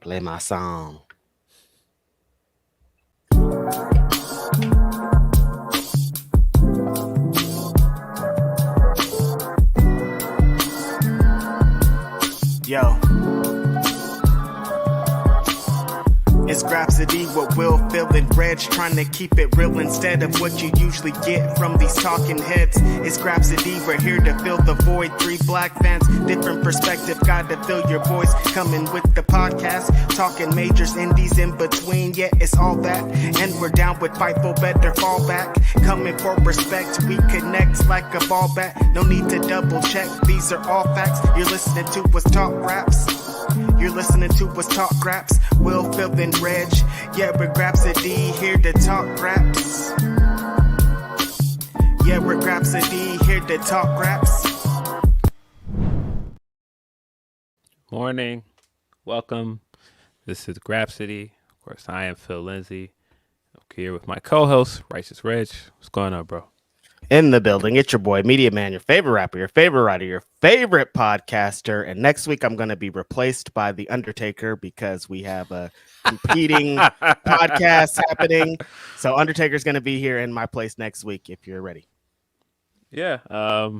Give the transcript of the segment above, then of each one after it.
Play my song. Yo. It's Grapsody with Will, Phil and Reg, trying to keep it real instead of what you usually get from these talking heads. It's Grapsody, we're here to fill the void. 3 black fans, different perspective, got to fill your voice. Coming with the podcast, talking majors, indies in between, yeah, it's all that. And we're down with Fightful, better fall back. Coming for respect, we connect like a ball bat. No need to double check, these are all facts. You're listening to us talk raps. You're listening to us talk graps. Will, Phil, and Reg. Yeah, we're Grapsody, here to talk graps. Yeah, we're Grapsody, here to talk graps. Morning. Welcome. This is Grapsody. Of course, I am Phil Lindsay. I'm here with my co-host, Righteous Reg. What's going on, bro? In the building, it's your boy, Media Man, your favorite rapper, your favorite writer, your favorite podcaster. And next week, I'm going to be replaced by The Undertaker because we have a competing podcast happening. So Undertaker's going to be here in my place next week if you're ready. Yeah. A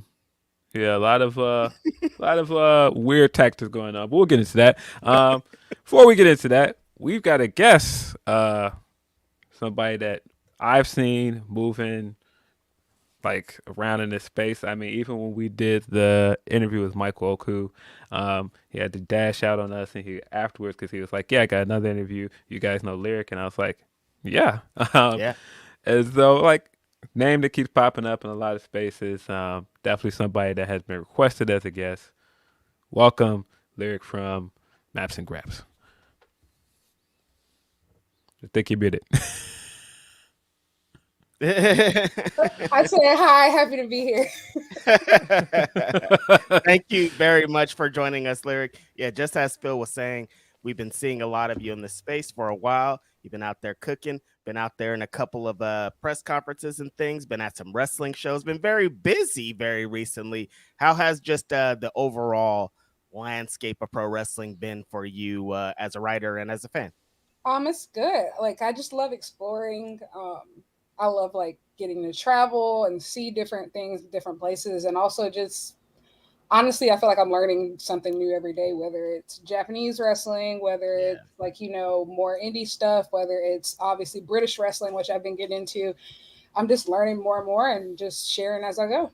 lot of weird tactics going on. But we'll get into that. Before we get into that, we've got a guest, somebody that I've seen moving like around in this space. I mean, even when we did the interview with Michael Oku, he had to dash out on us, and he afterwards, because he was like, "Yeah, I got another interview. You guys know Lyric?" And I was like, "Yeah." Yeah. As though like name that keeps popping up in a lot of spaces. Definitely somebody that has been requested as a guest. Welcome, Lyric from Maps and Graps. I think you muted it. I said hi, happy to be here. Thank you very much for joining us, Lyric. Yeah, just as Phil was saying, we've been seeing a lot of you in this space for a while. You've been out there cooking, been out there in a couple of press conferences and things, been at some wrestling shows, been very busy very recently. How has just the overall landscape of pro wrestling been for you as a writer and as a fan? It's good. Like, I just love exploring. I love like getting to travel and see different things, different places, and also just honestly, I feel like I'm learning something new every day, whether it's Japanese wrestling, whether it's like, more indie stuff, whether it's obviously British wrestling, which I've been getting into. I'm just learning more and more and just sharing as I go.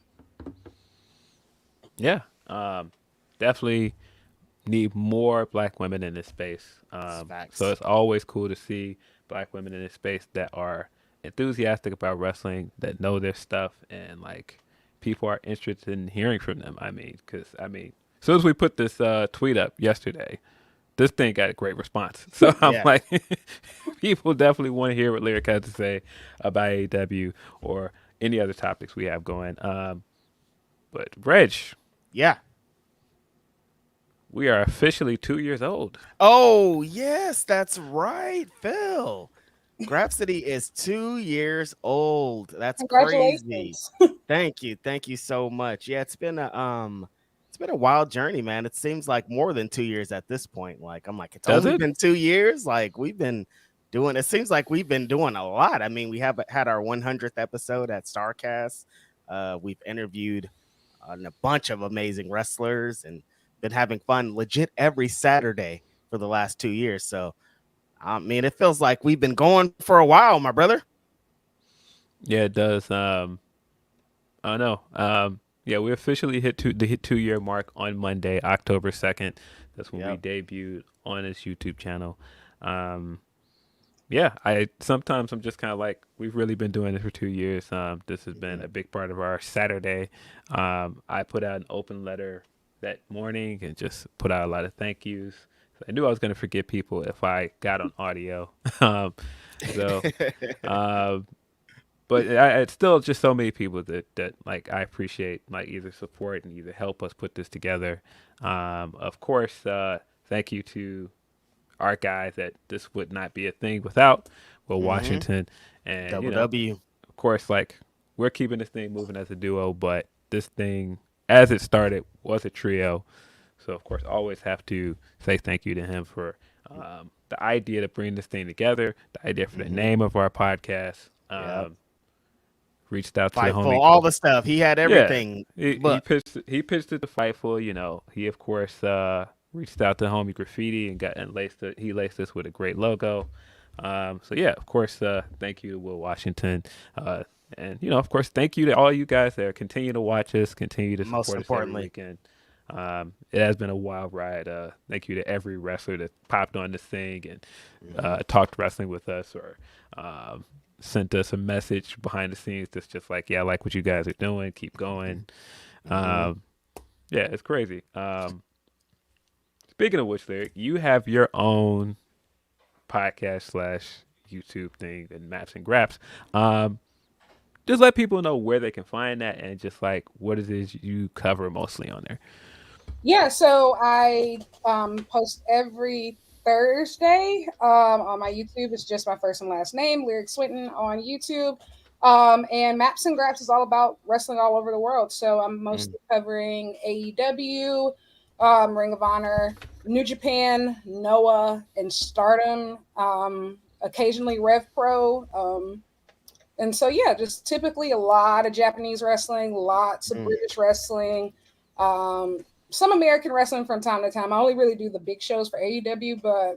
Yeah, definitely need more black women in this space. So it's always cool to see black women in this space that are enthusiastic about wrestling, that know their stuff, and like people are interested in hearing from them. Because as soon as we put this tweet up yesterday, this thing got a great response. So I'm like, people definitely want to hear what Lyric has to say about AEW or any other topics we have going. But Reg, we are officially 2 years old. Oh yes, that's right, Phil. Grapsody is 2 years old. That's crazy. Thank you so much. Yeah, it's been a wild journey, man. It seems like more than 2 years at this point. Like I'm like, it's only been 2 years. Like we've been doing. It seems like we've been doing a lot. I mean, we have had our 100th episode at Starcast. We've interviewed a bunch of amazing wrestlers and been having fun legit every Saturday for the last 2 years. So. I mean, it feels like we've been going for a while, my brother. Yeah, it does. I don't know. We officially hit the 2 year mark on Monday, October 2nd. That's when we debuted on this YouTube channel. Sometimes I'm just kind of like, we've really been doing this for 2 years. This has been a big part of our Saturday. I put out an open letter that morning and just put out a lot of thank yous. I knew I was going to forget people if I got on audio. But it's still just so many people that like I appreciate, like either support and either help us put this together. Of course, thank you to our guys that this would not be a thing without Will Washington and WW. Of course, like we're keeping this thing moving as a duo, but this thing as it started was a trio. So, of course, always have to say thank you to him for The idea to bring this thing together, the idea for the name of our podcast. Reached out to the homie. Fightful, all the stuff. He had Yeah, everything. he pitched it to Fightful. He of course reached out to homie Graffiti and laced it. He laced us with a great logo. So yeah, of course, thank you to Will Washington. And of course, thank you to all you guys that continue to watch us, continue to Most support us every importantly. weekend. It has been a wild ride. Thank you to every wrestler that popped on this thing and talked wrestling with us or sent us a message behind the scenes that's just like, yeah, I like what you guys are doing. Keep going. Yeah, it's crazy. Speaking of which, Lyric, you have your own podcast / YouTube thing and Maps and Graps. Just let people know where they can find that and just like what it is you cover mostly on there. Yeah, so I post every Thursday on my YouTube. It's just my first and last name, Lyric Swinton on YouTube. And Maps and Graps is all about wrestling all over the world. So I'm mostly covering AEW, Ring of Honor, New Japan, Noah, and Stardom. Occasionally Rev Pro. And so, yeah, just typically a lot of Japanese wrestling, lots of British wrestling, some American wrestling from time to time. I only really do the big shows for AEW, but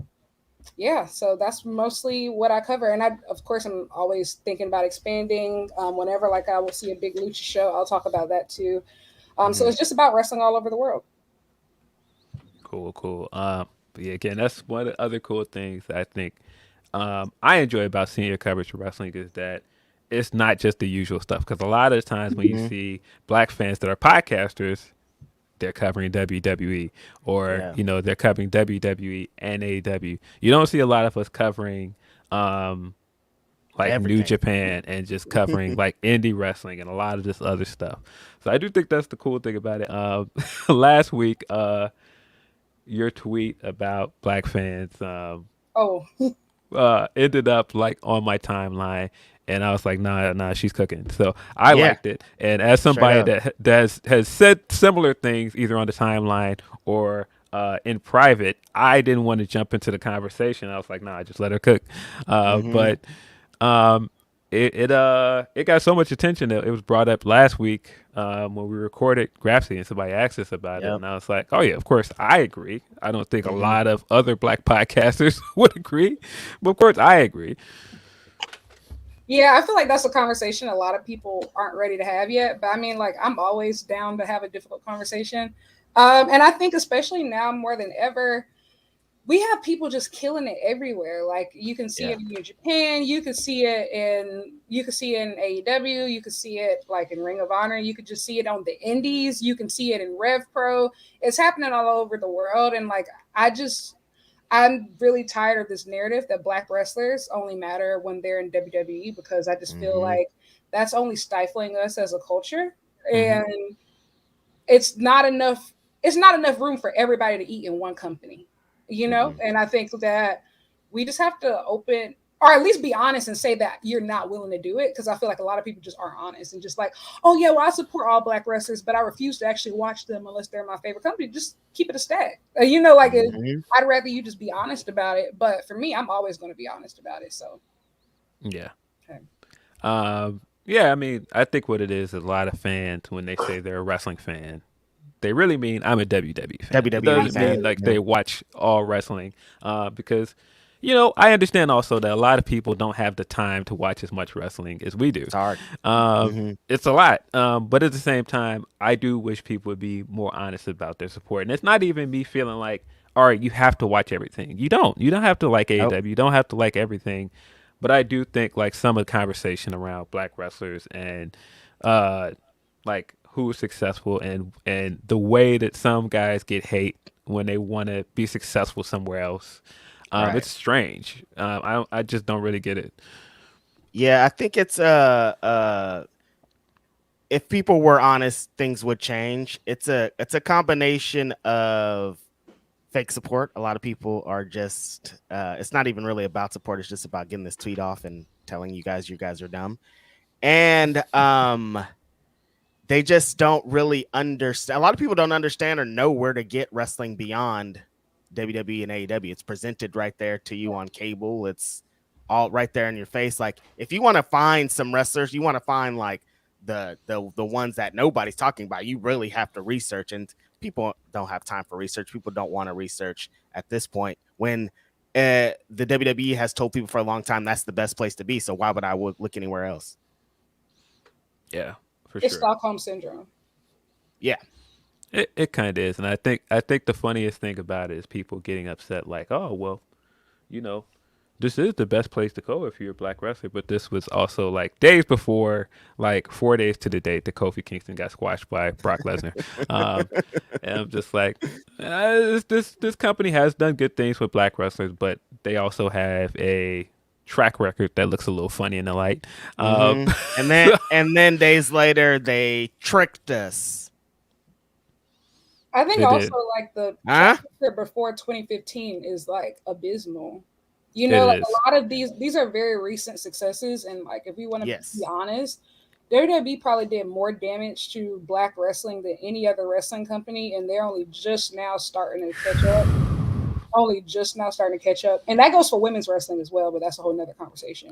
yeah, so that's mostly what I cover. And of course, I'm always thinking about expanding. Whenever like I will see a big lucha show, I'll talk about that too. So it's just about wrestling all over the world. Cool. But yeah, again, that's one of the other cool things that I think I enjoy about seeing your coverage of wrestling is that it's not just the usual stuff. Because a lot of the times when you see black fans that are podcasters, they're covering WWE or they're covering WWE and AEW. You don't see a lot of us covering like everything. New Japan and just covering like indie wrestling and a lot of this other stuff. So I do think that's the cool thing about it. Last week, your tweet about black fans ended up like on my timeline. And I was like, nah, she's cooking. So I liked it. And as somebody that has said similar things either on the timeline or in private, I didn't want to jump into the conversation. I was like, nah, just let her cook. But it got so much attention that it was brought up last week when we recorded Grapsody and somebody asked us about it. And I was like, oh yeah, of course I agree. I don't think a lot of other black podcasters would agree, but of course I agree. Yeah, I feel like that's a conversation a lot of people aren't ready to have yet. But I mean, like, I'm always down to have a difficult conversation. And I think especially now more than ever, we have people just killing it everywhere. Like you can see it in Japan, you can see it in AEW, you can see it like in Ring of Honor, you could just see it on the indies, you can see it in Rev Pro. It's happening all over the world. And like I'm really tired of this narrative that black wrestlers only matter when they're in WWE because I just feel like that's only stifling us as a culture. And it's not enough room for everybody to eat in one company, And I think that we just have to open or at least be honest and say that you're not willing to do it. Cause I feel like a lot of people just aren't honest and just like, oh yeah, well, I support all black wrestlers, but I refuse to actually watch them unless they're my favorite company. Just keep it a stack. I'd rather you just be honest about it. But for me, I'm always going to be honest about it. So. Yeah. Okay. Yeah. I mean, I think what it is a lot of fans, when they say they're a wrestling fan, they really mean I'm a WWE fan. WWE it doesn't fan. mean like they watch all wrestling because I understand also that a lot of people don't have the time to watch as much wrestling as we do. It's hard. It's a lot. But at the same time, I do wish people would be more honest about their support. And it's not even me feeling like, all right, you have to watch everything. You don't. You don't have to like AEW. Nope. You don't have to like everything. But I do think like some of the conversation around black wrestlers and like who's successful and the way that some guys get hate when they want to be successful somewhere else. It's strange. I just don't really get it. Yeah, I think it's if people were honest, things would change. It's a combination of fake support. A lot of people are just it's not even really about support. It's just about getting this tweet off and telling you guys are dumb. And they just don't really understand. A lot of people don't understand or know where to get wrestling beyond WWE and AEW. It's presented right there to you on cable. It's all right there in your face. Like if you want to find some wrestlers, you want to find like the ones that nobody's talking about, you really have to research, and people don't have time for research. People don't want to research at this point when the WWE has told people for a long time that's the best place to be. So why would I look anywhere else? Yeah, for it's sure. Stockholm syndrome. Yeah, it kind of is, and I think the funniest thing about it is people getting upset, like, oh well, you know, this is the best place to go if you're a black wrestler. But this was also like days before, like 4 days to the date that Kofi Kingston got squashed by Brock Lesnar. And I'm just like, this company has done good things with black wrestlers, but they also have a track record that looks a little funny in the light. And then days later they tricked us. I think they also did. Like the track record before 2015 is like abysmal. You know, like a lot of these are very recent successes, and like if we want to be honest, WWE probably did more damage to black wrestling than any other wrestling company, and they're only just now starting to catch up. And that goes for women's wrestling as well, but that's a whole nother conversation.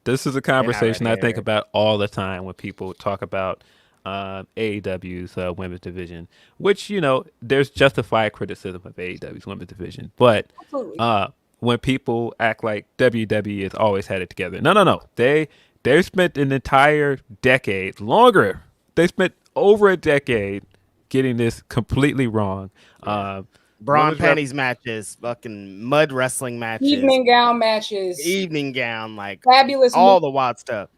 This is a conversation I think about all the time when people talk about AEW's women's division, which, you know, there's justified criticism of AEW's women's division, but when people act like WWE has always had it together. No. They spent an entire decade, longer. They spent over a decade getting this completely wrong. Bra and panties matches, fucking mud wrestling matches, evening gown matches, like fabulous, all the wild stuff.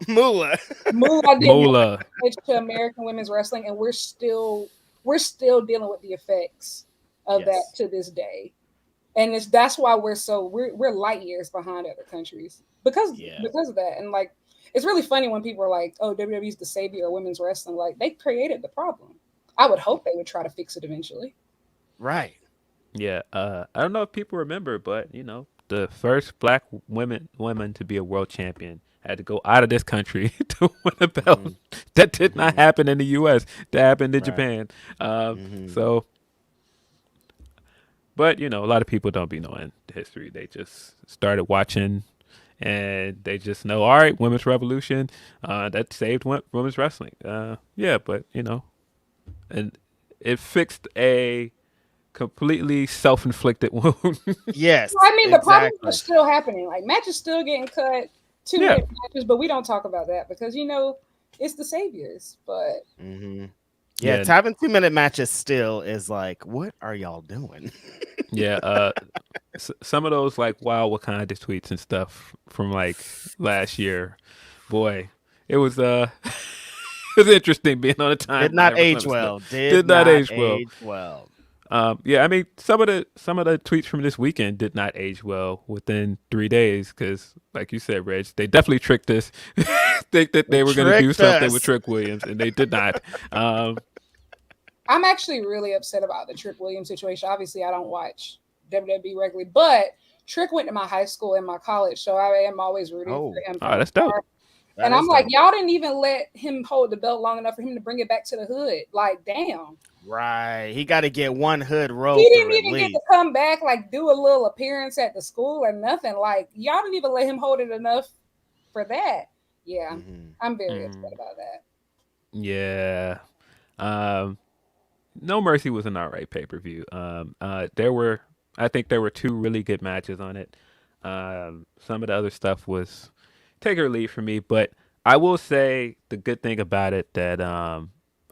Moolah to American women's wrestling, and we're still dealing with the effects of that to this day. And that's why we're light years behind other countries because of that. And like, it's really funny when people are like, "Oh, WWE's the savior of women's wrestling." Like, they created the problem. I would hope they would try to fix it eventually. Right. Yeah. I don't know if people remember, but you know, the first black women to be a world champion had to go out of this country to win a belt. That did not happen in the U.S. That happened in Japan. So. But, you know, a lot of people don't be knowing the history. They just started watching and they just know, all right, women's revolution, that saved women's wrestling. But, you know, and it fixed a completely self-inflicted wound. Yes. I mean, the problems are still happening. Like, matches still getting cut, 2 minute matches, but we don't talk about that because, you know, it's the saviors. But... Yeah, having 2-minute matches still is like, what are y'all doing? Some of those like Wild Wakanda tweets and stuff from like last year, boy, it was it was interesting being on a time. Did not age well. Did not age well. I mean, some of the tweets from this weekend did not age well within 3 days because, like you said, Reg, they definitely tricked us. Think that they were going to do something with Trick Williams, and they did not. I'm actually really upset about the Trick Williams situation. Obviously, I don't watch WWE regularly, but Trick went to my high school and my college, so I am always rooting for him. Oh, that's dope. And I'm like, y'all didn't even let him hold the belt long enough for him to bring it back to the hood. Like, damn. Right. He got to get one hood roll. He didn't even get to come back, like, do a little appearance at the school or nothing. Like, y'all didn't even let him hold it enough for that. Yeah. I'm very upset about that. Yeah. No Mercy was an alright pay-per-view. I think there were 2 really good matches on it. Some of the other stuff was take or leave for me, but I will say the good thing about it that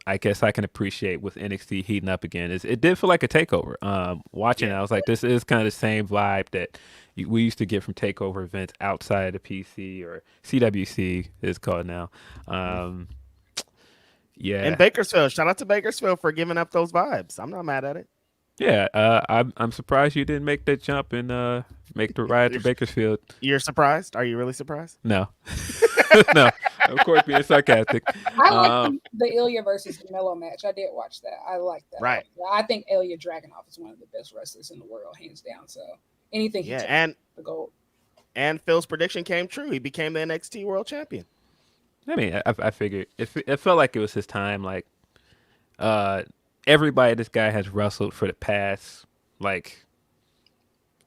I guess I can appreciate with NXT heating up again is it did feel like a takeover. Watching it, I was like, this is kind of the same vibe that we used to get from takeover events outside of the PC or CWC is called now. And Bakersfield, shout out to Bakersfield for giving up those vibes. I'm not mad at it. Yeah, I'm surprised you didn't make that jump and make the ride to Bakersfield. You're surprised? Are you really surprised? No. No, of course, being sarcastic. I like the Ilya versus Melo match. I did watch that. I like that. Right. I think Ilya Dragunov is one of the best wrestlers in the world, hands down. So anything he takes the gold. And Phil's prediction came true. He became the NXT World Champion. I mean, I figured it felt like it was his time. Like everybody this guy has wrestled for the past like,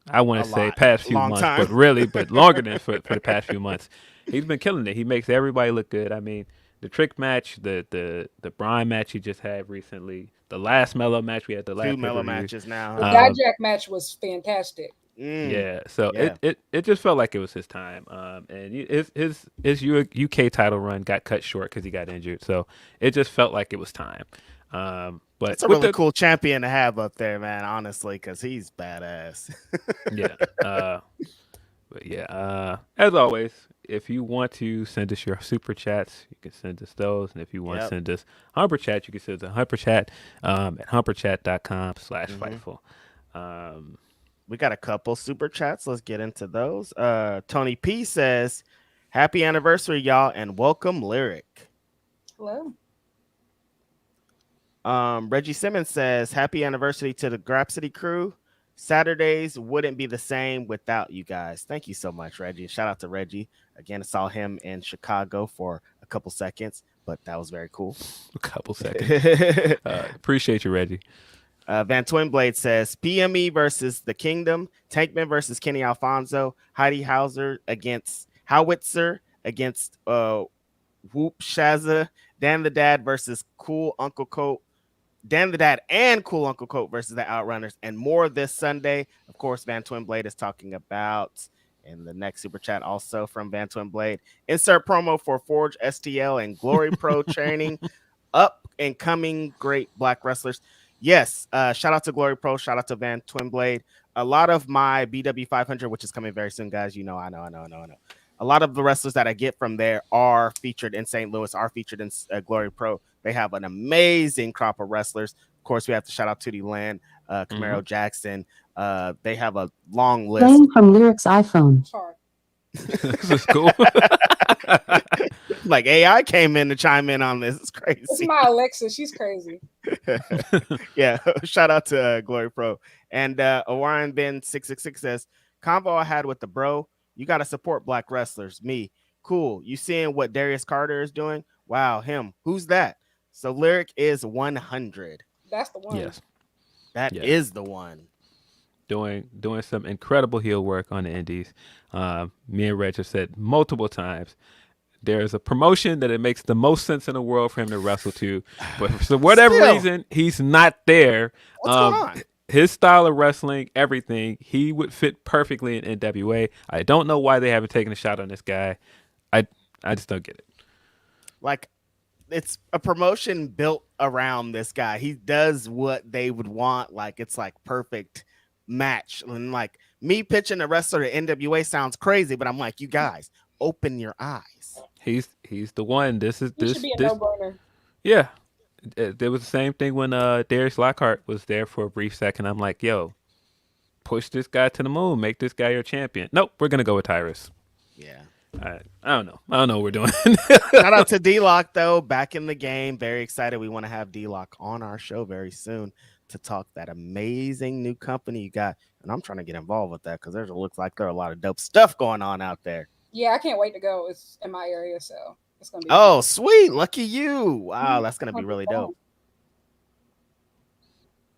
I want to say past few months, time. but longer than for the past few months. He's been killing it. He makes everybody look good. I mean, the trick match, the Brian match he just had recently, the last Mellow match we had, the last 2 Mellow matches now. The Dijak match was fantastic. Yeah, so it just felt like it was his time. And his UK title run got cut short because he got injured. So it just felt like it was time. But it's a really cool champion to have up there, man. Honestly, because he's badass. Yeah. But yeah. As always, if you want to send us your super chats, you can send us those. And if you want to send us Humper Chat, you can send us a Humper Chat at humperchat.com/Fightful. We got a couple super chats. Let's get into those. Tony P says, "Happy anniversary, y'all, and welcome, Lyric." Hello. Reggie Simmons says, "Happy anniversary to the Grapsody crew. Saturdays wouldn't be the same without you guys." Thank you so much, Reggie. Shout out to Reggie. Again, I saw him in Chicago for a couple seconds, but that was very cool. A couple seconds. Appreciate you, Reggie. Van Twinblade says, "PME versus the Kingdom, Tankman versus Kenny Alfonso, Heidi Hauser against Howitzer against Whoop Shazza, Dan the Dad versus Cool Uncle Coat, Dan the Dad and Cool Uncle Coat versus the Outrunners, and more this Sunday." Of course, Van Twinblade is talking about, in the next super chat also from Van Twinblade, "Insert promo for Forge STL and Glory Pro training up and coming great black wrestlers." Yes, shout out to Glory Pro, shout out to Van Twinblade. A lot of my BW 500, which is coming very soon, guys. You know, I know. A lot of the wrestlers that I get from there are featured in St. Louis, are featured in Glory Pro. They have an amazing crop of wrestlers. Of course, we have to shout out Tootie Land, Camaro Jackson. They have a long list. Playing from Lyric's iPhone. Sorry. This is cool. Like AI came in to chime in on this. It's crazy. This is my Alexa. She's crazy. Yeah. Shout out to Glory Pro. And Orion Ben 666 says, "Convo I had with the bro. You got to support black wrestlers. Me. Cool. You seeing what Darius Carter is doing? Wow. Him. Who's that?" So Lyric is 100. That's the one. Yes. That is the one. Doing some incredible heel work on the indies. Me and Reg have said multiple times, there's a promotion that it makes the most sense in the world for him to wrestle to, but for whatever reason, he's not there. What's going on? His style of wrestling, everything, he would fit perfectly in NWA. I don't know why they haven't taken a shot on this guy. I just don't get it. Like, it's a promotion built around this guy. He does what they would want. Like, it's like perfect match. And like, me pitching a wrestler to NWA sounds crazy, but I'm like, you guys, open your eyes. He's the one. This should be a no-brainer. Yeah. There was the same thing when Darius Lockhart was there for a brief second. I'm like, yo, push this guy to the moon. Make this guy your champion. Nope, we're going to go with Tyrus. Yeah. I don't know what we're doing. Shout out to D-Lock, though, back in the game. Very excited. We want to have D-Lock on our show very soon to talk that amazing new company you got. And I'm trying to get involved with that because it looks like there are a lot of dope stuff going on out there. Yeah, I can't wait to go. It's in my area, so it's going to be cool. Sweet. Lucky you. Wow, that's going to be really dope.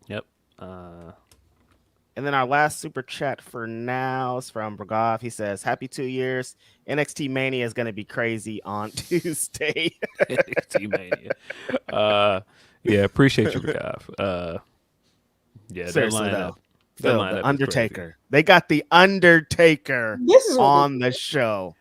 Yep. And then our last super chat for now is from Bragov. He says, "Happy 2 years. NXT Mania is going to be crazy on Tuesday." NXT Mania. Yeah, appreciate you, Bragov. Yeah, seriously, though. Phil, the Undertaker. They got the Undertaker on the show.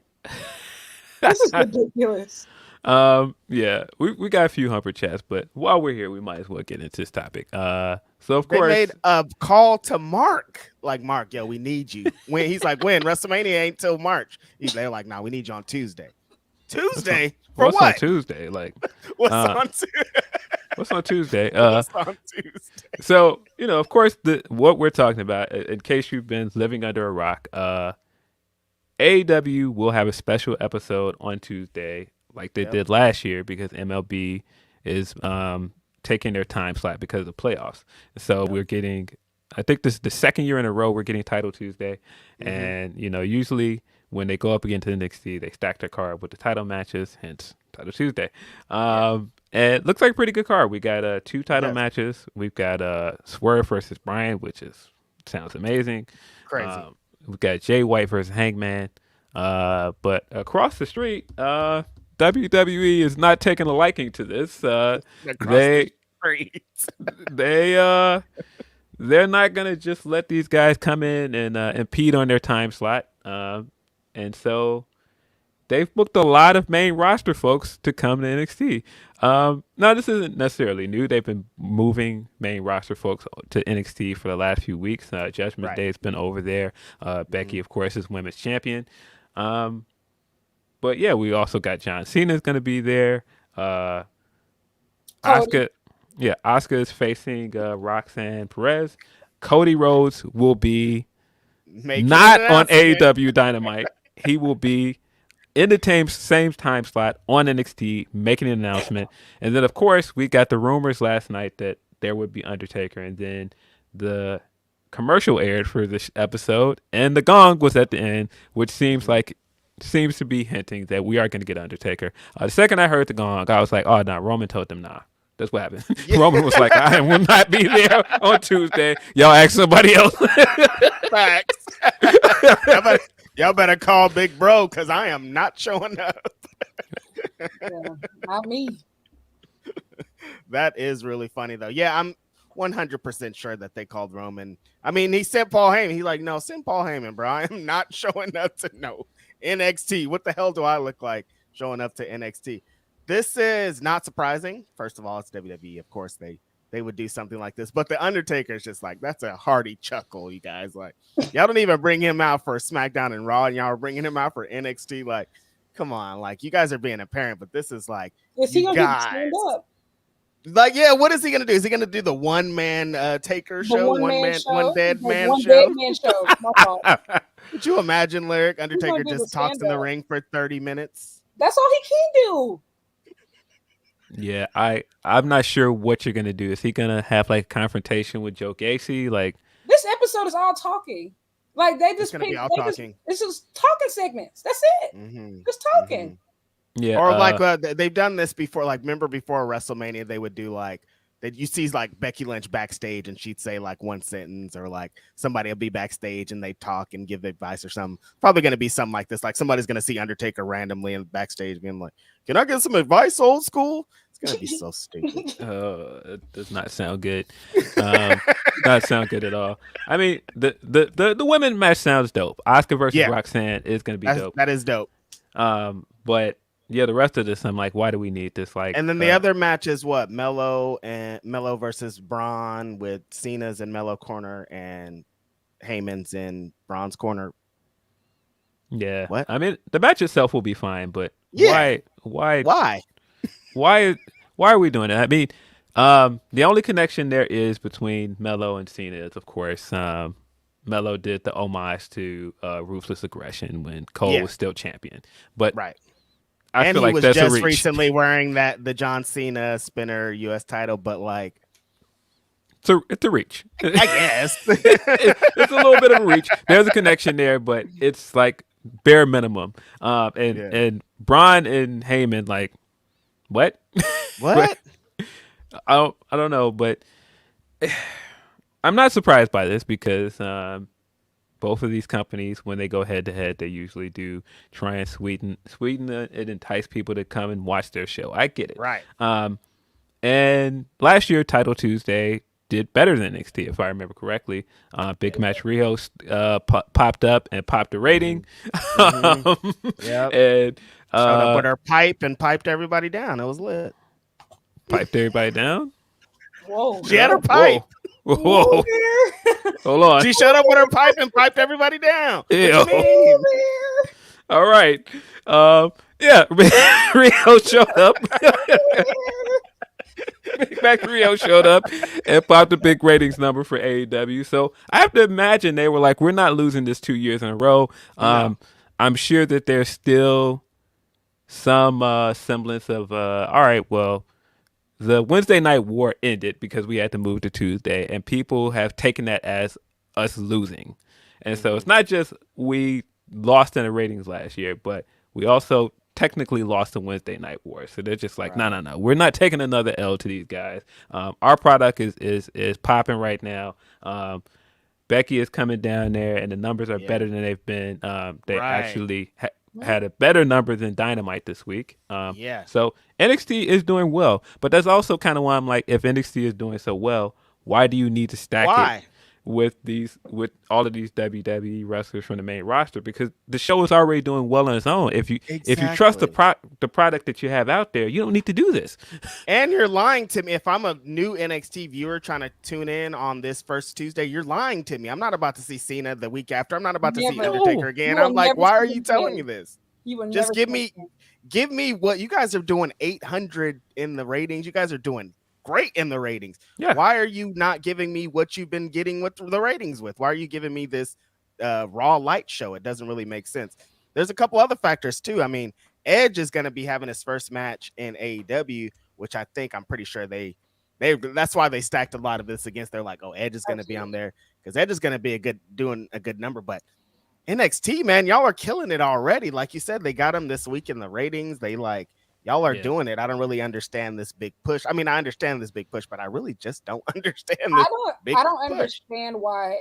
This is ridiculous. Yeah, we got a few Humper chats, but while we're here, we might as well get into this topic. So of they course, made a call to Mark. Like, Mark, yo, we need you. When he's like, when WrestleMania ain't till March. They're like, nah, we need you on Tuesday. Tuesday for what's what? on Tuesday? Like, what's on Tuesday? What's on Tuesday? What's on Tuesday? So of course, what we're talking about, in case you've been living under a rock, AEW will have a special episode on Tuesday, like they did last year, because MLB is taking their time slot because of the playoffs. So we're getting, I think this is the second year in a row we're getting Title Tuesday, and usually when they go up against NXT, they stack their card with the title matches, hence Title Tuesday. And it looks like a pretty good card. We got 2 title matches. We've got Swerve versus Brian, which is sounds amazing. Crazy. We got Jay White versus Hangman. But across the street, WWE is not taking a liking to this. They they're not gonna just let these guys come in and impede on their time slot. And so they've booked a lot of main roster folks to come to NXT. Now, this isn't necessarily new. They've been moving main roster folks to NXT for the last few weeks. Judgment Day has been over there. Becky, of course, is women's champion. But yeah, we also got John Cena's going to be there. Asuka is facing Roxanne Perez. Cody Rhodes will be not on AEW Dynamite. He will be in the same time slot on NXT, making an announcement. And then, of course, we got the rumors last night that there would be Undertaker. And then the commercial aired for this episode, and the gong was at the end, which seems to be hinting that we are going to get Undertaker. The second I heard the gong, I was like, oh, no, Roman told them nah. That's what happened. Yeah. Roman was like, I will not be there on Tuesday. Y'all ask somebody else. Facts. Y'all better call Big Bro because I am not showing up. Not me. That is really funny, though. Yeah, I'm 100% sure that they called Roman. I mean, he sent Paul Heyman. He's like, no, send Paul Heyman, bro. I am not showing up to NXT. What the hell do I look like showing up to NXT? This is not surprising. First of all, it's WWE. Of course, they would do something like this. But the Undertaker is just like, that's a hearty chuckle, you guys. Like, y'all don't even bring him out for SmackDown and Raw, and y'all are bringing him out for NXT. Like, come on. Like, you guys are being apparent, but this is like, is he going to stand up? Like, yeah, what is he going to do? Is he going to do the one-man Taker show? One dead man show? Could you imagine, Lyric? Undertaker just talks in the ring for 30 minutes? That's all he can do. Yeah, I'm not sure what you're gonna do. Is he gonna have like a confrontation with Joe Gacy? Like, this episode is all talking. Like they just it's just talking segments. That's it. Mm-hmm. Just talking. Mm-hmm. Yeah. Or like they've done this before. Like, remember before WrestleMania, they would do like that. You see like Becky Lynch backstage, and she'd say like one sentence, or like somebody will be backstage and they talk and give advice or something. Probably gonna be something like this. Like somebody's gonna see Undertaker randomly in backstage, being like, "Can I get some advice, old school?" It's gonna be so stupid. It does not sound good. Not sound good at all. I mean, the women match sounds dope. Asuka versus Roxanne is gonna be dope. That is dope. But yeah, the rest of this, I'm like, why do we need this? Like, and then the other match is what? Melo versus Braun, with Cena's in Melo corner and Heyman's in Braun's corner. Yeah. What? I mean, the match itself will be fine, but why are we doing it? I mean, the only connection there is between Melo and Cena is, of course, Melo did the homage to Ruthless Aggression when Cole was still champion. But I feel like that's a reach. He was just recently wearing the John Cena spinner U.S. title, but like, it's a reach. I guess it's a little bit of a reach. There's a connection there, but it's like bare minimum. And Braun and Heyman, like, what? What? I don't know, but I'm not surprised by this because both of these companies, when they go head to head, they usually do try and sweeten it, entice people to come and watch their show. I get it, right? And last year, Title Tuesday did better than NXT, if I remember correctly. Big Match Rio popped up and popped the rating. Yeah, and showed up with her pipe and piped everybody down. It was lit. Piped everybody down. Whoa! She had her pipe. Whoa! Hold on. She showed up with her pipe and piped everybody down. All right. Yeah, Rio showed up. Big Mac Rio showed up and popped a big ratings number for AEW. So I have to imagine they were like, we're not losing this 2 years in a row. I'm sure that there's still some semblance of, all right, well, the Wednesday night war ended because we had to move to Tuesday, and people have taken that as us losing. And so it's not just we lost in the ratings last year, but we also technically lost the Wednesday night war. So they're just like, no. We're not taking another L to these guys. Our product is popping right now. Becky is coming down there, and the numbers are Yeah. better than they've been. They Right. actually had a better number than Dynamite this week. Yeah. So NXT is doing well, but that's also kind of why I'm like, if NXT is doing so well, why do you need to stack it Why? with all of these WWE wrestlers from the main roster? Because the show is already doing well on its own. If you trust Exactly. the product that you have out there, you don't need to do this. And you're lying to me. If I'm a new NXT viewer trying to tune in on this first Tuesday, you're lying to me. I'm not about to see Cena the week after. I'm not about to see Never. Undertaker No. again. You will I'm like, never why see are him you telling me again. this? You will Just never see him again. give me what you guys are doing. 800 in the ratings. You guys are doing great in the ratings. Yeah. Why are you not giving me what you've been getting with the ratings with? Why are you giving me this raw light show? It doesn't really make sense. There's a couple other factors too. I mean, Edge is going to be having his first match in AEW, which I think I'm pretty sure they that's why they stacked a lot of this against. They're like, oh, Edge is going to be on Absolutely. there because Edge is going to be doing a good number. But NXT, man, y'all are killing it already. Like you said, they got him this week in the ratings. Y'all are Yeah. doing it. I don't really understand this big push. I mean, I understand this big push, but I really just don't understand I this don't. big I don't push. understand why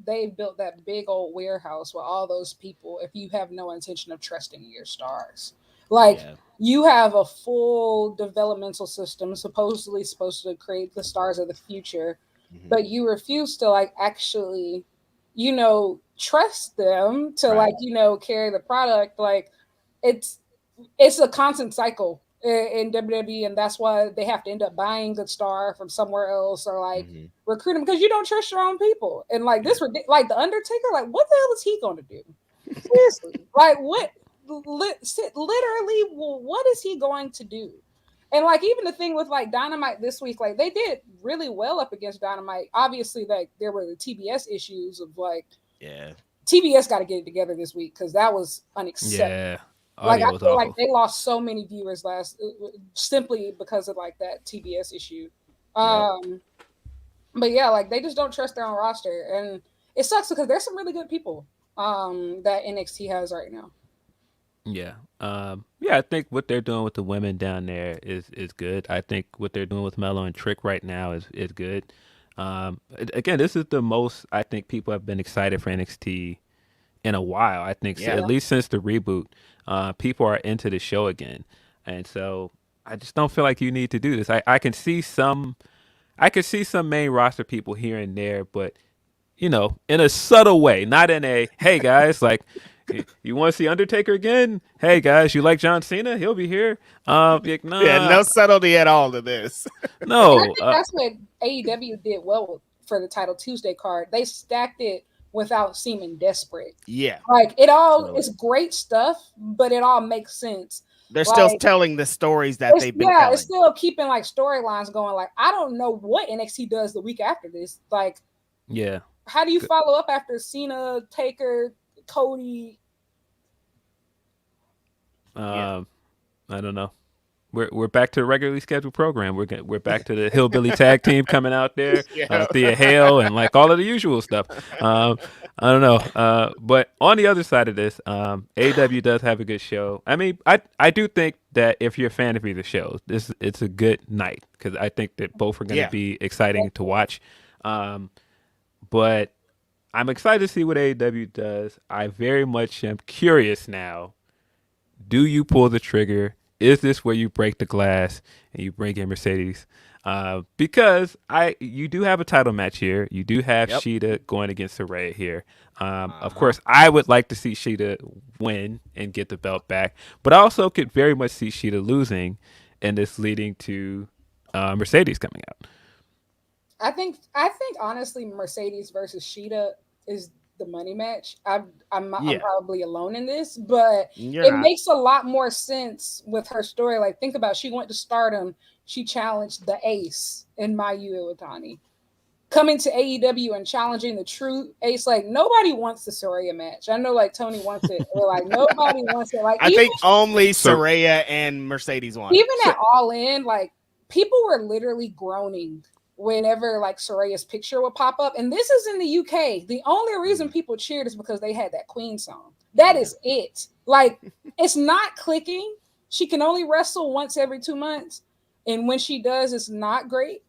they built that big old warehouse with all those people if you have no intention of trusting your stars. Like Yeah. you have a full developmental system supposedly supposed to create the stars of the future, Mhm. but you refuse to like actually, trust them to Right. like carry the product. Like it's it's a constant cycle in WWE, and that's why they have to end up buying the star from somewhere else or like Mhm. recruit them because you don't trust your own people. And like Yeah. like the Undertaker, like what the hell is he going to do? Seriously, like what? Literally, what is he going to do? And like even the thing with like Dynamite this week, like they did really well up against Dynamite. Obviously, like there were the TBS issues of like Yeah. TBS got to get it together this week because that was unacceptable. Yeah. Like I Audio was feel like awful. they lost so many viewers last simply because of like that TBS issue. Yep. Um, but yeah, like they just don't trust their own roster, and it sucks because there's some really good people that NXT has right now. Yeah. Yeah, I think what they're doing with the women down there is good. I think what they're doing with Mello and Trick right now is good. Again, this is the most I think people have been excited for NXT in a while. I think Yeah. at least since the reboot, people are into the show again, and so I just don't feel like you need to do this. I can see some main roster people here and there, but in a subtle way, not in a hey guys, like you want to see Undertaker again? Hey guys, you like John Cena? He'll be here. Like, Yeah. nah, No subtlety at all to this. And I no, think that's what AEW did well for the Title Tuesday card. They stacked it without seeming desperate. Yeah. Like it all Totally. is great stuff, but it all makes sense. They're still Like telling the stories that they've been it's telling. still keeping like storylines going. Like I don't know what NXT does the week after this. Like yeah, how do you follow up after Cena, Taker, Cody? Yeah. I don't know. We're back to the regularly scheduled program. We're back to the hillbilly tag team coming out there, Yeah. Thea Hale, and like all of the usual stuff. Um, I don't know, but on the other side of this, AEW does have a good show. I mean, I do think that if you're a fan of either show, it's a good night because I think that both are going to Yeah. be exciting to watch. But I'm excited to see what AEW does. I very much am curious now. Do you pull the trigger? Is this where you break the glass and you bring in Mercedes? Because you do have a title match here. You do have Yep. Sheeta going against Saraya here. Of course, I would like to see Sheeta win and get the belt back, but I also could very much see Sheeta losing, and this leading to Mercedes coming out. I think honestly, Mercedes versus Sheeta is the money match. I'm Yeah. probably alone in this, but You're it not. makes a lot more sense with her story. Like think about she went to Stardom, she challenged the Ace in Mayu Iwatani. Coming to AEW and challenging the true Ace, like nobody wants the Soraya match. I know, like Tony wants it, or like nobody wants it. Like I even think only So, Saraya and Mercedes want it. even so at All In, like people were literally groaning whenever like Soraya's picture would pop up. And this is in the UK. The only reason people cheered is because they had that Queen song. That Yeah. is it. Like it's not clicking. She can only wrestle once every 2 months, and when she does, it's not great.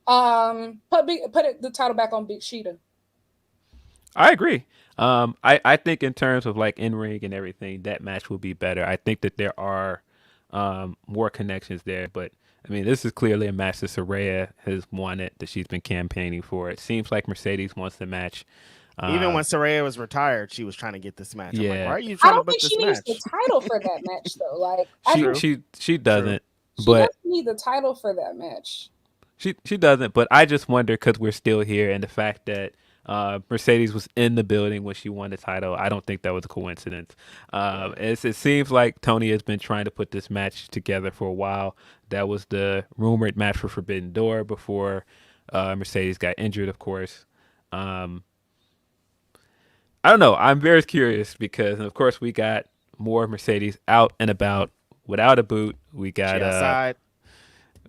Put the title back on Big Sheeta. I agree. I think in terms of like in ring and everything, that match will be better. I think that there are more connections there, but I mean, this is clearly a match that Saraya has wanted, that she's been campaigning for. It seems like Mercedes wants the match. Even when Saraya was retired, she was trying to get this match. I'm like, why Yeah, are you I trying to don't book think this she needs the match? title for that match though. Like she doesn't, she but doesn't need the title for that match. she doesn't. But I just wonder, because we're still here, and the fact that Mercedes was in the building when she won the title, I don't think that was a coincidence. It seems like Tony has been trying to put this match together for a while. That was the rumored match for Forbidden Door before Mercedes got injured, of course. Um, I don't know. I'm very curious because, of course, we got more Mercedes out and about without a boot. She outside.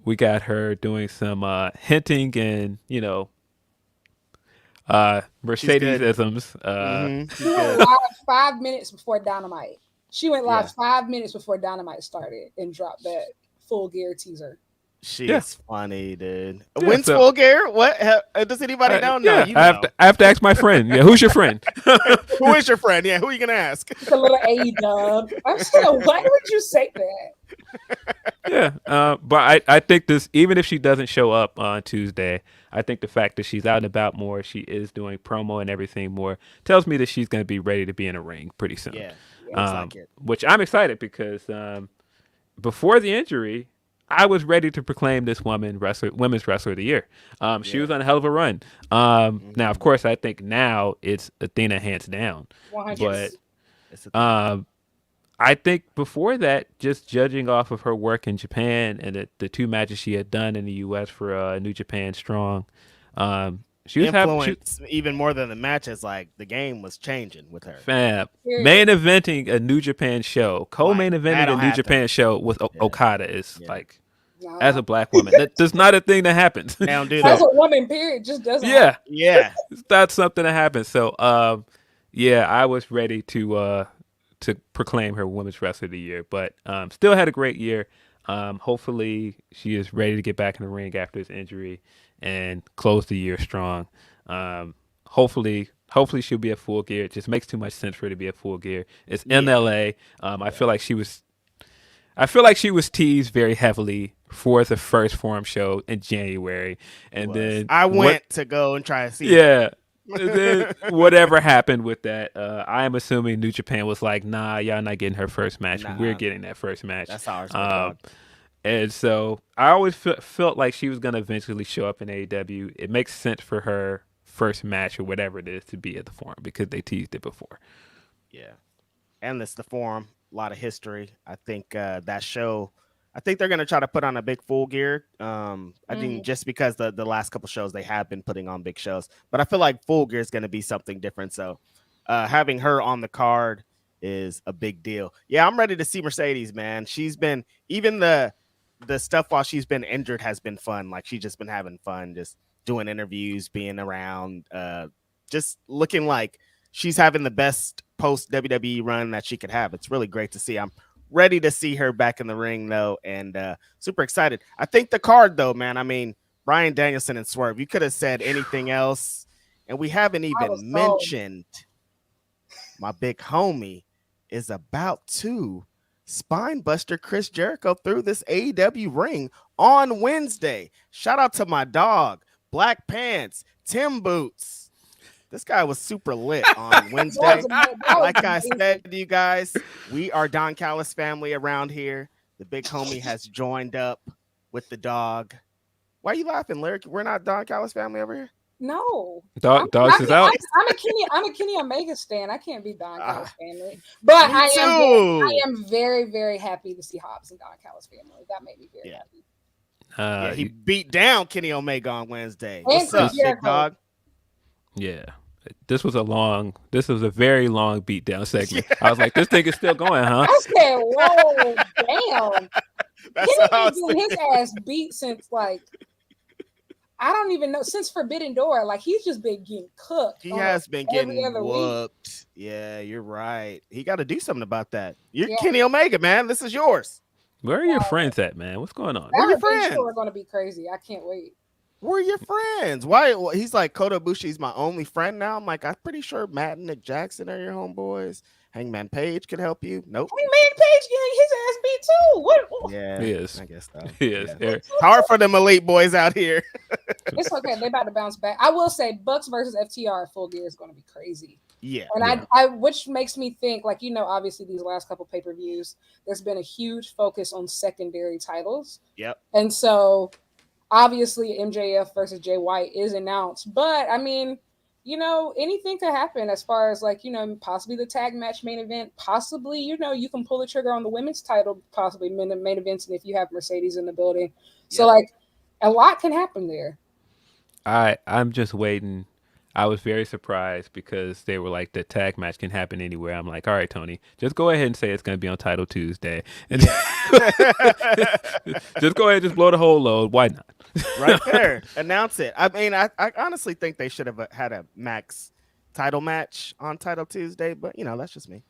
We got her doing some hinting and Mercedes-isms. She went live 5 minutes before Dynamite. She went live 5 minutes before Dynamite started and dropped that Full Gear teaser. She is funny, dude. Yeah, When's Full Gear? What does anybody know? No, yeah, you know. I have to ask my friend. Yeah, who's your friend? Who is your friend? Yeah, who are you gonna ask? It's a little AEW. I'm still. Why would you say that? Yeah, but I think this, even if she doesn't show up on Tuesday, I think the fact that she's out and about more, she is doing promo and everything more, tells me that she's going to be ready to be in a ring pretty soon. Yeah, looks like it. Which I'm excited because before the injury, I was ready to proclaim this women's wrestler of the year. She was on a hell of a run. Now, of course, I think now it's Athena hands down. 100. But I think before that, just judging off of her work in Japan and the two matches she had done in the U.S. for New Japan Strong, she was influenced even more than the matches. Like the game was changing with her. Fam, main eventing a New Japan show, co-main eventing a New Japan show with Okada is like, as a black woman, that's not a thing that happens. They don't do As that. a woman, period, just doesn't. Yeah, yeah, it's not something that happens. So, I was ready to proclaim her Women's Wrestler of the Year, but still had a great year. Hopefully, she is ready to get back in the ring after this injury and close the year strong. Hopefully she'll be at Full Gear. It just makes too much sense for her to be at Full Gear. It's in LA. I feel like she was teased very heavily for the first Forum show in January, and then I went to go and try to see. Yeah. Then whatever happened with that, I am assuming New Japan was like, nah, y'all not getting her first match. We're getting that first match. That's ours. And so I always felt like she was going to eventually show up in AEW. It makes sense for her first match or whatever it is to be at the Forum because they teased it before. Yeah. And it's the Forum. A lot of history. I think that show, I think they're going to try to put on a big Full Gear. I think just because the last couple shows they have been putting on big shows, but I feel like Full Gear is going to be something different. So having her on the card is a big deal. Yeah, I'm ready to see Mercedes, man. She's been, even the stuff while she's been injured has been fun. Like she's just been having fun, just doing interviews, being around, just looking like she's having the best post WWE run that she could have. It's really great to see. I'm ready to see her back in the ring though, and super excited. I think the card though, man, I mean, Bryan Danielson and Swerve, you could have said anything else, and we haven't even mentioned my big homie is about to spinebuster Chris Jericho through this AEW ring on Wednesday. Shout out to my dog, Black Pants, Tim Boots. This guy was super lit on Wednesday. Like I said to you guys, we are Don Callis family around here. The big homie has joined up with the dog. Why are you laughing, Lyric? We're not Don Callis family over here? No. Dogs is out. I'm a Kenny Omega stan. I can't be Don Callis family. But I am very, very happy to see Hobbs and Don Callis family. That made me very happy. He beat down Kenny Omega on Wednesday. What's up, big dog? Yeah. This was a very long beatdown segment. I was like, this thing is still going, huh? I said, whoa, damn. Kenny been getting his ass beat since I don't even know, since Forbidden Door. Like he's just been getting cooked. He has been getting whooped. Yeah, you're right. He got to do something about that. You're Kenny Omega, man. This is yours. Where are your friends at, man? What's going on? Where are your friends? Are going to be crazy. I can't wait. We're your friends. Why? Well, he's like, Kota Ibushi's my only friend now. I'm like, I'm pretty sure Matt and Nick Jackson are your homeboys. Hangman Page could help you. Nope. Hangman Page getting his ass beat too. What? Yeah, He is. I guess so. He is. Yeah. It's hard for them elite boys out here. It's okay. They about to bounce back. I will say, Bucks versus FTR at Full Gear is going to be crazy. Yeah. And I which makes me think, like, obviously these last couple pay-per-views, there's been a huge focus on secondary titles. Yep. And so obviously MJF versus Jay White is announced, but I mean, anything could happen as far as like, possibly the tag match main event, possibly, you can pull the trigger on the women's title, possibly main events, and if you have Mercedes in the building. So like a lot can happen there. I'm just waiting. I was very surprised because they were like, the tag match can happen anywhere. I'm like, all right, Tony, just go ahead and say it's going to be on Title Tuesday. And just go ahead and just blow the whole load. Why not? Right there. Announce it. I mean, I honestly think they should have had a max title match on Title Tuesday, but that's just me.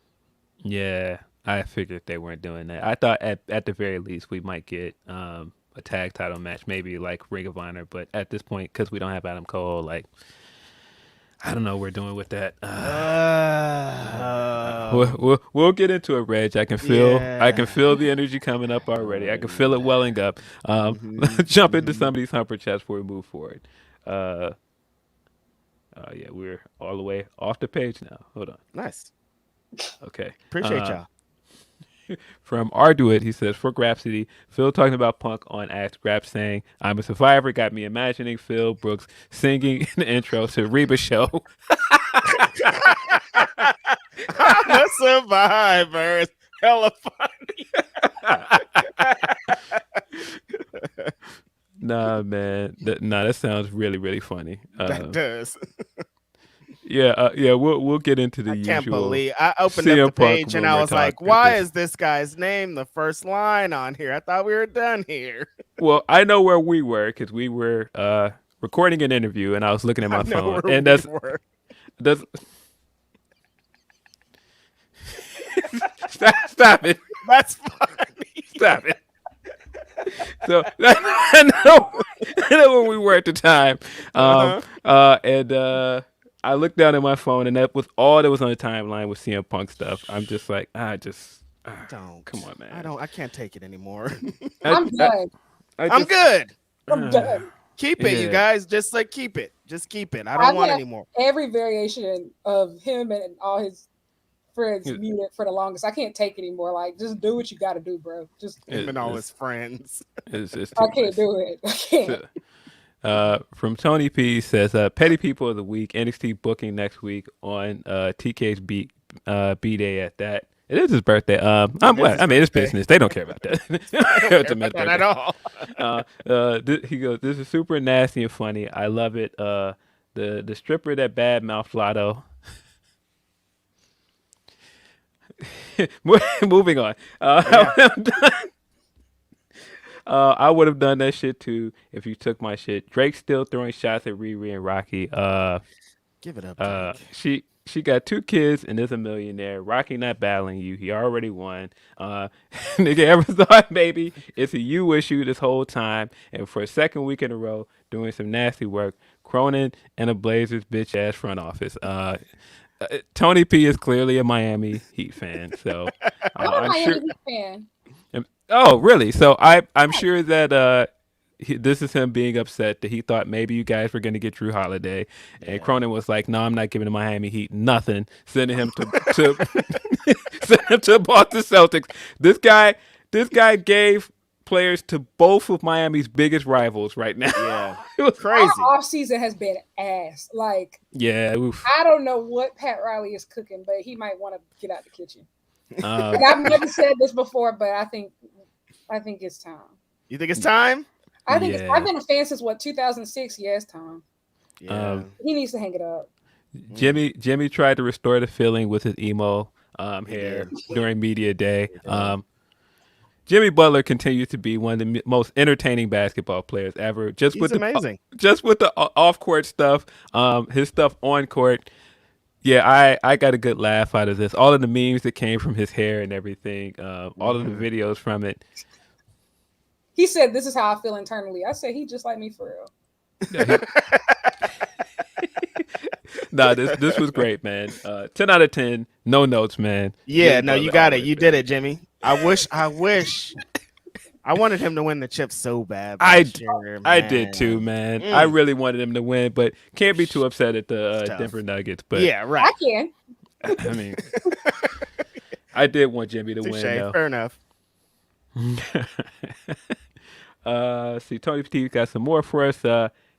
Yeah, I figured they weren't doing that. I thought at the very least we might get a tag title match, maybe like Ring of Honor, but at this point, because we don't have Adam Cole, like, I don't know what we're doing with that. We'll get into it, Reg. I can feel the energy coming up already. I can feel it welling up. Let's jump into some of these humper chats before we move forward. Yeah, we're all the way off the page now. Hold on. Nice. Okay. Appreciate y'all. From Arduit, he says, for Grapsody, Phil talking about Punk on Ask Graps saying, I'm a survivor, got me imagining Phil Brooks singing in the intro to Reba Show. I'm a survivor. It's hella funny. Nah, man. That sounds really, really funny. That does. Yeah, we'll get into the usual. I can't believe I opened up the page and I was like, why is this guy's name the first line on here? I thought we were done here. Well, I know where we were because we were recording an interview and I was looking at my phone. And that's stop it. That's funny. Stop it. So I know where we were at the time. And I looked down at my phone, and that was all that was on the timeline was CM Punk stuff. I'm just like, don't. Come on, man. I can't take it anymore. I'm done. I'm good. I'm done. Keep it, you guys. Just like keep it. Just keep it. I don't want any more. Every variation of him and all his friends muted for the longest. I can't take it anymore. Like, just do what you got to do, bro. Just him and all his friends. I can't do it. I can't. From Tony P says, Petty People of the Week, NXT booking next week on TK's B Day at that. It is his birthday. It's business. They don't care about that. They don't care about that at all. He goes, this is super nasty and funny. I love it. The stripper that badmouthed Lotto. Moving on. I'm done. I would have done that shit too if you took my shit. Drake's still throwing shots at Riri and Rocky. Give it up. She got 2 kids and is a millionaire. Rocky not battling you. He already won. Nigga ever thought, baby, it's a you issue this whole time. And for a second week in a row, doing some nasty work. Cronin and a Blazers bitch ass front office. Tony P is clearly a Miami Heat fan. So I'm sure. Heat fan. Oh, really? So I'm sure that this is him being upset that he thought maybe you guys were going to get Drew Holiday, and Cronin was like, "No, I'm not giving the Miami Heat nothing." Sending him to sending him to Boston Celtics. This guy gave players to both of Miami's biggest rivals right now. Yeah, it was crazy. Our offseason has been ass. Like, yeah, oof. I don't know what Pat Riley is cooking, but he might want to get out the kitchen. And I've never said this before, but I think it's time. You think it's time? I think I've been a fan since 2006. Yeah, it's time. Yeah. He needs to hang it up. Jimmy tried to restore the feeling with his emo hair during media day. Jimmy Butler continues to be one of the most entertaining basketball players ever. He's amazing. Just with the off court stuff, his stuff on court. Yeah, I got a good laugh out of this. All of the memes that came from his hair and everything, all of the videos from it. He said, "This is how I feel internally." I said, "He just like me for real." Nah, this was great, man. 10 out of 10. No notes, man. Yeah, no, you got it. You did it, Jimmy. I wish. I wanted him to win the chip so bad. I did too, man. I really wanted him to win, but can't be too upset at the Denver Nuggets. But yeah, right. I can. I mean, I did want Jimmy to win, though. Fair enough. See, Tony Petit got some more for us.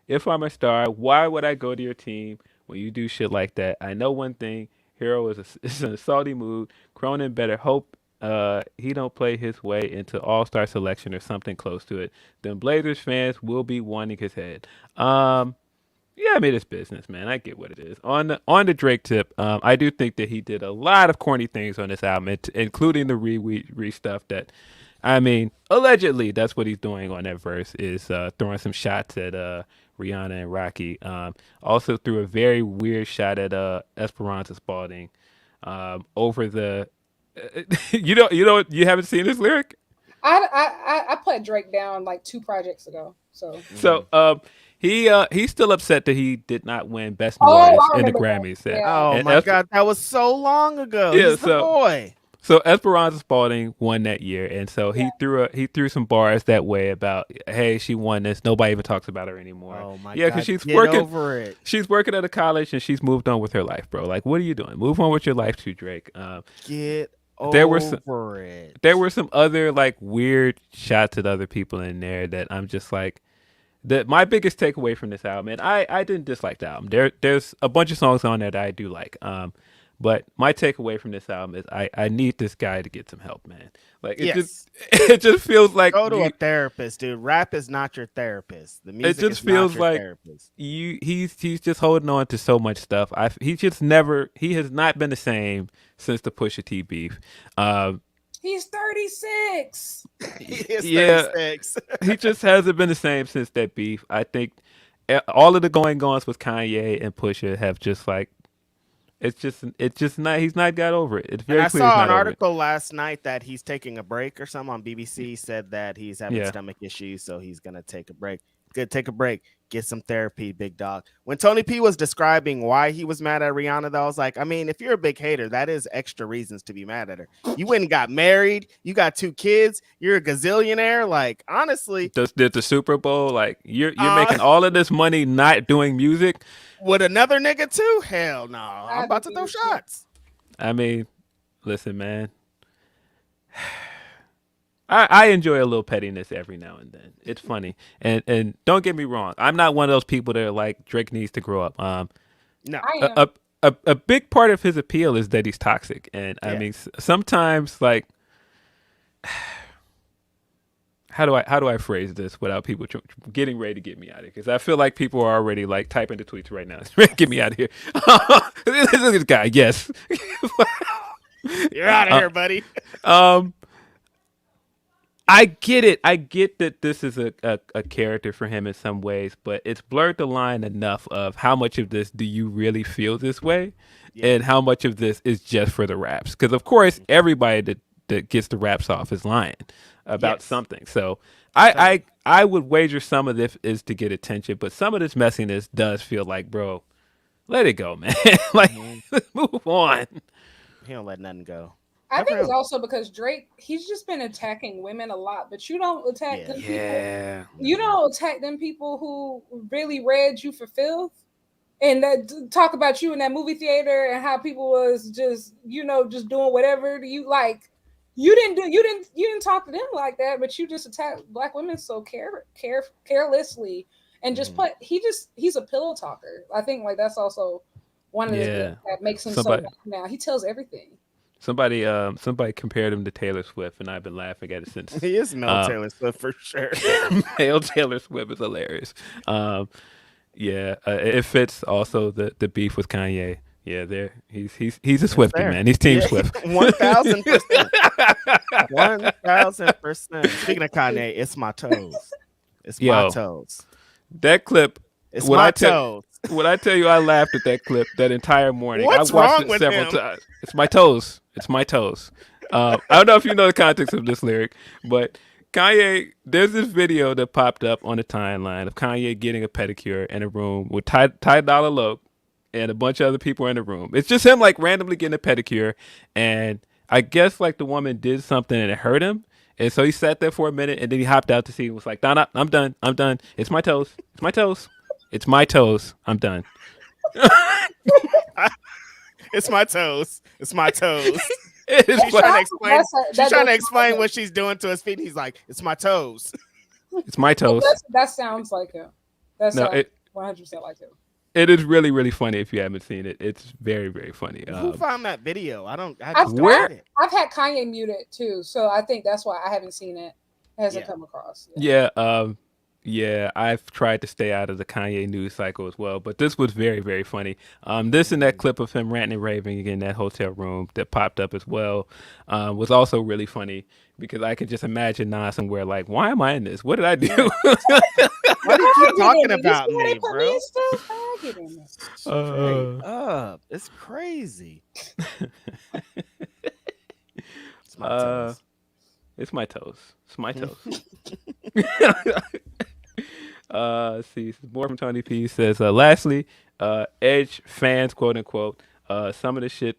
If I'm a star, why would I go to your team when you do shit like that? I know one thing. Hero is in a salty mood. Cronin better hope he don't play his way into All-Star selection or something close to it. Then Blazers fans will be wanting his head. Yeah, I mean, it's business, man. I get what it is. On the Drake tip, I do think that he did a lot of corny things on this album, including the re stuff that, I mean, allegedly that's what he's doing on that verse is throwing some shots at Rihanna and Rocky. Also threw a very weird shot at Esperanza Spalding over the. You haven't seen this lyric? I put Drake down like 2 projects ago. So he's still upset that he did not win Best New Artist in the Grammys. Yeah. Oh my God, that was so long ago. Yeah, he's the boy. So Esperanza Spalding won that year, and so he threw some bars that way about, hey, she won this. Nobody even talks about her anymore. Oh my God, because she's working over it. She's working at a college and she's moved on with her life, bro. Like, what are you doing? Move on with your life too, Drake. Get there over it. There were some other like weird shots at other people in there that I'm just like. My biggest takeaway from this album, and I didn't dislike the album. There's a bunch of songs on there that I do like. But my takeaway from this album is I need this guy to get some help, man. Like it just feels like go to a therapist, dude. Rap is not your therapist. The music just feels like therapist. He's just holding on to so much stuff. He has not been the same since the Pusha T beef. He's 36. He is 36. He just hasn't been the same since that beef. I think all of the going-ons with Kanye and Pusha have just like, it's just not. He's not got over it. It's very I clear saw an article last night that he's taking a break or something on BBC. Said that he's having stomach issues, so he's gonna take a break. Good, take a break. Get some therapy, big dog. When Tony P was describing why he was mad at Rihanna, though, I was like, I mean, if you're a big hater, that is extra reasons to be mad at her. You went and got married. You got 2 kids. You're a gazillionaire. Like, honestly, did the Super Bowl? Like, you're making all of this money not doing music with another nigga too? Hell no. I'm about to throw shots. I mean, listen, man. I enjoy a little pettiness every now and then. It's funny. And don't get me wrong. I'm not one of those people that are like, Drake needs to grow up. No. A big part of his appeal is that he's toxic. And I mean, sometimes like, how do I phrase this without people getting ready to get me out of here? Because I feel like people are already like typing the tweets right now. Get me out of here. Look at this guy. Yes. You're out of here, buddy. I get it. I get that this is a character for him in some ways, but it's blurred the line enough of how much of this do you really feel this way and how much of this is just for the raps. Because, of course, everybody that gets the raps off is lying about something. So I would wager some of this is to get attention, but some of this messiness does feel like, bro, let it go, man. Like, move on. He don't let nothing go. I think it's also because Drake, he's just been attacking women a lot, but you don't attack them people. You don't attack them people who really read you for filth and that talk about you in that movie theater and how people was just, just doing whatever you like. You didn't talk to them like that, but you just attacked black women so carelessly and just he's a pillow talker. I think like that's also one of the things that makes him so bad now. He tells everything. Somebody compared him to Taylor Swift, and I've been laughing at it since. He is male Taylor Swift for sure. Male Taylor Swift is hilarious. It fits also the beef with Kanye. Yeah, he's a Swiftie, man. He's Team Swift. 1,000%. 1,000%. Speaking of Kanye, it's my toes. It's my toes. That clip. It's my toes. When I tell you I laughed at that clip that entire morning, What's I watched wrong it with several him? times. It's my toes. It's my toes. I don't know if you know the context of this lyric, but Kanye, there's this video that popped up on the timeline of Kanye getting a pedicure in a room with Ty Dolla Loc and a bunch of other people in the room. It's just him like randomly getting a pedicure, and I guess like the woman did something and it hurt him, and so he sat there for a minute and then he hopped out to see and was like, "Nah, I'm done. I'm done. It's my toes. It's my toes. It's my toes. I'm done." It's my toes. It's my toes. She's trying to explain what she's doing to his feet. He's like, "It's my toes." It's my toes. That sounds like him. That sounds 100% like him. It is really, really funny if you haven't seen it. It's very, very funny. Who found that video? I've had Kanye muted too, so I think that's why I haven't seen it. It hasn't come across. Yeah, I've tried to stay out of the Kanye news cycle as well, but this was very, very funny. This and that clip of him ranting and raving in that hotel room that popped up as well was also really funny because I could just imagine Nas somewhere like, why am I in this? What did I do? Why do you keep talking about me, bro? It's crazy. It's my toes. It's my toes. It's my toes. Let's see. More from Tony P says, lastly, Edge fans, quote unquote, some of the shit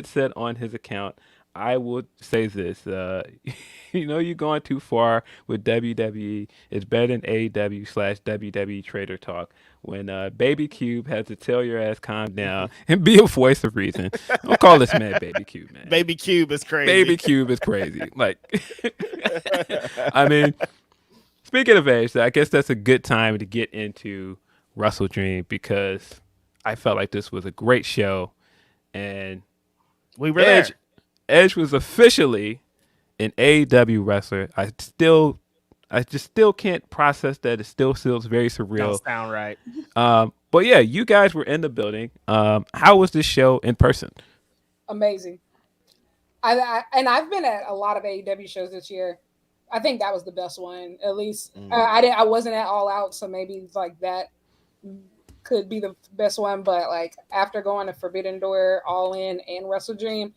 said on his account. I would say this, you're going too far with WWE. It's better than AEW/WWE Trader Talk. When Baby Cube has to tell your ass calm down and be a voice of reason. Don't call this man Baby Cube, man. Baby Cube is crazy. Baby Cube is crazy. Like, I mean, speaking of Edge, I guess that's a good time to get into WrestleDream because I felt like this was a great show, and we were there. Edge was officially an AEW wrestler. I just still can't process that. It still feels very surreal. Don't sound right. But yeah, you guys were in the building. How was this show in person? Amazing. I've been at a lot of AEW shows this year. I think that was the best one. At least I wasn't at All Out, so maybe like that could be the best one. But like after going to Forbidden Door, All In, and WrestleDream,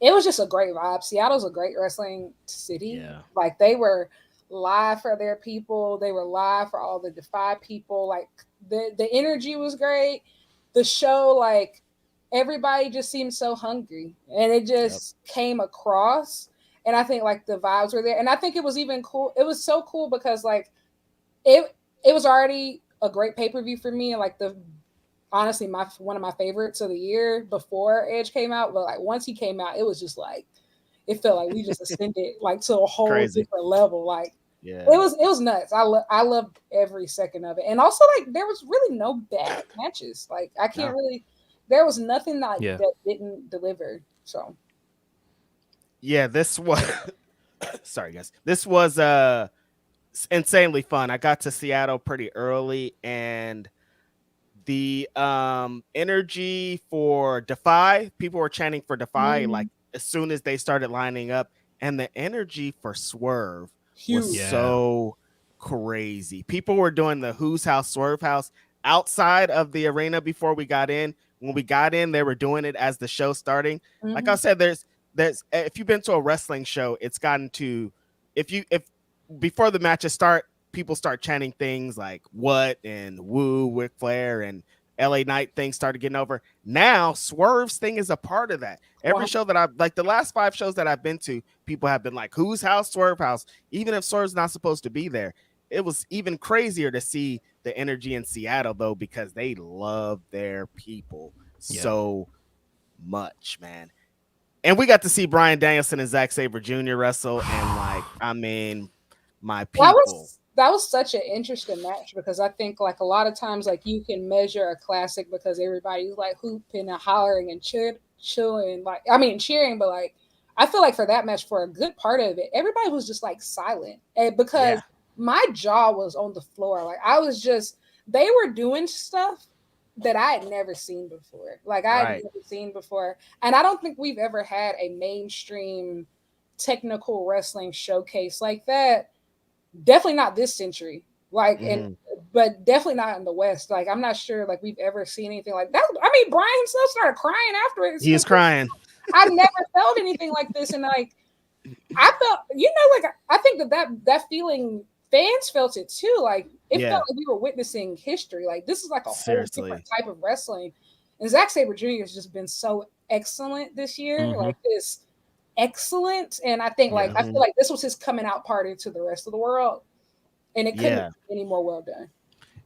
it was just a great vibe. Seattle's a great wrestling city. Yeah. Like they were live for their people. They were live for all the Defy people. Like the energy was great. The show, like everybody just seemed so hungry, and it just came across. And I think like the vibes were there, and I think it was even cool. It was so cool because like it was already a great pay-per-view for me, and like honestly one of my favorites of the year before Edge came out. But like once he came out, it was just like it felt like we just ascended like to a whole different level. Like it was nuts. I loved every second of it, and also like there was really no bad matches. Like I can't really. There was nothing that didn't deliver. So this was sorry guys. This was insanely fun. I got to Seattle pretty early, and the energy for Defy, people were chanting for Defy like as soon as they started lining up, and the energy for Swerve was so crazy. People were doing the Who's House, Swerve House outside of the arena before we got in. When we got in, they were doing it as the show starting. Like I said, there's if you've been to a wrestling show, it's gotten to if before the matches start, people start chanting things like "what" and "woo," Ric Flair and LA Knight things started getting over. Now Swerve's thing is a part of that. Every show that the last 5 shows that I've been to, people have been like, "Who's House, Swerve House," even if Swerve's not supposed to be there. It was even crazier to see the energy in Seattle though, because they love their people so much, man. And we got to see Bryan Danielson and Zack Sabre Jr. wrestle, and like, I mean, my people. That was such an interesting match because I think like a lot of times like you can measure a classic because everybody's like hooping and hollering and chilling, like cheering, but like I feel like for that match, for a good part of it, everybody was just like silent, and because my jaw was on the floor. Like they were doing stuff that I had never seen before. Like I had never seen before. And I don't think we've ever had a mainstream technical wrestling showcase like that. Definitely not this century. Like, but definitely not in the West. Like, I'm not sure like we've ever seen anything like that. I mean, Brian himself started crying afterwards. He was crying. I never felt anything like this. And like, I felt, like I think that feeling, fans felt it too. Like it felt like we were witnessing history. Like this is like a whole different type of wrestling. And Zack Sabre Jr. has just been so excellent this year. Like this excellent. And I think I feel like this was his coming out party to the rest of the world. And it couldn't be any more well done.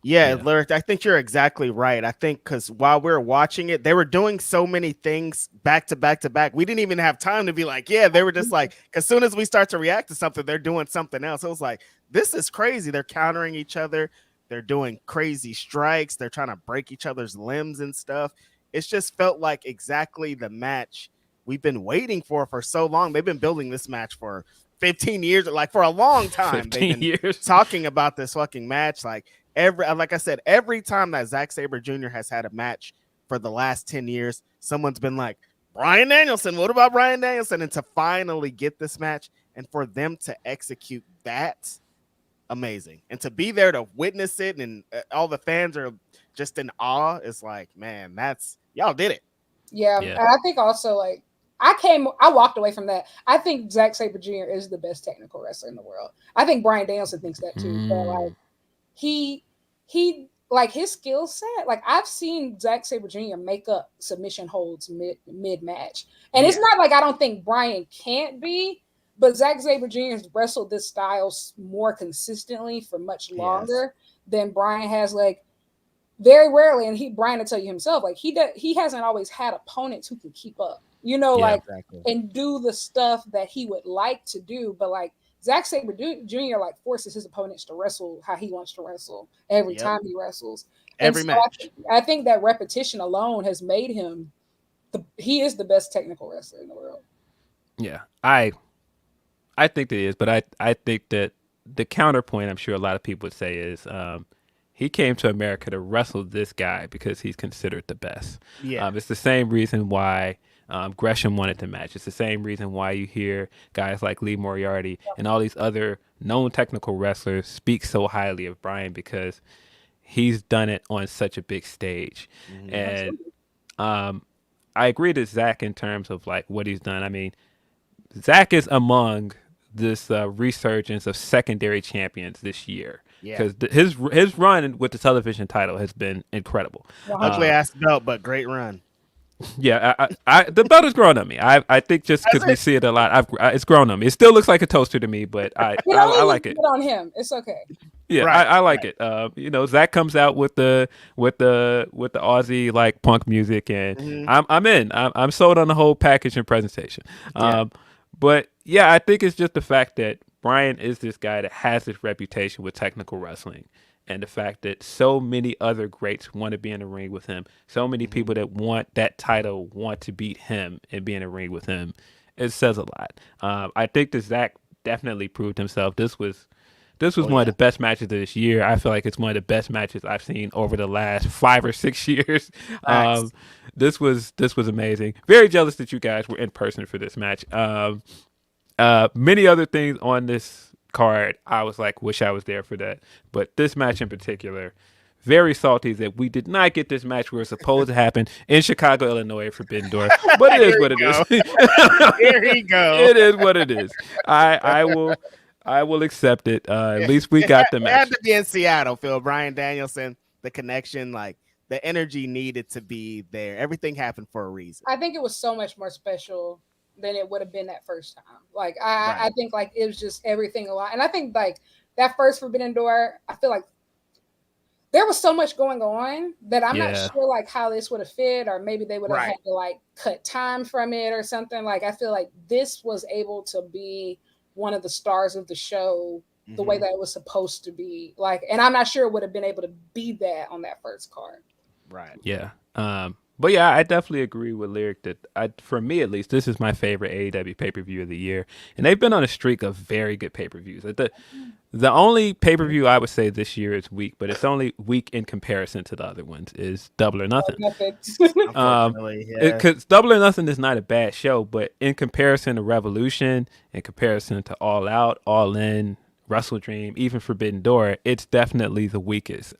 Yeah, Lyric, I think you're exactly right. I think because while we were watching it, they were doing so many things back to back to back. We didn't even have time to be like, they were just like, as soon as we start to react to something, they're doing something else. It was like, this is crazy. They're countering each other. They're doing crazy strikes. They're trying to break each other's limbs and stuff. It's just felt like exactly the match we've been waiting for so long. They've been building this match for 15 years, like for a long time. They've been talking about this fucking match. Like I said, every time that Zack Sabre Jr. has had a match for the last 10 years, someone's been like, Bryan Danielson, what about Bryan Danielson? And to finally get this match and for them to execute that, amazing. And to be there to witness it and all the fans are just in awe. It's like, man, y'all did it. Yeah. And I think also like, I walked away from that. I think Zack Sabre Jr. is the best technical wrestler in the world. I think Bryan Danielson thinks that too. But like he like his skill set, like I've seen Zack Sabre Jr. make up submission holds mid match. And it's not like I don't think Bryan can't be, but Zack Sabre Jr. has wrestled this style more consistently for much longer than Bryan has. Like very rarely, and Bryan will tell you himself, like he hasn't always had opponents who can keep up. And do the stuff that he would like to do. But like Zack Sabre Jr. like forces his opponents to wrestle how he wants to wrestle every time he wrestles. Every match. I think that repetition alone has made him he is the best technical wrestler in the world. Yeah, I think that he is, but I think that the counterpoint I'm sure a lot of people would say is he came to America to wrestle this guy because he's considered the best. Yeah. It's the same reason why Gresham wanted to match. It's the same reason why you hear guys like Lee Moriarty and all these other known technical wrestlers speak so highly of Bryan because he's done it on such a big stage. And I agree to Zach in terms of like what he's done. I mean, Zach is among this resurgence of secondary champions this year. Because his run with the television title has been incredible. Ugly ass belt, but great run. Yeah, the belt has grown on me. I think just because we see it a lot, it's grown on me. It still looks like a toaster to me, but I like it. On him, it's okay. Yeah, I like it. Zach comes out with the Aussie like punk music, and I'm in. I'm sold on the whole package and presentation. But yeah, I think it's just the fact that Bryan is this guy that has this reputation with technical wrestling. And the fact that so many other greats want to be in the ring with him, so many people that want that title want to beat him and be in the ring with him, it says a lot. I think that Zach definitely proved himself. This was one of the best matches of this year. I feel like it's one of the best matches I've seen over the last 5 or 6 years. This was amazing. Very jealous that you guys were in person for this match. Many other things on this card, I was like, wish I was there for that. But this match in particular, very salty that we did not get this match where it's supposed to happen in Chicago, Illinois at Forbidden Door. But it is what it is. Here he goes. It is what it is. I will accept it. At least we got the match. It had to be in Seattle, Phil. Bryan Danielson, the connection, like the energy needed to be there. Everything happened for a reason. I think it was so much more special than it would have been that first time. Like I think like it was just everything a lot. And I think like that first Forbidden Door, I feel like there was so much going on that I'm not sure like how this would have fit, or maybe they would have had to like cut time from it or something. Like I feel like this was able to be one of the stars of the show the way that it was supposed to be. Like, and I'm not sure it would have been able to be that on that first card. Right. Yeah. But yeah, I definitely agree with Lyric that for me at least, this is my favorite AEW pay-per-view of the year. And they've been on a streak of very good pay-per-views. The only pay-per-view I would say this year is weak, but it's only weak in comparison to the other ones, is Double or Nothing. Because Double or Nothing is not a bad show, but in comparison to Revolution, in comparison to All Out, All In, WrestleDream, even Forbidden Door, it's definitely the weakest.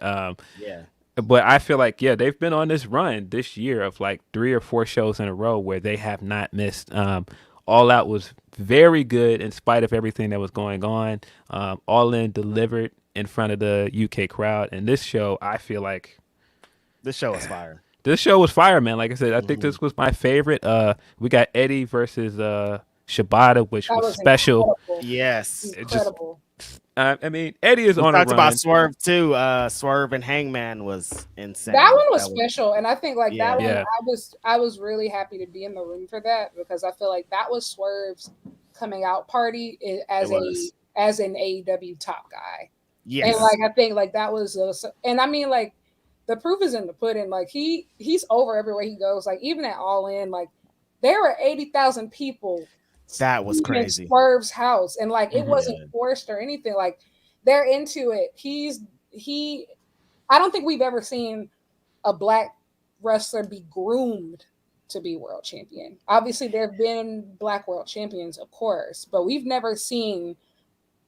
But I feel like, they've been on this run this year of like 3 or 4 shows in a row where they have not missed. All Out was very good in spite of everything that was going on. All In delivered in front of the UK crowd, and this show, I feel like this show was fire. This show was fire, man. Like I said, I think this was my favorite. We got Eddie versus Shibata, which was special. Incredible. Yes, incredible. I mean, Eddie is on a run. Talked about Swerve too. Swerve and Hangman was insane. That one was special, and I think like Yeah. that one, I was really happy to be in the room for that because I feel like that was Swerve's coming out party as an AEW top guy. Yes, and like I think like that was, and I mean like the proof is in the pudding. Like he's over everywhere he goes. Like even at All In, like there were 80,000 people. That was crazy. Swerve's house, and like it wasn't forced or anything. Like they're into it. I don't think we've ever seen a black wrestler be groomed to be world champion. Obviously, there have been black world champions, of course, but we've never seen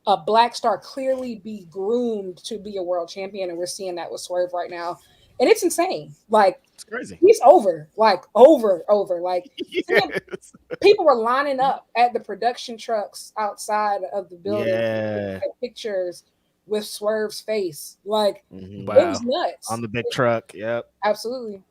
a black star clearly be groomed to be a world champion, and we're seeing that with Swerve right now, and it's insane. Like it's crazy. He's over. Like yes. People were lining up at the production trucks outside of the building. Yeah, pictures with Swerve's face. Like it was nuts on the big truck. Yep, absolutely.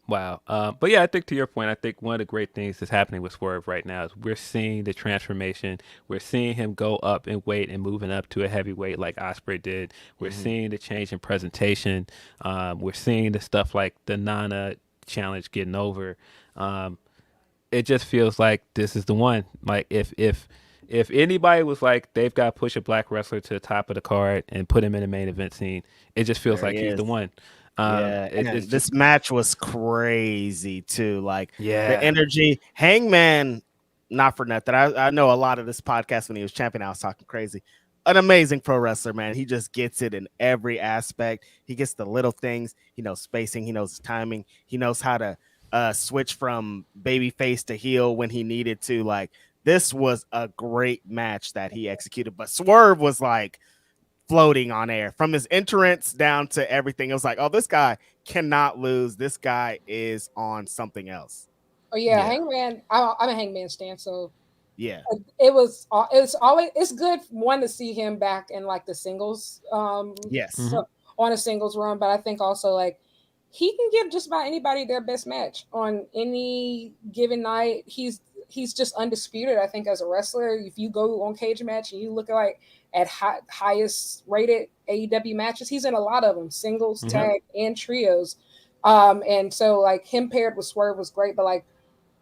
Wow. But yeah, I think to your point, I think one of the great things that's happening with Swerve right now is we're seeing the transformation. We're seeing him go up in weight and moving up to a heavyweight like Ospreay did. We're seeing the change in presentation. We're seeing the stuff like the Nana challenge getting over. It just feels like this is the one. Like if anybody was like they've got to push a black wrestler to the top of the card and put him in the main event scene, it just feels like he's the one. This match was crazy too. Like the energy. Hangman, not for nothing. I know a lot of this podcast when he was champion, I was talking crazy. An amazing pro wrestler, man. He just gets it in every aspect. He gets the little things. He knows spacing. He knows timing. He knows how to switch from baby face to heel when he needed to. Like this was a great match that he executed. But Swerve was like floating on air from his entrance down to everything. It was like, oh, this guy cannot lose. This guy is on something else. Oh yeah. Hangman. I'm a Hangman stan, so yeah, it's good one to see him back in like the singles. Yes, on a singles run, but I think also like he can give just about anybody their best match on any given night. He's just undisputed. I think as a wrestler, if you go on Cage Match and you look at highest rated AEW matches, he's in a lot of them, singles, tag, and trios. And so like him paired with Swerve was great, but like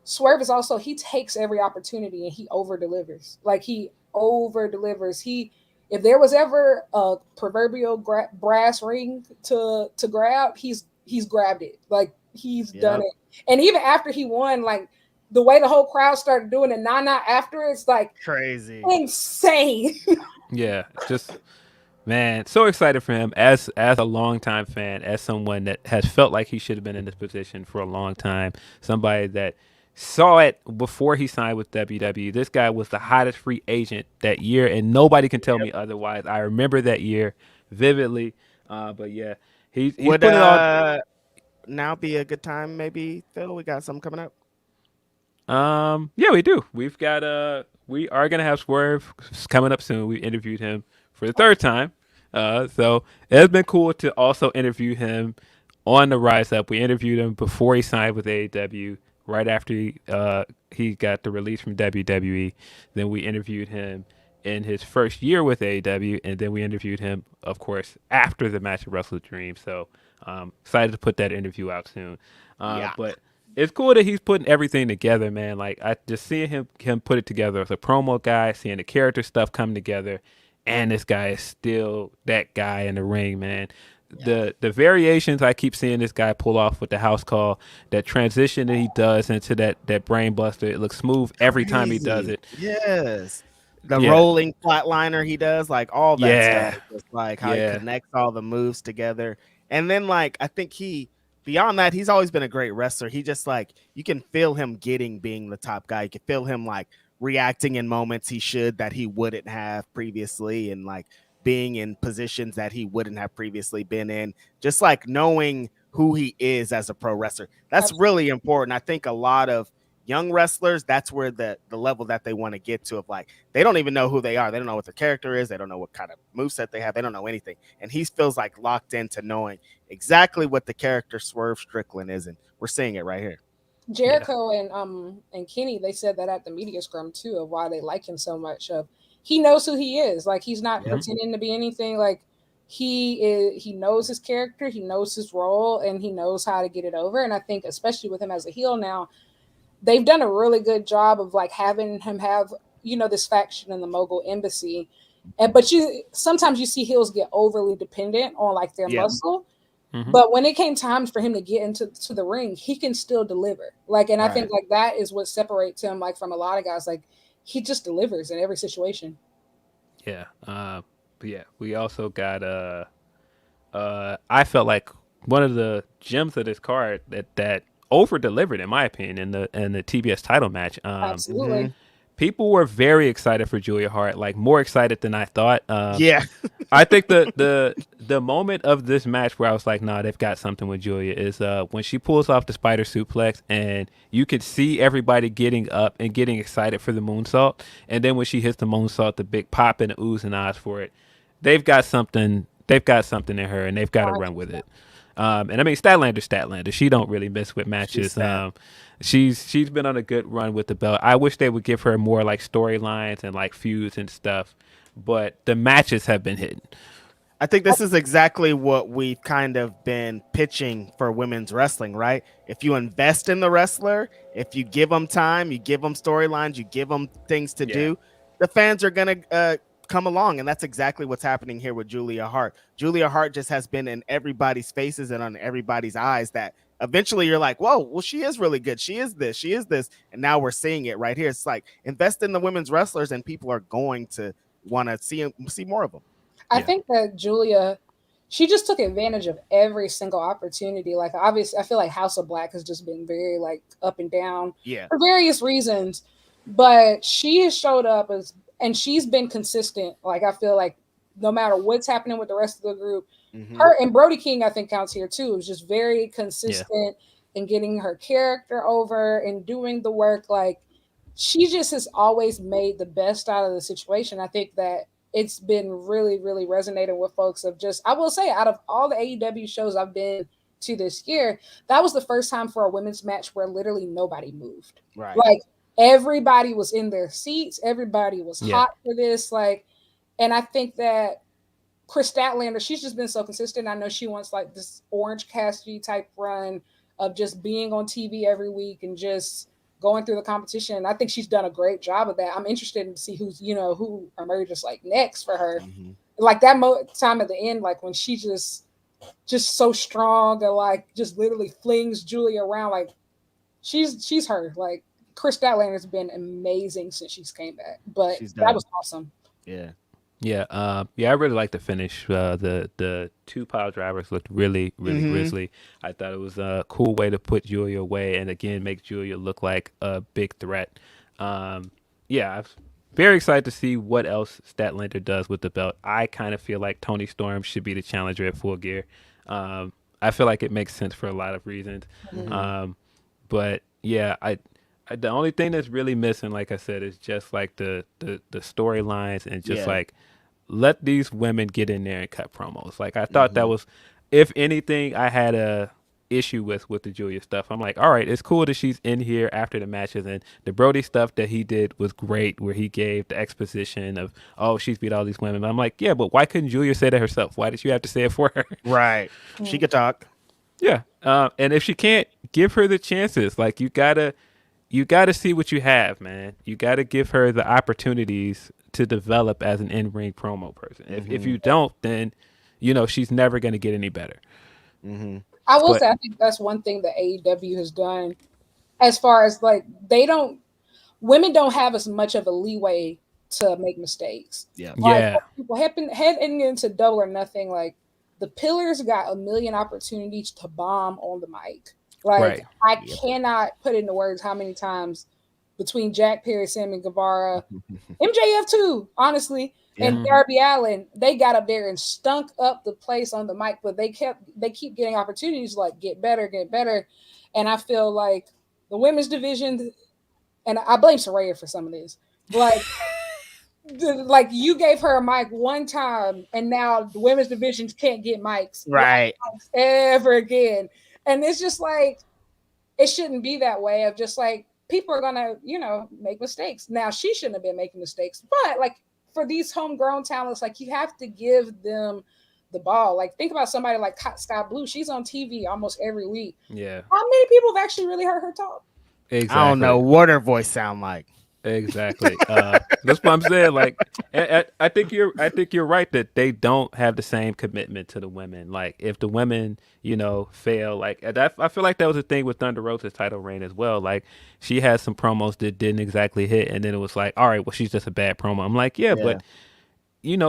Swerve is also, he takes every opportunity and he over delivers. Like he over delivers. If there was ever a proverbial brass ring to grab, he's grabbed it. Like he's done it. And even after he won, like the way the whole crowd started doing it, Nana after, it's like crazy, insane. Yeah, just man, so excited for him as a longtime fan, as someone that has felt like he should have been in this position for a long time. Somebody that saw it before he signed with WWE. This guy was the hottest free agent that year, and nobody can tell me otherwise. I remember that year vividly. But yeah, he's would putting it all. Now be a good time, maybe, Phil? We got something coming up. Yeah, we do. We are gonna have Swerve coming up soon. We interviewed him for the third time. So it's been cool to also interview him on the rise up. We interviewed him before he signed with AEW, right after he got the release from WWE. Then we interviewed him in his first year with AEW, and then we interviewed him, of course, after the match at WrestleDream. So excited to put that interview out soon. But it's cool that he's putting everything together, man. Like I just seeing him put it together as a promo guy, seeing the character stuff come together, and this guy is still that guy in the ring, man. The variations I keep seeing this guy pull off with the house call, that transition that he does into that brain buster, it looks smooth every time he does it. Yes. The rolling flatliner he does, like all that stuff. Just like how he connects all the moves together. And then like I think beyond that, he's always been a great wrestler. He just like, you can feel him being the top guy. You can feel him like reacting in moments that he wouldn't have previously, and like being in positions that he wouldn't have previously been in. Just like knowing who he is as a pro wrestler. That's really important. I think a lot of young wrestlers, that's where the level that they want to get to, of like they don't even know who they are. They don't know what their character is. They don't know what kind of moveset they have. They don't know anything. And he feels like locked into knowing exactly what the character Swerve Strickland is, and we're seeing it right here. Jericho and Kenny, they said that at the media scrum too, of why they like him so much. Of he knows who he is. Like he's not pretending to be anything. Like he knows his character, he knows his role, and he knows how to get it over. And I think especially with him as a heel now, they've done a really good job of like having him have, this faction in the Mogul Embassy. But you sometimes you see heels get overly dependent on like their muscle. Mm-hmm. But when it came time for him to get into the ring, he can still deliver. Like, and I think like that is what separates him like from a lot of guys. Like he just delivers in every situation. Yeah. But yeah, we also got I felt like one of the gems of this card that over delivered in my opinion in the TBS title match. Absolutely. Mm-hmm. People were very excited for Julia Hart, like more excited than I thought. I think the moment of this match where I was like, nah, they've got something with Julia is when she pulls off the spider suplex and you could see everybody getting up and getting excited for the moonsault. And then when she hits the moonsault, the big pop and the oohs and ahs for it. They've got something in her and they've got to run with it. And I mean, Statlander. She don't really miss with matches. She's been on a good run with the belt. I wish they would give her more like storylines and like feuds and stuff, but the matches have been hidden. I think this is exactly what we've kind of been pitching for women's wrestling, right? If you invest in the wrestler, if you give them time, you give them storylines, you give them things to do, the fans are going to come along. And that's exactly what's happening here with Julia Hart. Julia Hart just has been in everybody's faces and on everybody's eyes that eventually you're like, whoa, well, she is really good. She is this. And now we're seeing it right here. It's like invest in the women's wrestlers and people are going to want to see more of them. I think that Julia, she just took advantage of every single opportunity. Like obviously, I feel like House of Black has just been very like up and down for various reasons, but she has showed up and she's been consistent. Like I feel like no matter what's happening with the rest of the group, her and Brody King, I think counts here too, is just very consistent in getting her character over and doing the work. Like she just has always made the best out of the situation. I think that it's been really, really resonating with folks of just, I will say, out of all the AEW shows I've been to this year, that was the first time for a women's match where literally nobody moved. Right. Like everybody was in their seats. Everybody was hot for this. Like, and I think that Chris Statlander, she's just been so consistent. I know she wants like this Orange Cassidy type run of just being on TV every week and just going through the competition. I think she's done a great job of that. I'm interested in to see who emerges like next for her. Like that time at the end, like when she just so strong and like just literally flings Julia around. Like she's her. Like Chris Statlander has been amazing since she's came back, but that was awesome. Yeah, I really like the finish. The two pile drivers looked really, really grisly. I thought it was a cool way to put Julia away and again make Julia look like a big threat. I'm very excited to see what else Statlander does with the belt. I kind of feel like Toni Storm should be the challenger at Full Gear. I feel like it makes sense for a lot of reasons. But yeah, the only thing that's really missing, like I said, is just like the storylines and just like let these women get in there and cut promos. Like I thought that was, if anything, I had a issue with the Julia stuff. I'm like, all right, it's cool that she's in here after the matches, and the Brody stuff that he did was great, where he gave the exposition of, oh, she's beat all these women. But I'm like, yeah, but why couldn't Julia say that herself? Why did you have to say it for her? Right. She could talk. Yeah. And if she can't, give her the chances. Like you gotta see what you have, man. You gotta give her the opportunities to develop as an in-ring promo person. If you don't, then she's never going to get any better. I will say, I think that's one thing that AEW has done, as far as like women don't have as much of a leeway to make mistakes. People heading into Double or Nothing, like the Pillars got a million opportunities to bomb on the mic. Like I cannot put into words how many times between Jack Perry, Sammy Guevara, MJF too, honestly, and Darby Allin, they got up there and stunk up the place on the mic, but they keep getting opportunities to like get better. And I feel like the women's division, and I blame Saraya for some of this, like you gave her a mic one time, and now the women's divisions can't get mics right ever again, and it's just like it shouldn't be that way. Of just like people are gonna make mistakes. Now she shouldn't have been making mistakes, but like for these homegrown talents, like you have to give them the ball. Like think about somebody like Scott Blue. She's on TV almost every week. Yeah. How many people have actually really heard her talk? Exactly. I don't know what her voice sound like. Exactly. That's what I'm saying. Like, I think you're right that they don't have the same commitment to the women. Like, if the women, fail, like I feel like that was a thing with Thunder Rosa's title reign as well. Like, she had some promos that didn't exactly hit, and then it was like, all right, well, she's just a bad promo. I'm like, yeah. But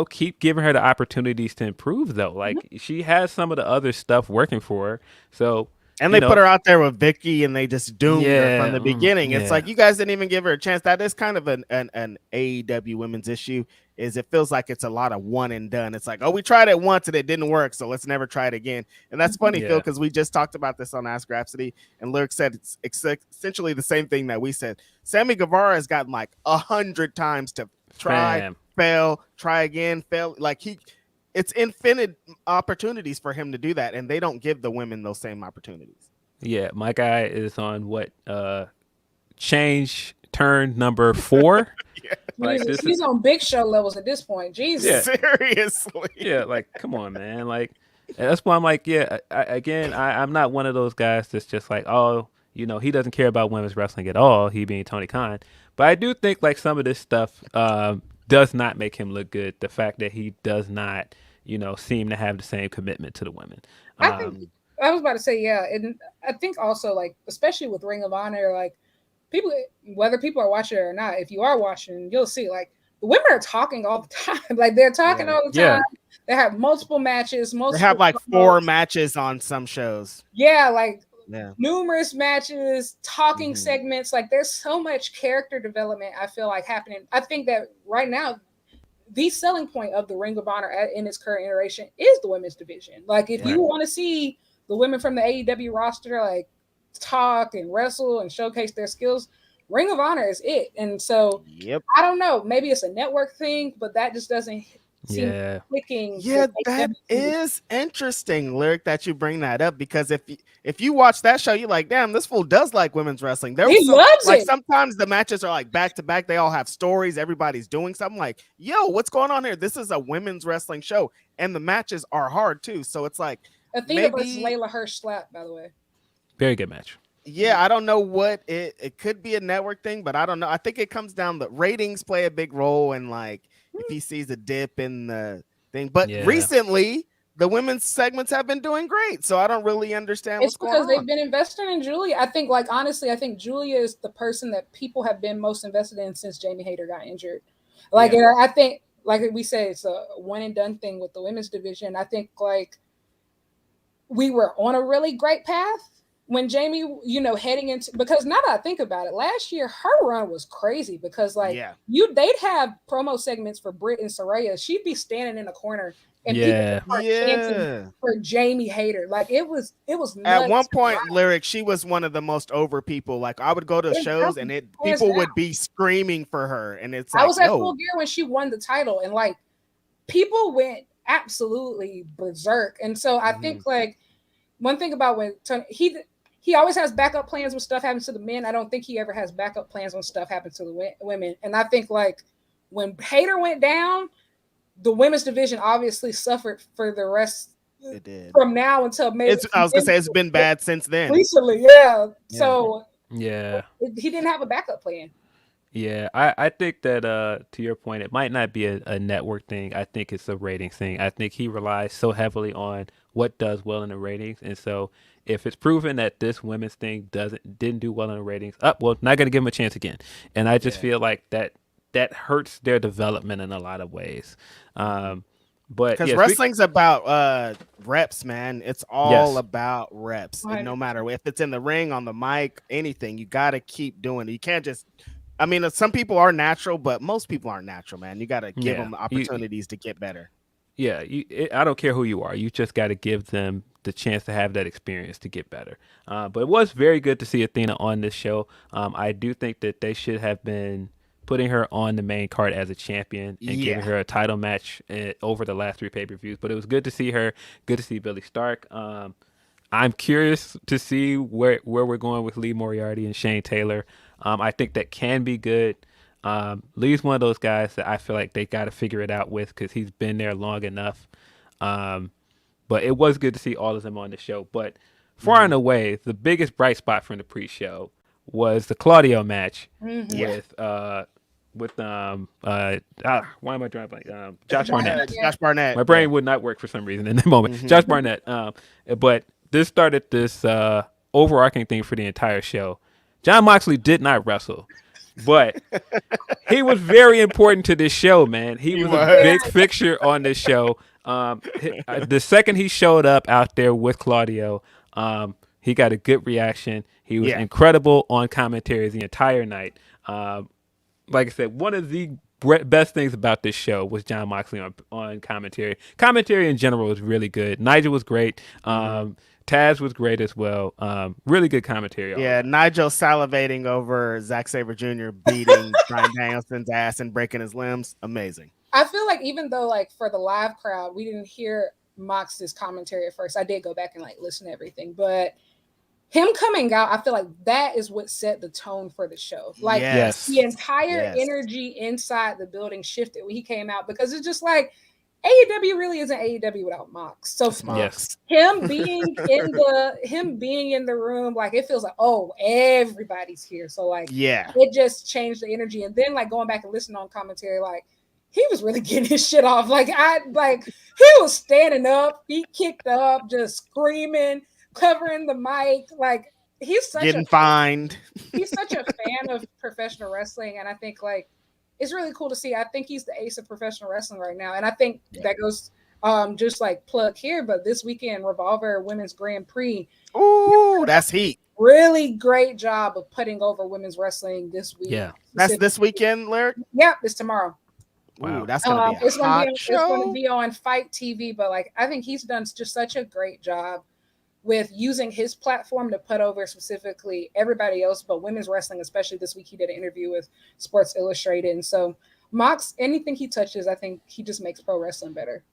keep giving her the opportunities to improve though. Like, she has some of the other stuff working for her, so. And they put her out there with Vicky, and they just doomed her from the beginning. It's like you guys didn't even give her a chance. That is kind of an AEW women's issue. Is it feels like it's a lot of one and done. It's like, oh, we tried it once and it didn't work, so let's never try it again. And that's funny, Phil, because we just talked about this on Ask Grapsody, and Lyric said it's essentially the same thing that we said. Sammy Guevara has gotten like 100 times to try, fail, try again, fail. Like it's infinite opportunities for him to do that, and they don't give the women those same opportunities. Yeah, my guy is on what change turn number 4. Like he's on Big Show levels at this point. Jesus, seriously. Yeah, like come on, man. Like that's why I'm like, I'm not one of those guys that's just like, oh, he doesn't care about women's wrestling at all. He being Tony Khan, but I do think like some of this stuff does not make him look good. The fact that he does not, seem to have the same commitment to the women. I think I was about to say, yeah. And I think also like, especially with Ring of Honor, like people, whether people are watching it or not, if you are watching, you'll see like the women are talking all the time. Like they're talking all the time. They have multiple matches. They have like 4 matches on some shows. Yeah, like numerous matches, talking segments. Like there's so much character development I feel like happening. I think that right now, the selling point of the Ring of Honor in its current iteration is the women's division. Like if you want to see the women from the AEW roster like talk and wrestle and showcase their skills, Ring of Honor is it. And so I don't know, maybe it's a network thing, but that just doesn't seem clicking. Yeah, that is interesting, Lyric, that you bring that up, because if you watch that show, you're like, damn, this fool does like women's wrestling. He loves it. Sometimes the matches are like back to back. They all have stories. Everybody's doing something. Like, yo, what's going on here? This is a women's wrestling show, and the matches are hard too. So it's like Athena versus Layla Hirsch slap, by the way. Very good match. Yeah, I don't know what it could be a network thing, but I don't know. I think it comes down the ratings play a big role, and like if he sees a dip in the thing. But recently, the women's segments have been doing great, so I don't really understand what's going on. It's because they've been investing in Julia. I think, like honestly, I think Julia is the person that people have been most invested in since Jamie Hayter got injured. Like, I think, like we said, it's a one and done thing with the women's division. I think like we were on a really great path when Jamie, heading into, because now that I think about it, last year her run was crazy because they'd have promo segments for Britt and Saraya. She'd be standing in a corner and people are chanting for Jamie Hayter. Like it was nuts. At one point, Lyric, she was one of the most over people. Like I would go to shows and people would be screaming for her, and it's like, I was at Full Gear when she won the title, and like people went absolutely berserk. And so I think like one thing about when Tony, he always has backup plans when stuff happens to the men. I don't think he ever has backup plans when stuff happens to the women. And I think like when Hayter went down, the women's division obviously suffered for the rest. It did. From now until maybe. I was gonna say it's been bad since then. Recently, So he didn't have a backup plan. Yeah, I think that to your point, it might not be a network thing. I think it's a ratings thing. I think he relies so heavily on what does well in the ratings, and so if it's proven that this women's thing didn't do well in the ratings, well, not gonna give them a chance again. And I just feel like that hurts their development in a lot of ways. But because wrestling's about reps, man. It's all about reps. Right. And no matter if it's in the ring, on the mic, anything, you got to keep doing it. You can't just. I mean, some people are natural, but most people aren't natural, man. You got to give them opportunities to get better. Yeah, I don't care who you are. You just got to give them the chance to have that experience to get better. But it was very good to see Athena on this show. I do think that they should have been putting her on the main card as a champion and giving Yeah. her a title match over the last 3 pay-per-views. But it was good to see her. Good to see Billy Stark. I'm curious to see where we're going with Lee Moriarty and Shane Taylor. I think that can be good. Lee's one of those guys that I feel like they got to figure it out with because he's been there long enough. But it was good to see all of them on the show. But far and away, the biggest bright spot from the pre-show was the Claudio match with why am I drawing blank? Josh Barnett. Josh Barnett. My brain would not work for some reason in that moment. Josh Barnett. But this started this overarching thing for the entire show. Jon Moxley did not wrestle, but he was very important to this show, man. He was a big fixture on this show. The second he showed up out there with Claudio, he got a good reaction. He was incredible on commentary the entire night. Like I said, one of the best things about this show was Jon Moxley on commentary. Commentary in general was really good. Nigel was great. Taz was great as well. Really good commentary. Yeah, Nigel salivating over Zack Sabre Jr. beating Bryan Danielson's ass and breaking his limbs. Amazing. I feel like even though like for the live crowd, we didn't hear Mox's commentary at first. I did go back and like listen to everything, but him coming out, I feel like that is what set the tone for the show. Like the entire energy inside the building shifted when he came out because it's just like AEW really isn't AEW without Mox. So him being in the room, like it feels like, oh, everybody's here. So like it just changed the energy. And then like going back and listening on commentary, like he was really getting his shit off. Like he was standing up, feet kicked up, just screaming, covering the mic. Like he's such fined. He's such a fan of professional wrestling, and I think like it's really cool to see. I think he's the ace of professional wrestling right now, and I think that goes just like plug here. But this weekend, Revolver Women's Grand Prix. Ooh, that's heat. Really great job of putting over women's wrestling this week. Yeah, that's this weekend, Lyric. Yeah, it's tomorrow. Wow, that's gonna be it's gonna be on Fight TV. But like, I think he's done just such a great job with using his platform to put over specifically everybody else, but women's wrestling, especially this week. He did an interview with Sports Illustrated. And so Mox, anything he touches, I think he just makes pro wrestling better.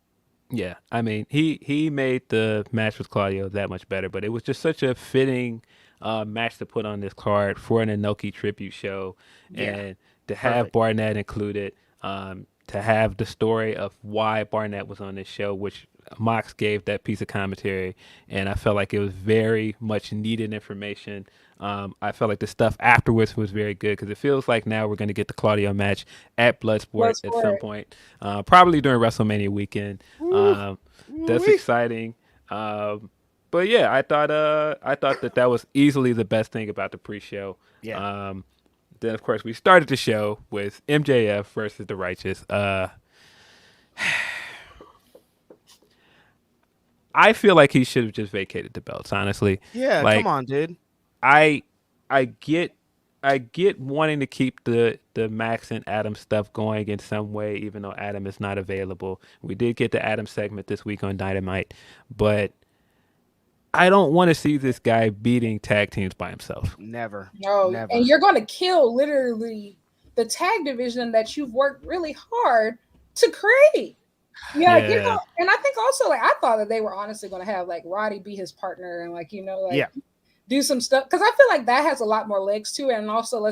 Yeah. I mean, he made the match with Claudio that much better, but it was just such a fitting match to put on this card for an Inoki tribute show. And to have Barnett included, to have the story of why Barnett was on this show, which Mox gave that piece of commentary, and I felt like it was very much needed information. I felt like the stuff afterwards was very good because it feels like now we're going to get the Claudio match at Bloodsport at some point, probably during WrestleMania weekend. That's exciting. But yeah, I thought that was easily the best thing about the pre-show. Yeah. Then of course we started the show with MJF versus the Righteous. I feel like he should have just vacated the belts, honestly. Yeah, like, come on, dude. I get wanting to keep the Max and Adam stuff going in some way, even though Adam is not available. We did get the Adam segment this week on Dynamite, but I don't want to see this guy beating tag teams by himself. Never. No, never. And you're going to kill literally the tag division that you've worked really hard to create. Yeah. And I think also like I thought that they were honestly going to have like Roddy be his partner and like do some stuff because I feel like that has a lot more legs to it, and also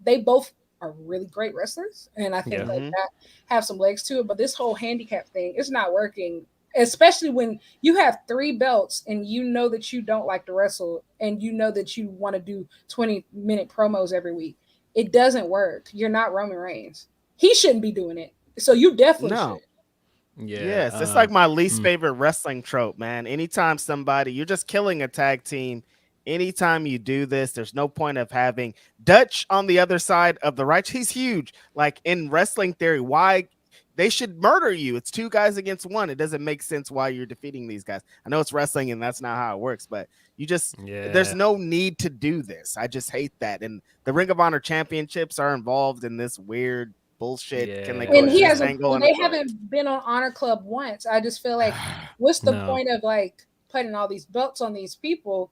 they both are really great wrestlers, and I think like that have some legs to it. But this whole handicap thing is not working, especially when you have 3 belts and you know that you don't like to wrestle and you know that you want to do 20-minute promos every week. It doesn't work. You're not Roman Reigns. He shouldn't be doing it. So you definitely should. Yeah, yes, it's like my least favorite wrestling trope, man. Anytime you're just killing a tag team. Anytime you do this, there's no point of having Dutch on the other side of the right. He's huge. Like in wrestling theory, why they should murder you. It's 2 guys against 1. It doesn't make sense why you're defeating these guys. I know it's wrestling and that's not how it works, but there's no need to do this. I just hate that. And the Ring of Honor championships are involved in this weird bullshit. Can they Yeah, go And to he this man. hasn't, angle and and they haven't been on Honor Club once. I just feel like, what's the No. point of like putting all these belts on these people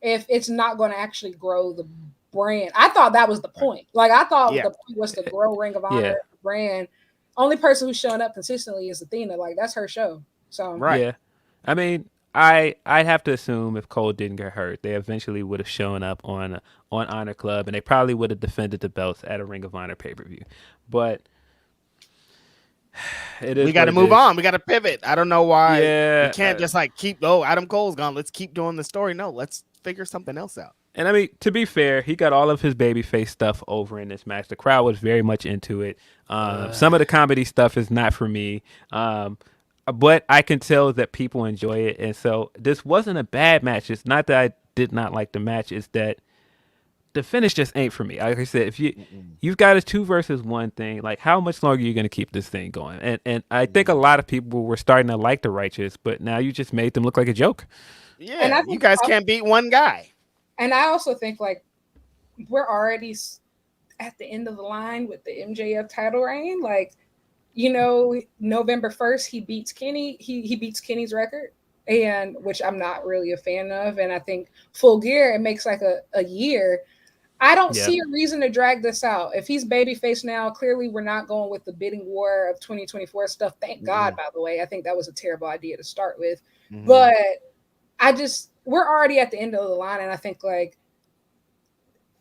if it's not going to actually grow the brand? I thought that was the point. Like, I thought yeah, the point was to grow Ring of Yeah. Honor brand. Only person who's showing up consistently is Athena. Like, that's her show. So right. Yeah. I mean, I'd have to assume if Cole didn't get hurt, they eventually would have shown up on Honor Club, and they probably would have defended the belts at a Ring of Honor pay per view. But it We is got what to it move is. on. We got to pivot. I don't know why we Yeah. can't just like keep. Oh, Adam Cole's gone. Let's keep doing the story. No, let's figure something else out. And I mean, to be fair, he got all of his babyface stuff over in this match. The crowd was very much into it. Some of the comedy stuff is not for me, but I can tell that people enjoy it. And so this wasn't a bad match. It's not that I did not like the match. It's that the finish just ain't for me. Like I said, if you've got a 2 versus 1 thing, like how much longer are you going to keep this thing going? And I think a lot of people were starting to like the Righteous, but now you just made them look like a joke. and Yeah, you guys can't beat one guy. And I also think like we're already at the end of the line with the MJF title reign. Like, you know, November 1st, he beats Kenny. He beats Kenny's record, and which I'm not really a fan of. And I think Full Gear, it makes like a year. I don't Yeah. see a reason to drag this out. If he's babyface now, clearly we're not going with the bidding war of 2024 stuff. Thank God, by the way. I think that was a terrible idea to start with. But we're already at the end of the line, and I think like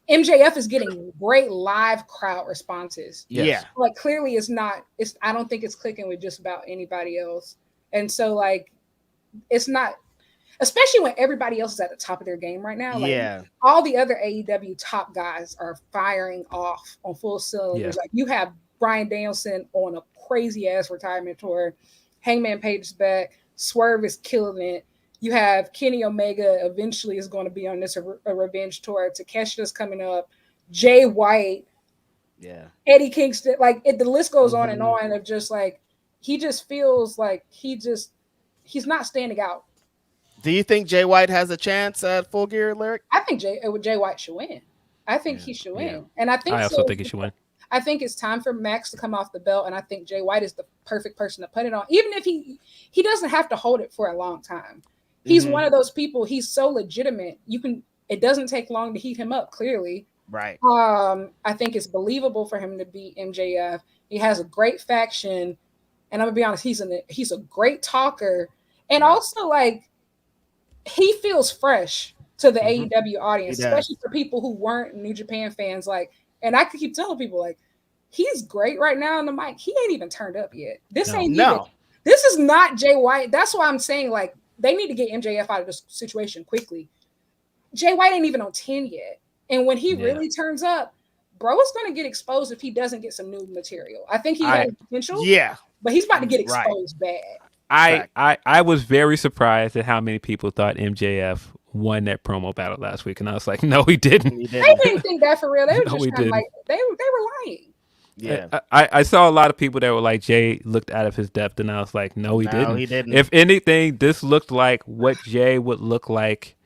MJF is getting great live crowd responses. Yeah. Like clearly I don't think it's clicking with just about anybody else. And so like it's not, especially when everybody else is at the top of their game right now. Like all the other AEW top guys are firing off on full cylinders. Like you have Bryan Danielson on a crazy ass retirement tour. Hangman Page is back. Swerve is killing it. You have Kenny Omega eventually is going to be on this a revenge tour. Takesha's coming up. Jay White. Yeah. Eddie Kingston. Like the list goes on and on of just like he just feels like he's not standing out. Do you think Jay White has a chance at Full Gear, Lyric? I think Jay White should win. I think he should win. And I also think he should win. I think it's time for Max to come off the belt, and I think Jay White is the perfect person to put it on. Even if he doesn't have to hold it for a long time. He's one of those people. He's so legitimate. It doesn't take long to heat him up. Clearly, right? I think it's believable for him to beat MJF. He has a great faction, and I'm gonna be honest. He's a great talker, and also like he feels fresh to the AEW audience, especially for people who weren't New Japan fans. Like, and I could keep telling people like he's great right now on the mic. He ain't even turned up yet. This is not Jay White. That's why I'm saying like. They need to get MJF out of this situation quickly. Jay White ain't even on 10 yet. And when he really turns up, bro is going to get exposed if he doesn't get some new material. I think he has potential. Yeah. But he's about to get exposed bad. I was very surprised at how many people thought MJF won that promo battle last week. And I was like, no, he didn't. They didn't think that for real. They were just kind of like, they were lying. Yeah, I saw a lot of people that were like, Jay looked out of his depth, and I was like, no, he didn't. If anything, this looked like what Jay would look like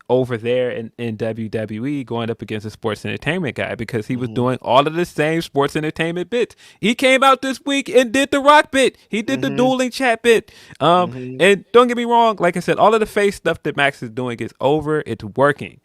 over there in WWE going up against a sports entertainment guy, because he was doing all of the same sports entertainment bits. He came out this week and did the Rock bit. He did the dueling chat bit. And don't get me wrong, like I said, all of the face stuff that Max is doing is over. It's working.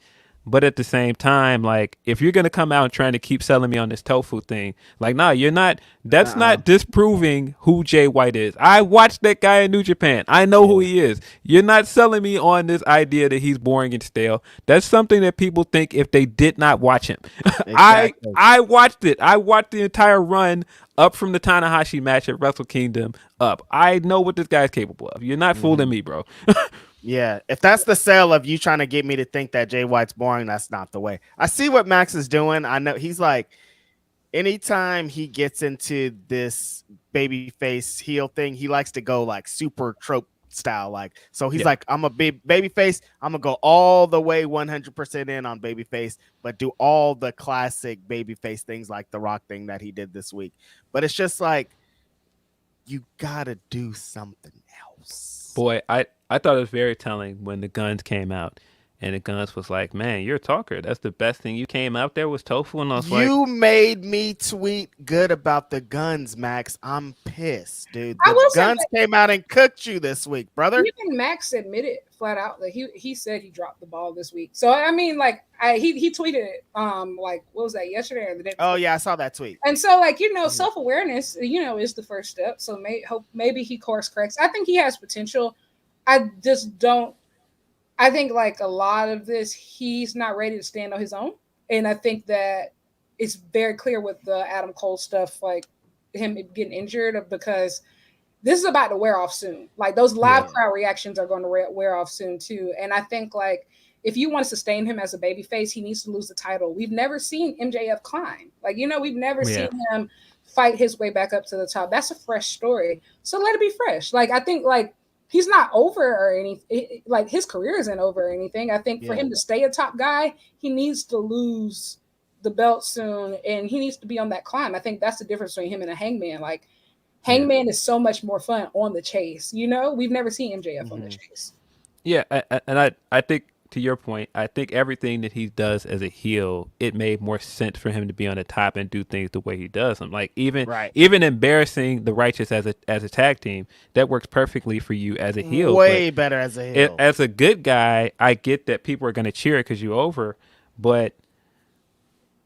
But at the same time, like, if you're going to come out and trying to keep selling me on this tofu thing, like, nah, you're not. That's not disproving who Jay White is. I watched that guy in New Japan. I know who he is. You're not selling me on this idea that he's boring and stale. That's something that people think if they did not watch him. Exactly. I watched it. I watched the entire run up from the Tanahashi match at Wrestle Kingdom up. I know what this guy's capable of. You're not fooling me, bro. Yeah, if that's the sell of you trying to get me to think that Jay White's boring, that's not the way. I see what Max is doing. I know he's like, anytime he gets into this baby face heel thing, he likes to go like super trope style. Like, so he's like, I'm a big baby face. I'm gonna go all the way 100% in on baby face, but do all the classic baby face things like the Rock thing that he did this week. But it's just like, you gotta do something else. Boy, I thought it was very telling when the Guns came out And the Guns was like, man, you're a talker. That's the best thing. You came out there was tofu. And I was like, you made me tweet good about the Guns, Max. I'm pissed, dude. I The will say, Guns came out and cooked you this week, brother. even Max admitted flat out that he said he dropped the ball this week. So I mean, like he tweeted it, like what was that, yesterday or the day before? Oh yeah, I saw that tweet. And so, like, self-awareness, is the first step. So maybe he course corrects. I think he has potential. I just don't. I think like a lot of this, he's not ready to stand on his own, and I think that it's very clear with the Adam Cole stuff, like him getting injured, because this is about to wear off soon. Like those live crowd reactions are going to wear off soon too. And I think like if you want to sustain him as a babyface, he needs to lose the title. We've never seen MJF climb. Like, we've never seen him fight his way back up to the top. That's a fresh story. So let it be fresh. Like, I think like he's not over or anything. Like his career isn't over or anything. I think for him to stay a top guy, he needs to lose the belt soon and he needs to be on that climb. I think that's the difference between him and a Hangman. Like, Hangman is so much more fun on the chase. We've never seen MJF on the chase. Yeah, I think to your point, I think everything that he does as a heel, it made more sense for him to be on the top and do things the way he does them. Like even embarrassing the Righteous as a tag team, that works perfectly for you as a heel. Way better as a heel. As a good guy, I get that people are going to cheer because you're over, but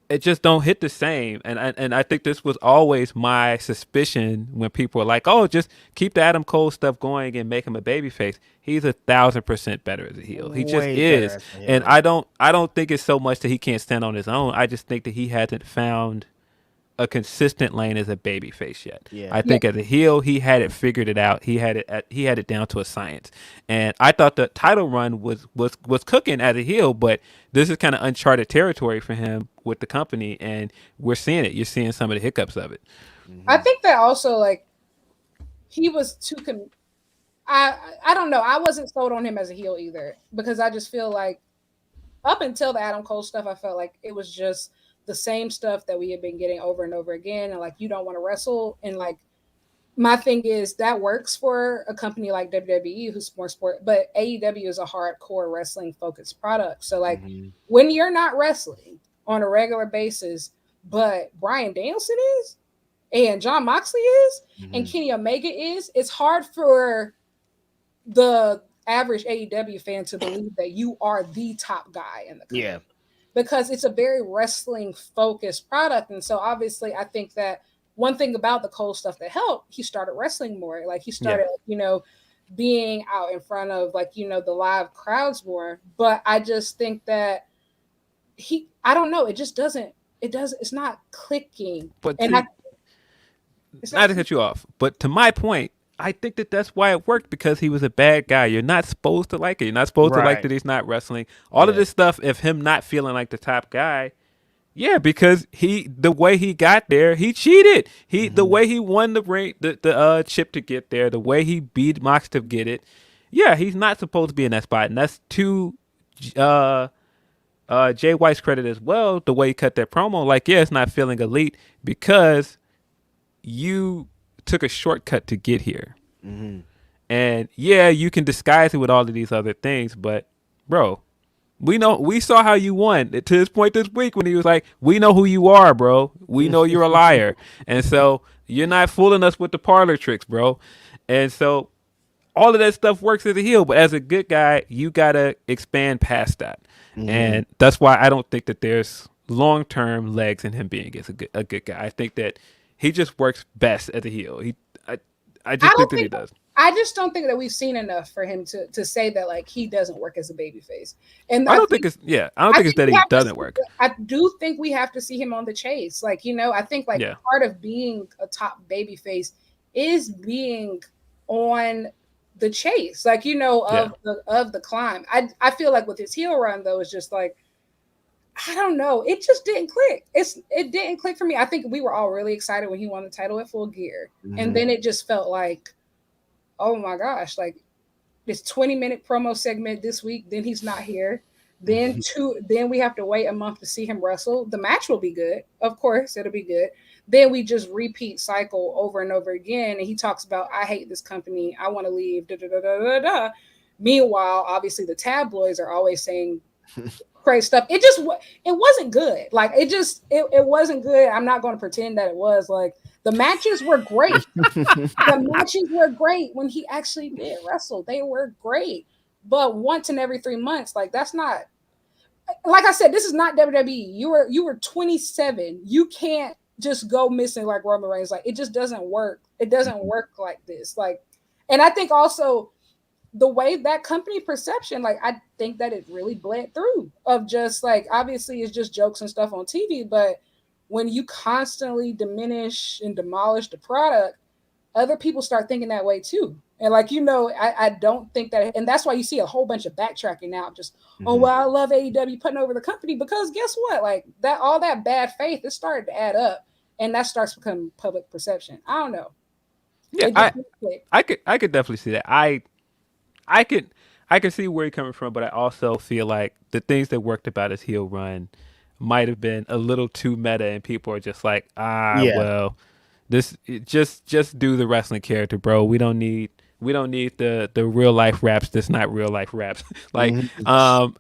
it just don't hit the same. And I think this was always my suspicion when people were like, oh, just keep the Adam Cole stuff going and make him a babyface. He's 1,000% better as a heel. He just is. And I don't think it's so much that he can't stand on his own. I just think that he hasn't found a consistent lane as a babyface yet. I think as a heel, he had it figured it out. He had it down to a science. And I thought the title run was cooking as a heel, but this is kind of uncharted territory for him with the company, and we're seeing it. You're seeing some of the hiccups of it. I think that also, like, he was too I don't know. I wasn't sold on him as a heel either, because I just feel like up until the Adam Cole stuff, I felt like it was just the same stuff that we had been getting over and over again. And like, you don't want to wrestle. And like, my thing is that works for a company like WWE who's more sport, but AEW is a hardcore wrestling focused product. So like when you're not wrestling on a regular basis, but Bryan Danielson is, and Jon Moxley is, and Kenny Omega is, it's hard for the average AEW fan to believe that you are the top guy in the company. Because it's a very wrestling focused product. And so obviously I think that one thing about the Cole stuff that helped, he started wrestling more. Like he started, being out in front of like, the live crowds more. But I just think that I don't know. It just doesn't, it's not clicking. But not to cut you off, but to my point, I think that that's why it worked, because he was a bad guy. You're not supposed to like it. You're not supposed to like that he's not wrestling. All of this stuff, if him not feeling like the top guy, because the way he got there, he cheated. The way he won the ring, the chip to get there, the way he beat Mox to get it. Yeah, he's not supposed to be in that spot, and that's to Jay White's credit as well. The way he cut that promo, like, it's not feeling elite because you took a shortcut to get here. And you can disguise it with all of these other things, but bro, we saw how you won to this point this week when he was like, we know who you are, bro. We know you're a liar. And so you're not fooling us with the parlor tricks, bro. And so all of that stuff works as a heel, but as a good guy, you gotta expand past that. And that's why I don't think that there's long-term legs in him being as a good guy. I think that he just works best as a heel. I just think that he does. I just don't think that we've seen enough for him to say that like he doesn't work as a babyface. And I don't think it's that he doesn't work. I do think we have to see him on the chase. Like, I think like part of being a top babyface is being on the chase, like, of the climb. I feel like with his heel run though, it's just like, I don't know. It just didn't click. It didn't click for me. I think we were all really excited when he won the title at Full Gear. And then it just felt like, oh my gosh, like this 20-minute promo segment this week, then he's not here. Then we have to wait a month to see him wrestle. The match will be good. Of course, it'll be good. Then we just repeat cycle over and over again. And he talks about, I hate this company. I want to leave. Da, da, da, da, da, da. Meanwhile, obviously the tabloids are always saying crazy stuff. It wasn't good. Like it wasn't good. I'm not going to pretend that it was. Like the matches were great. The matches were great when he actually did wrestle. They were great. But once in every 3 months, like that's not, like I said, this is not WWE. You were 27. You can't just go missing like Roman Reigns. Like it just doesn't work. It doesn't work like this. Like, and I think also the way that company perception, like I think that it really bled through of just like obviously it's just jokes and stuff on TV, but when you constantly diminish and demolish the product, other people start thinking that way too. And like, I don't think that, and that's why you see a whole bunch of backtracking now. Just, oh, well, I love AEW putting over the company because guess what? Like that, all that bad faith, it started to add up and that starts to become public perception. I don't know. Yeah, I could definitely see that. I could I can see where you're coming from, but I also feel like the things that worked about his heel run might have been a little too meta, and people are just like, Yeah. well, just do the wrestling character, bro. We don't need the real life raps. That's not real life raps. Like, but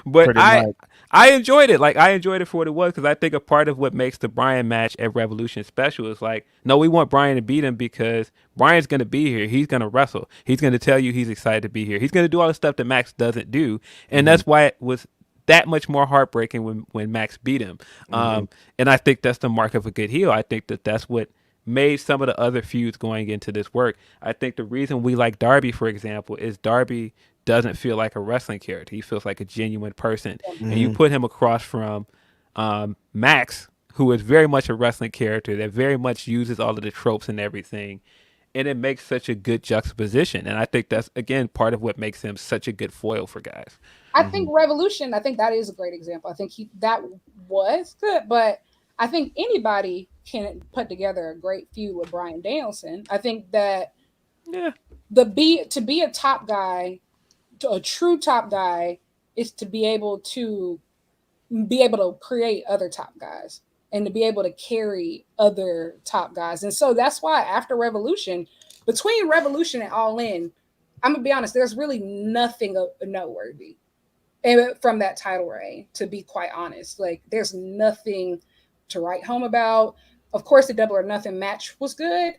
Pretty I much. I enjoyed it. Like I enjoyed it for what it was because I think a part of what makes the Bryan match at Revolution special is like, no, we want Bryan to beat him because Bryan's gonna be here. He's gonna wrestle. He's gonna tell you he's excited to be here. He's gonna do all the stuff that Max doesn't do, and that's why it was that much more heartbreaking when Max beat him. And I think that's the mark of a good heel. I think that's what made some of the other feuds going into this work. I think the reason we like Darby, for example, is Darby doesn't feel like a wrestling character. He feels like a genuine person. And you put him across from Max, who is very much a wrestling character that very much uses all of the tropes and everything. And it makes such a good juxtaposition. And I think that's, again, part of what makes him such a good foil for guys. I think Revolution, I think that is a great example. I think that was good, but I think anybody can put together a great feud with Bryan Danielson. I think that Yeah. to be a top guy, a true top guy, is to be able to create other top guys and to be able to carry other top guys. And so that's why after Revolution, between Revolution and All In, I'm gonna be honest, there's really nothing noteworthy from that title reign, to be quite honest. Like there's nothing to write home about. Of course, the Double or Nothing match was good.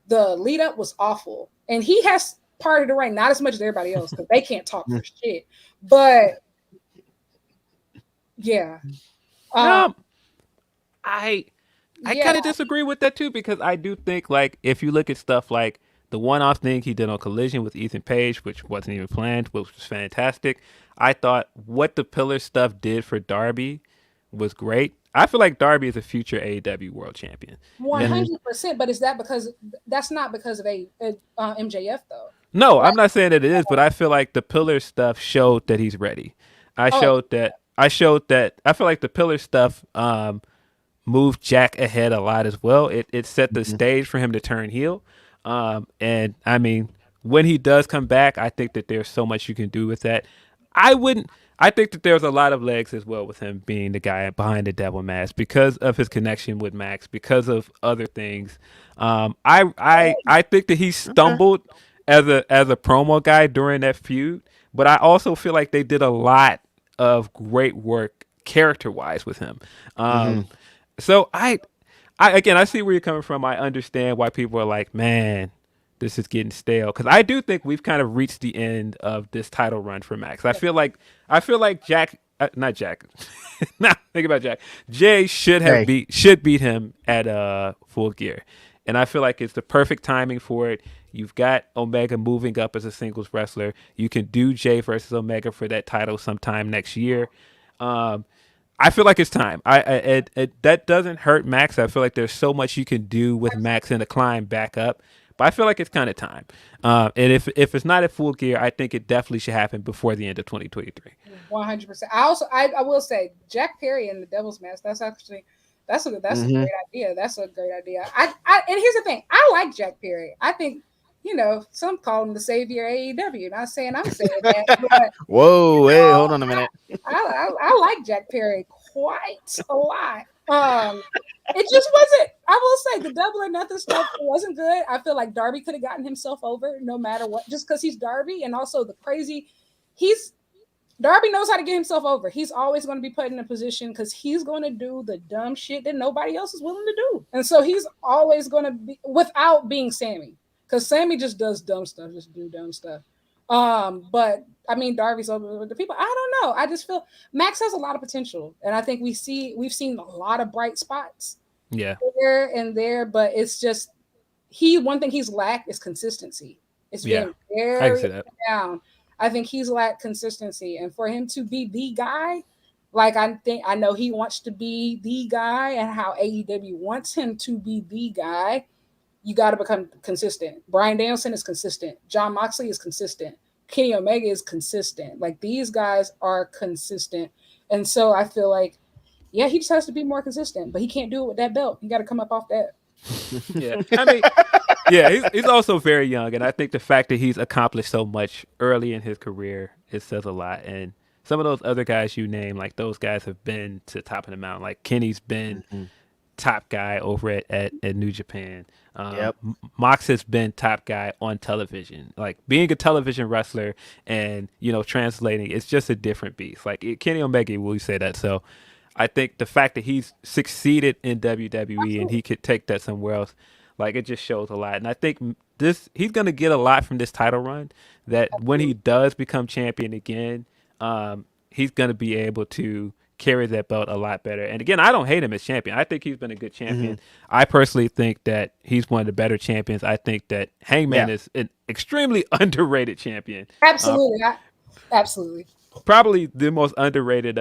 The lead up was awful. And he has part of the reign, not as much as everybody else, because they can't talk for shit. But yeah. I kind of disagree with that too, because I do think, like, if you look at stuff like the one-off thing he did on Collision with Ethan Page, which wasn't even planned, which was fantastic. I thought what the Pillar stuff did for Darby was great. I feel like Darby is a future AEW World Champion. 100%. But is that because that's not because of MJF though? No, I'm not saying that it is, but I feel like the Pillar stuff showed that he's ready. I showed that. I feel like the Pillar stuff moved Jack ahead a lot as well. It set the stage for him to turn heel. And I mean, when he does come back, I think that there's so much you can do with that. I think that there's a lot of legs as well with him being the guy behind the devil mask because of his connection with Max, because of other things. I think that he stumbled as a promo guy during that feud, but I also feel like they did a lot of great work character wise with him. So I again, I see where you're coming from. I understand why people are like, man, this is getting stale, because I do think we've kind of reached the end of this title run for Max. I feel like Jack, not Jack, not think about Jack. Jay should beat him at Full Gear, and I feel like it's the perfect timing for it. You've got Omega moving up as a singles wrestler. You can do Jay versus Omega for that title sometime next year. I feel like it's time. That doesn't hurt Max. I feel like there's so much you can do with Max in the climb back up. But I feel like it's kind of time. And if it's not at Full Gear, I think it definitely should happen before the end of 2023. 100%. I will say Jack Perry and the Devil's Mask. That's a great idea. That's a great idea. And here's the thing. I like Jack Perry. I think, some call him the savior of AEW. Not saying I'm saying that. But, whoa, hey, hold on a minute. I like Jack Perry quite a lot. It just wasn't. I will say the double or nothing stuff wasn't good. I feel like Darby could have gotten himself over no matter what, just because he's Darby, and also the crazy. Darby knows how to get himself over. He's always going to be put in a position because he's going to do the dumb shit that nobody else is willing to do, and so he's always going to be without being Sammy, because Sammy just does dumb stuff, just do dumb stuff. But I mean, Darby's over with the people. I don't know. I just feel Max has a lot of potential, and I think we've seen a lot of bright spots. Yeah, here and there, but it's just one thing he's lacked is consistency. It's been very down. I think he's lacked consistency, and for him to be the guy, like I know he wants to be the guy, and how AEW wants him to be the guy. You got to become consistent. Bryan Danielson is consistent. Jon Moxley is consistent. Kenny Omega is consistent. Like, these guys are consistent, and so I feel like, yeah, he just has to be more consistent, but he can't do it with that belt. You got to come up off that. Yeah, I mean, yeah, he's also very young, and I think the fact that he's accomplished so much early in his career, it says a lot. And some of those other guys you name, like, those guys have been to the top of the mountain. Like, Kenny's been top guy over at New Japan. Mox has been top guy on television. Like, being a television wrestler and, translating, it's just a different beast. Like, Kenny Omega will say that. So I think the fact that he's succeeded in WWE and he could take that somewhere else, like, it just shows a lot. And I think he's going to get a lot from this title run, that when he does become champion again, he's going to be able to carry that belt a lot better. And again, I don't hate him as champion. I think he's been a good champion. I personally think that he's one of the better champions. I think that Hangman is an extremely underrated champion. Absolutely. Absolutely. Probably the most underrated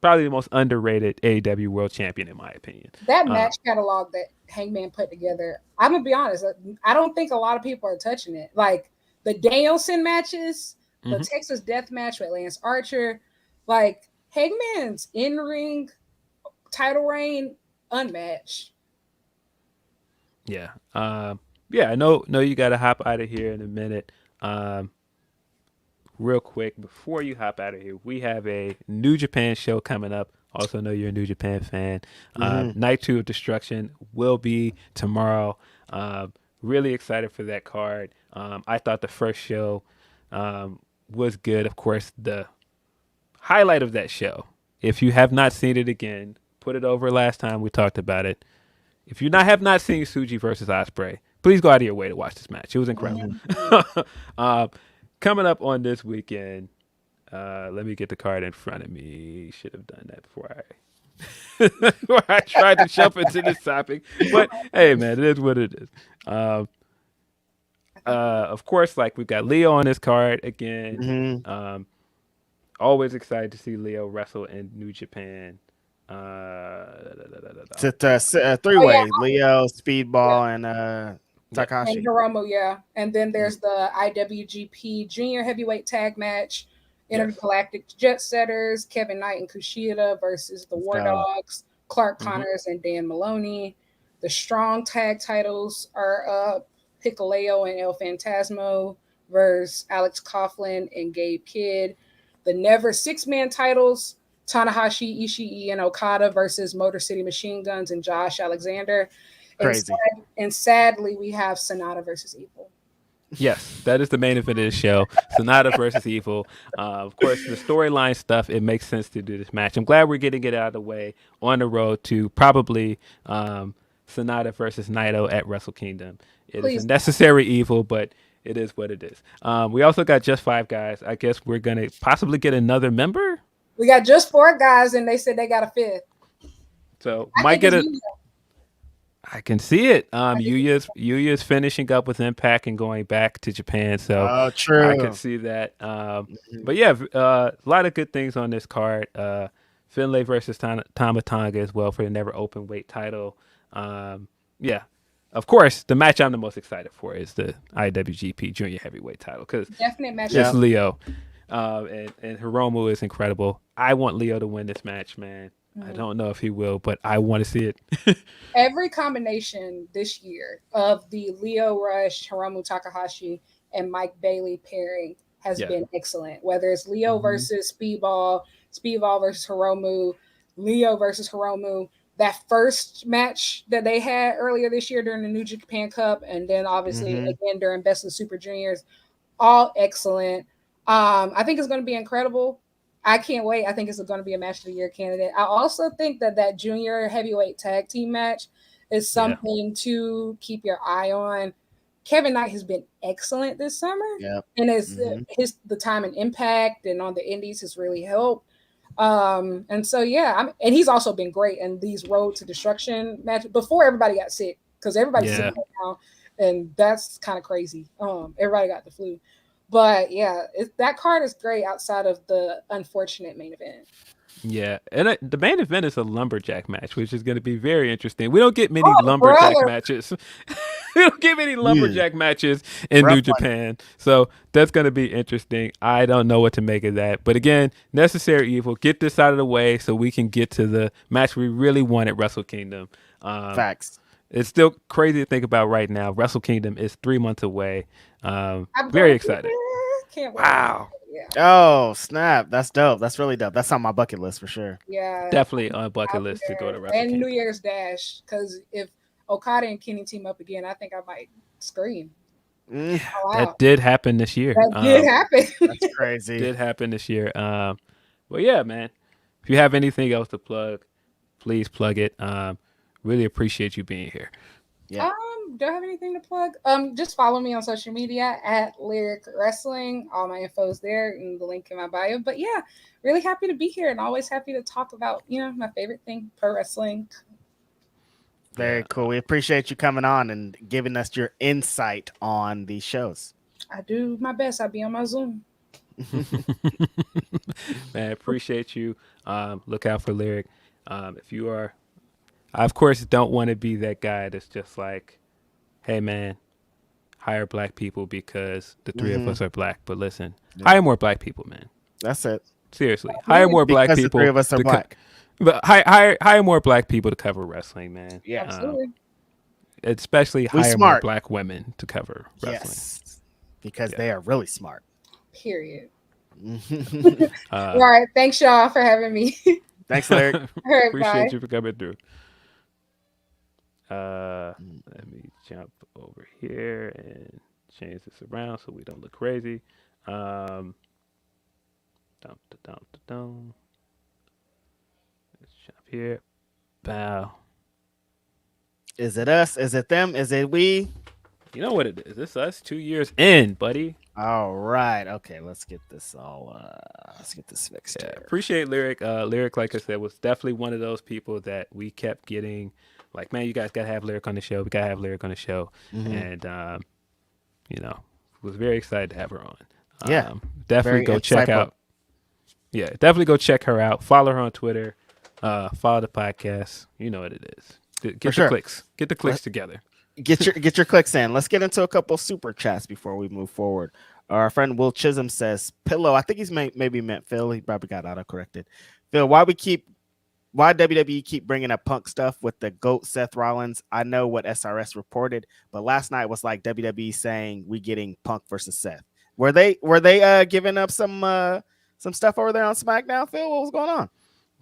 AEW World Champion, in my opinion. That match catalog that Hangman put together, I'm gonna be honest, I don't think a lot of people are touching it. Like, the Danielson matches, the Texas Death Match with Lance Archer, like, Hangman's in-ring title reign, unmatched. Yeah. I know you got to hop out of here in a minute. Real quick, before you hop out of here, we have a New Japan show coming up. Also know you're a New Japan fan. Night 2 of Destruction will be tomorrow. Really excited for that card. I thought the first show was good. Of course, the highlight of that show, if you have not seen it again, put it over last time we talked about it. If you have not seen Tsuji versus Ospreay, please go out of your way to watch this match. It was incredible. Coming up on this weekend, let me get the card in front of me. Should have done that before I tried to jump into this topic. But hey, man, it is what it is. Of course, like, we've got Leo on this card again. Always excited to see Leo wrestle in New Japan. It's a three-way: Leo, Speedball, and Takahashi. And Hiromu, yeah. And then there's the IWGP Junior Heavyweight Tag Match, Intergalactic Jet Setters, Kevin Knight and Kushida versus the War Dogs, Clark Connors and Dan Maloney. The Strong Tag titles are up: Hikuleo and El Phantasmo versus Alex Coughlin and Gabe Kidd. The Never Six-Man titles: Tanahashi, Ishii, and Okada versus Motor City Machine Guns and Josh Alexander. Crazy. And sadly, we have Sonata versus Evil. Yes, that is the main event of the show. Sonata versus Evil. Of course, the storyline stuff, it makes sense to do this match. I'm glad we're getting it out of the way on the road to probably Sonata versus Naito at Wrestle Kingdom. It is a necessary evil, but it is what it is. We also got just 5 guys. I guess we're going to possibly get another member. We got just 4 guys, and they said they got a 5th. So might get it. I can see it. Yuya's finishing up with Impact and going back to Japan. So true. I can see that. But yeah, a lot of good things on this card. Finlay versus Tama Tonga as well for the never open weight title. Yeah. Of course, the match I'm the most excited for is the IWGP Junior Heavyweight title, because it's Leo. And Hiromu is incredible. I want Leo to win this match, man. I don't know if he will, but I want to see it. Every combination this year of the Leo Rush, Hiromu Takahashi, and Mike Bailey pairing has been excellent. Whether it's Leo versus Speedball, Speedball versus Hiromu, Leo versus Hiromu, that first match that they had earlier this year during the New Japan Cup, and then obviously again during Best of Super Juniors, all excellent. I think it's going to be incredible. I can't wait. I think it's going to be a match of the year candidate. I also think that junior heavyweight tag team match is something to keep your eye on. Kevin Knight has been excellent this summer, and the time and Impact and on the Indies has really helped. And so and he's also been great in these Road to Destruction matches before everybody got sick, because everybody's sick right now, and that's kind of crazy. Everybody got the flu, but that card is great outside of the unfortunate main event. Yeah, and the main event is a lumberjack match, which is going to be very interesting. We don't get many lumberjack matches. We don't get many lumberjack matches in New Japan, so that's going to be interesting. I don't know what to make of that, but again, Necessary Evil, get this out of the way so we can get to the match we really want at Wrestle Kingdom. Facts. It's still crazy to think about right now. Wrestle Kingdom is 3 months away. I'm very excited. Can't wait. Wow. Oh, snap. That's dope. That's really dope. That's on my bucket list for sure. Yeah. Definitely on bucket list to go to Wrestle Kingdom. And New Year's Dash, because if Okada and Kenny team up again, I think I might scream. Oh, wow. That did happen this year. That did happen. That's crazy. Did happen this year. Well, yeah, man. If you have anything else to plug, please plug it. Really appreciate you being here. Yeah. Do I have anything to plug? Just follow me on social media at Lyric Wrestling. All my info is there in the link in my bio. But yeah, really happy to be here and always happy to talk about, my favorite thing, pro wrestling. Very cool. We appreciate you coming on and giving us your insight on these shows. I do my best. I'll be on my Zoom. Man, appreciate you. Look out for Lyric. If you are, I of course don't want to be that guy that's just like, hey man, hire black people because the three of us are black. But listen, hire more black people, man. That's it. Seriously, hire more black people. The three of us are black. But hire more black people to cover wrestling, man. Yeah, absolutely. Especially hire more black women to cover wrestling. Yes, because they are really smart. Period. All right, thanks y'all for having me. Thanks, Larry. Right, appreciate you for coming through. Let me jump over here and change this around so we don't look crazy. Let's jump here. Bow. Is it us? Is it them? Is it we? You know what it is. It's us 2 years in, buddy. All right. Okay, let's get this fixed here. Appreciate Lyric. Lyric, like I said, was definitely one of those people that we kept getting like, man, you guys gotta have Lyric on the show. We gotta have Lyric on the show. And was very excited to have her on. Definitely go check out. Yeah, definitely go check her out. Follow her on Twitter. Follow the podcast. You know what it is. Get the clicks. Get the clicks together. Get your clicks in. Let's get into a couple super chats before we move forward. Our friend Will Chisholm says, "Pillow." I think he's maybe meant Phil. He probably got auto-corrected. Phil, why WWE keep bringing up Punk stuff with the GOAT Seth Rollins? I know what SRS reported, but last night was like WWE saying we getting Punk versus Seth. Were they giving up some stuff over there on SmackDown, Phil? What was going on?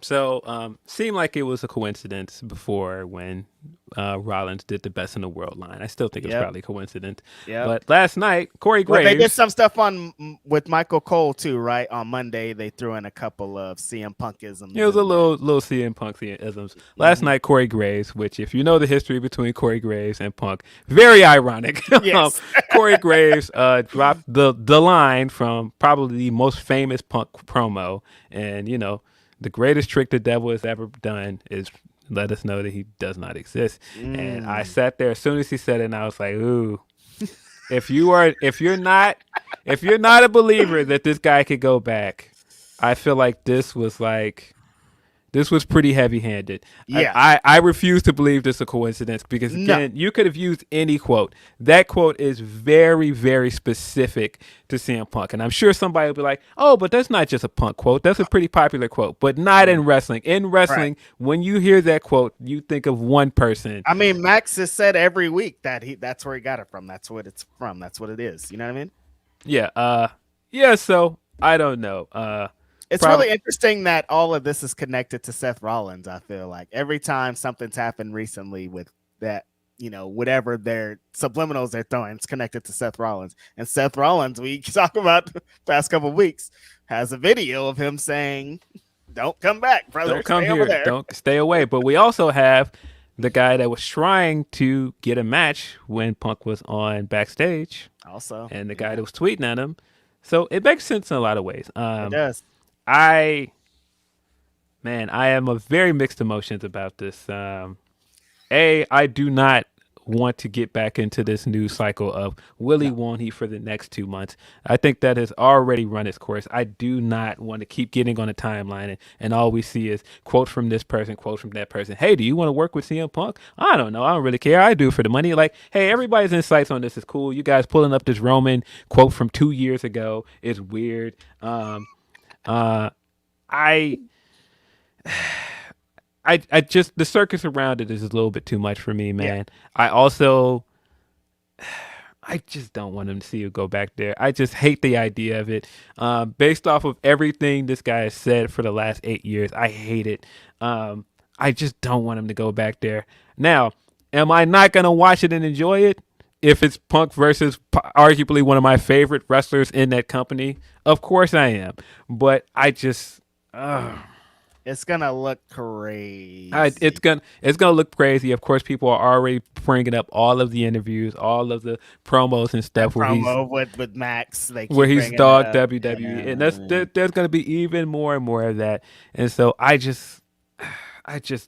So, seemed like it was a coincidence before when Rollins did the Best in the World line. I still think it's probably a coincidence. Yeah. But last night, Corey Graves. They did some stuff with Michael Cole too, right? On Monday, they threw in a couple of CM Punkisms. It was a little CM Punkisms. Last night, Corey Graves, which if you know the history between Corey Graves and Punk, very ironic. Yes. Corey Graves dropped the line from probably the most famous Punk promo, and the greatest trick the devil has ever done is let us know that he does not exist. And I sat there as soon as he said it, and I was like, ooh, if you're not a believer that this guy could go back, I feel like this was pretty heavy-handed. Yeah. I refuse to believe this is a coincidence because, again, you could have used any quote. That quote is very, very specific to CM Punk. And I'm sure somebody will be like, oh, but that's not just a Punk quote. That's a pretty popular quote, but not in wrestling. In wrestling, when you hear that quote, you think of one person. I mean, Max has said every week that that's where he got it from. That's what it's from. That's what it is. You know what I mean? Yeah. So I don't know. It's really interesting that all of this is connected to Seth Rollins. I feel like every time something's happened recently with that, whatever their subliminals they're throwing, it's connected to Seth Rollins. And Seth Rollins, we talk about the past couple of weeks, has a video of him saying, "Don't come back, brother. Don't come stay over here. there. Don't stay away." But we also have the guy that was trying to get a match when Punk was on backstage. Also, and the guy that was tweeting at him. So it makes sense in a lot of ways. It does. I am of very mixed emotions about this. I do not want to get back into this news cycle of will he, won't he for the next 2 months. I think that has already run its course. I do not want to keep getting on a timeline and all we see is quote from this person, quote from that person. Hey, do you want to work with CM Punk? I don't know. I don't really care. I do for the money. Like, hey, everybody's insights on this is cool. You guys pulling up this Roman quote from 2 years ago is weird. I just the circus around it is a little bit too much for me, man. Yeah. I just don't want him to see you go back there. I just hate the idea of it. Based off of everything this guy has said for the last 8 years, I hate it. I just don't want him to go back there. Now, am I not going to watch it and enjoy it? If it's Punk versus arguably one of my favorite wrestlers in that company, of course I am. But I just... It's gonna look crazy. It's gonna look crazy. Of course, people are already bringing up all of the interviews, all of the promos and stuff where he's with Max, where he's dogged WWE, and there's gonna be even more and more of that. And so I just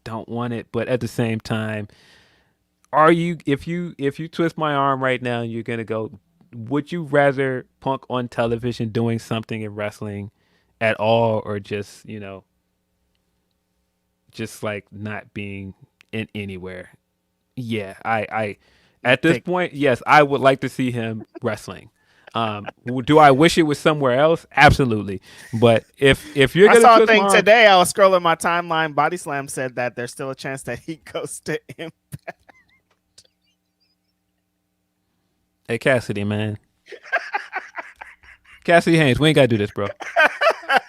don't want it. But at the same time, if you twist my arm right now and you're gonna go, would you rather Punk on television doing something in wrestling at all, or just just like not being in anywhere? Yeah, I at this point, yes, I would like to see him wrestling. Do I wish it was somewhere else? Absolutely. But if you're gonna, I saw a thing today. I was scrolling my timeline. Body Slam said that there's still a chance that he goes to Impact. Hey, Cassidy, man. Cassidy Haynes, we ain't gotta do this, bro.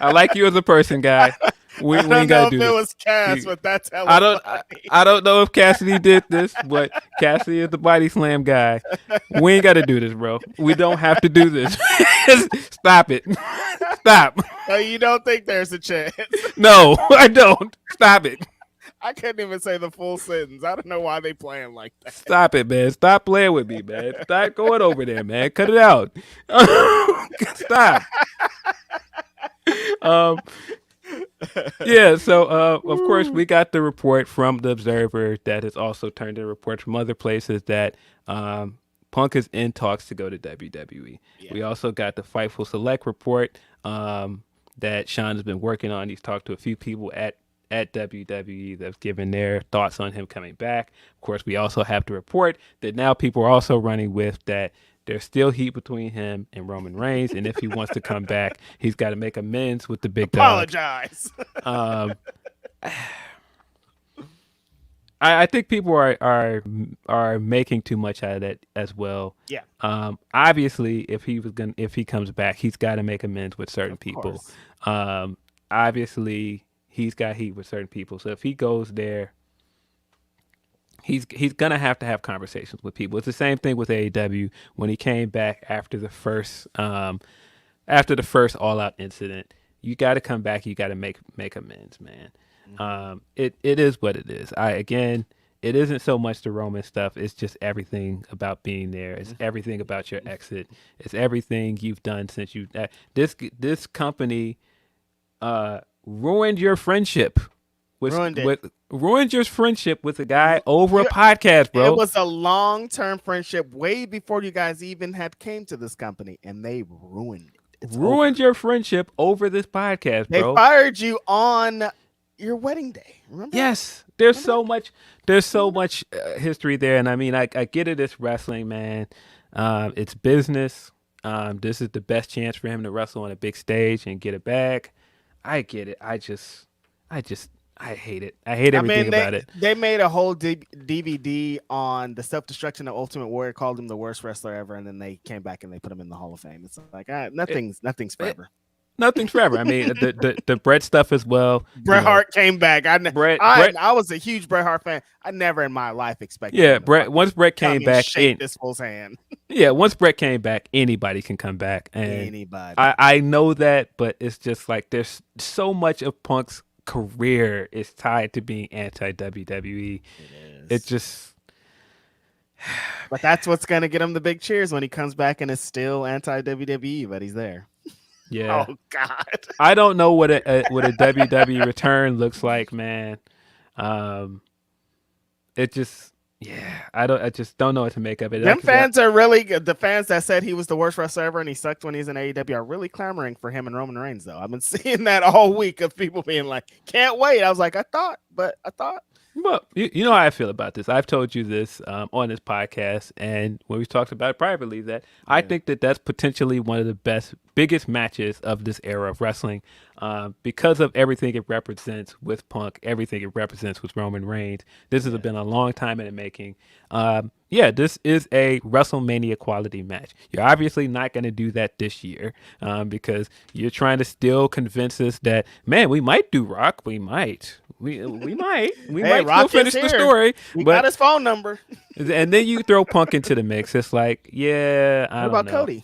I like you as a person, guy. We ain't gotta do this. It was Cass, but that's how I don't know if Cassidy did this, but Cassidy is the Body Slam guy. We ain't gotta do this, bro. We don't have to do this. Stop it. Stop. Oh, you don't think there's a chance? No, I don't. Stop it. I couldn't even say the full sentence. I don't know why they play him like that. Stop it, man. Stop playing with me, man. Stop going over there, man. Cut it out. Stop. Yeah, so of course we got the report from the Observer that has also turned in reports from other places that Punk is in talks to go to WWE. Yeah. We also got the Fightful Select report that Sean has been working on. He's talked to a few people at WWE that's given their thoughts on him coming back. Of course, we also have to report that now people are also running with that there's still heat between him and Roman Reigns, and if he wants to come back, he's got to make amends with the big dog. Apologize. I think people are making too much out of that as well. Yeah. Obviously, if he comes back, he's got to make amends with certain people. Obviously, he's got heat with certain people. So if he goes there, he's gonna have to have conversations with people. It's the same thing with AEW when he came back after the first All Out incident. You got to come back. You got to make amends, man. Mm-hmm. It is what it is. It isn't so much the Roman stuff. It's just everything about being there. It's everything about your exit. It's everything you've done since you. This company ruined your friendship. Ruined your friendship with a guy over a podcast, bro. It was a long-term friendship way before you guys even had came to this company, and they ruined it. Ruined your friendship over this podcast, bro. They fired you on your wedding day. Remember? Yes. There's so much history there, and I mean, I get it. It's wrestling, man. It's business. This is the best chance for him to wrestle on a big stage and get a bag. I get it. I hate it. I hate everything about it. They made a whole DVD on the self-destruction of Ultimate Warrior, called him the worst wrestler ever, and then they came back and they put him in the Hall of Fame. It's like nothing's forever. Nothing's forever. I mean, the Bret stuff as well. Bret Hart came back. I was a huge Bret Hart fan. I never in my life expected. Yeah, once Bret came back, shake this fool's hand. Yeah, once Bret came back, anybody can come back, and anybody. I know that, but it's just like there's so much of Punk's career is tied to being anti WWE. It just. But that's what's gonna get him the big cheers when he comes back and is still anti WWE, but he's there. Yeah. Oh God. I don't know what a WWE return looks like, man. It just, I just don't know what to make of it. Them fans are really good. The fans that said he was the worst wrestler ever and he sucked when he's in AEW are really clamoring for him and Roman Reigns, though. I've been seeing that all week of people being like, "Can't wait." I was like, I thought. Well, you know how I feel about this. I've told you this on this podcast, and when we talked about it privately, that I think that that's potentially one of the biggest matches of this era of wrestling, because of everything it represents with Punk, everything it represents with Roman Reigns. This has been a long time in the making. This is a WrestleMania quality match. You're obviously not going to do that this year, because you're trying to still convince us that, man, we might do Rock. We might. We might still finish the story. We got his phone number. And then you throw Punk into the mix. It's like, I don't know. What about Cody?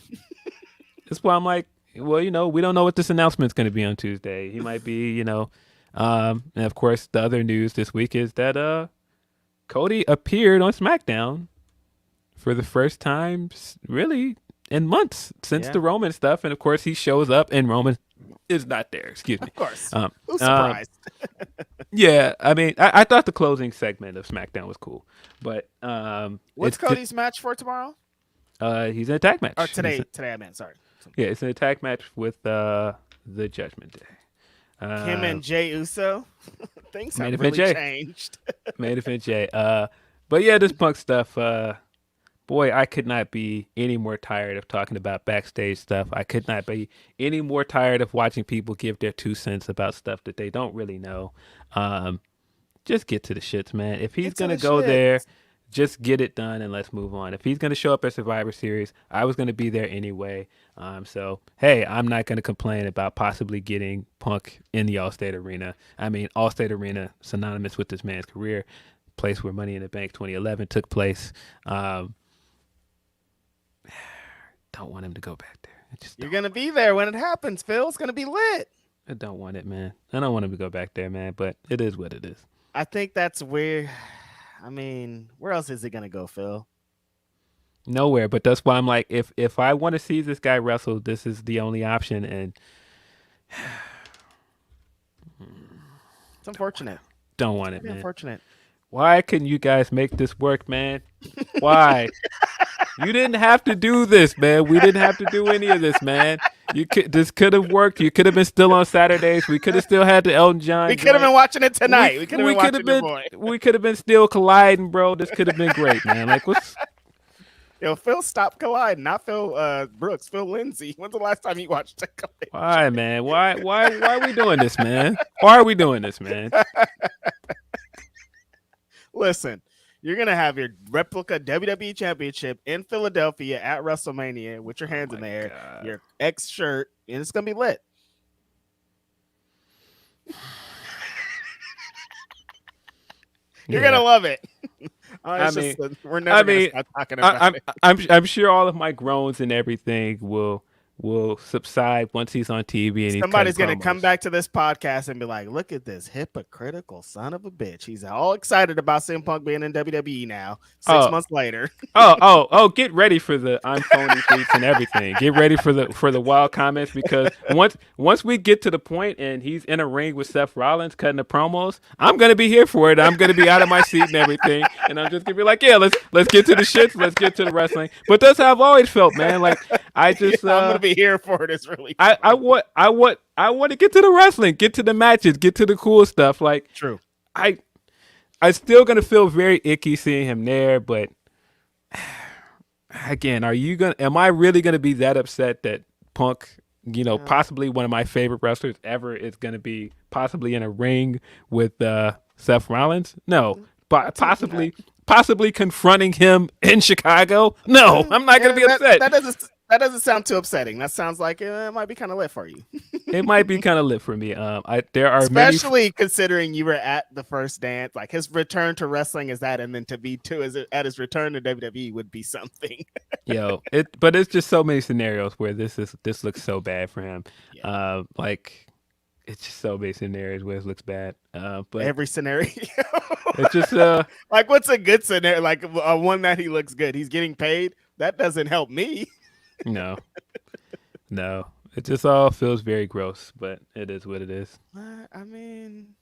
That's why I'm like, well, we don't know what this announcement's going to be on Tuesday. He might be, and of course, the other news this week is that Cody appeared on SmackDown for the first time, really, in months since the Roman stuff. And of course, he shows up and Roman is not there. Excuse me. Of course. Who's surprised? I mean, I thought the closing segment of SmackDown was cool, but what's Cody's match for tomorrow? He's in a tag match. Or today I meant, sorry. Yeah, it's an attack match with the Judgment Day. Him and Jey Uso. Things have really changed. Main event Jey. But yeah, this Punk stuff. Boy, I could not be any more tired of talking about backstage stuff. I could not be any more tired of watching people give their 2 cents about stuff that they don't really know. Just get to the shits, man. If he's going to go there, just get it done and let's move on. If he's going to show up at Survivor Series, I was going to be there anyway. So, hey, I'm not going to complain about possibly getting Punk in the Allstate Arena. I mean, Allstate Arena, synonymous with this man's career, place where Money in the Bank 2011 took place. Don't want him to go back there. You're going to be there when it happens, Phil. It's going to be lit. I don't want it, man. I don't want him to go back there, man, but it is what it is. I think that's where, I mean, where else is he going to go, Phil? Nowhere, but that's why I'm like, if I want to see this guy wrestle, this is the only option, and it's unfortunate. Don't want it, man. Unfortunate. Why couldn't you guys make this work, man? Why? You didn't have to do this, man. We didn't have to do any of this, man. This could have worked. You could have been still on Saturdays. We could have still had the Elton John. We could have been watching it tonight. We could have been still colliding, bro. This could have been great, man. Like, what's? Yo, Phil, stop colliding. Not Phil Brooks. Phil Lindsay. When's the last time you watched a collide? Why, man? Why are we doing this, man? Why are we doing this, man? Listen, you're going to have your replica WWE Championship in Philadelphia at WrestleMania with your hands in the air, your X shirt, and it's going to be lit. You're going to love it. We're never going to stop talking about it. I'm sure all of my groans and everything will subside once he's on TV. And somebody's going to come back to this podcast and be like, look at this hypocritical son of a bitch. He's all excited about CM Punk being in WWE now, 6 months later. Get ready for the I'm phony tweets and everything. Get ready for the wild comments, because once we get to the point and he's in a ring with Seth Rollins cutting the promos, I'm going to be here for it. I'm going to be out of my seat and everything. And I'm just going to be like, yeah, let's get to the shits. Let's get to the wrestling. But that's how I've always felt, man. Like, I just I'm going to be here for it. It's really I want to get to the wrestling, get to the matches, get to the cool stuff. Like, true. I'm still gonna feel very icky seeing him there, but again, am I really gonna be that upset that Punk, possibly one of my favorite wrestlers ever, is gonna be possibly in a ring with Seth Rollins? No, but possibly confronting him in Chicago? No, I'm not gonna be upset. That doesn't sound too upsetting. That sounds like it might be kind of lit for you. It might be kind of lit for me. There are especially considering you were at the first dance. Like his return to wrestling is that, and then to be at his return to WWE would be something. But it's just so many scenarios where this looks so bad for him. Yeah. Like it's just so many scenarios where it looks bad. But every scenario, it's just like what's a good scenario? Like one that he looks good. He's getting paid. That doesn't help me. No. It just all feels very gross, but it is what it is. I mean,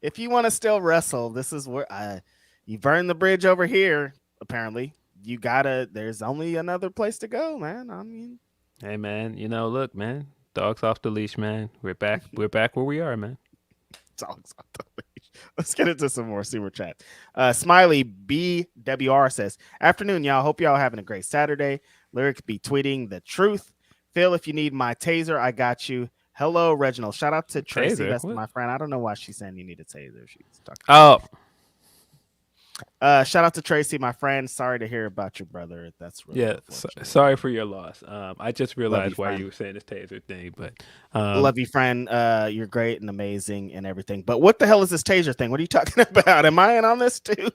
if you want to still wrestle, this is where you burn the bridge over here. Apparently, you gotta. There's only another place to go, man. I mean, hey, man. Look, man. Dogs off the leash, man. We're back. We're back where we are, man. Dogs off the leash. Let's get into some more super chat. Smiley BWR says, "Afternoon, y'all. Hope y'all having a great Saturday. Lyric be tweeting the truth. Phil, if you need my taser, I got you. Hello, Reginald. Shout out to Tracy. That's my friend. I don't know why she's saying you need a taser. She's talking. Shout out to Tracy, my friend. Sorry to hear about your brother. That's really sorry for your loss. I just realized why you were saying this taser thing, but love you, friend. You're great and amazing and everything. But what the hell is this taser thing? What are you talking about? Am I in on this too?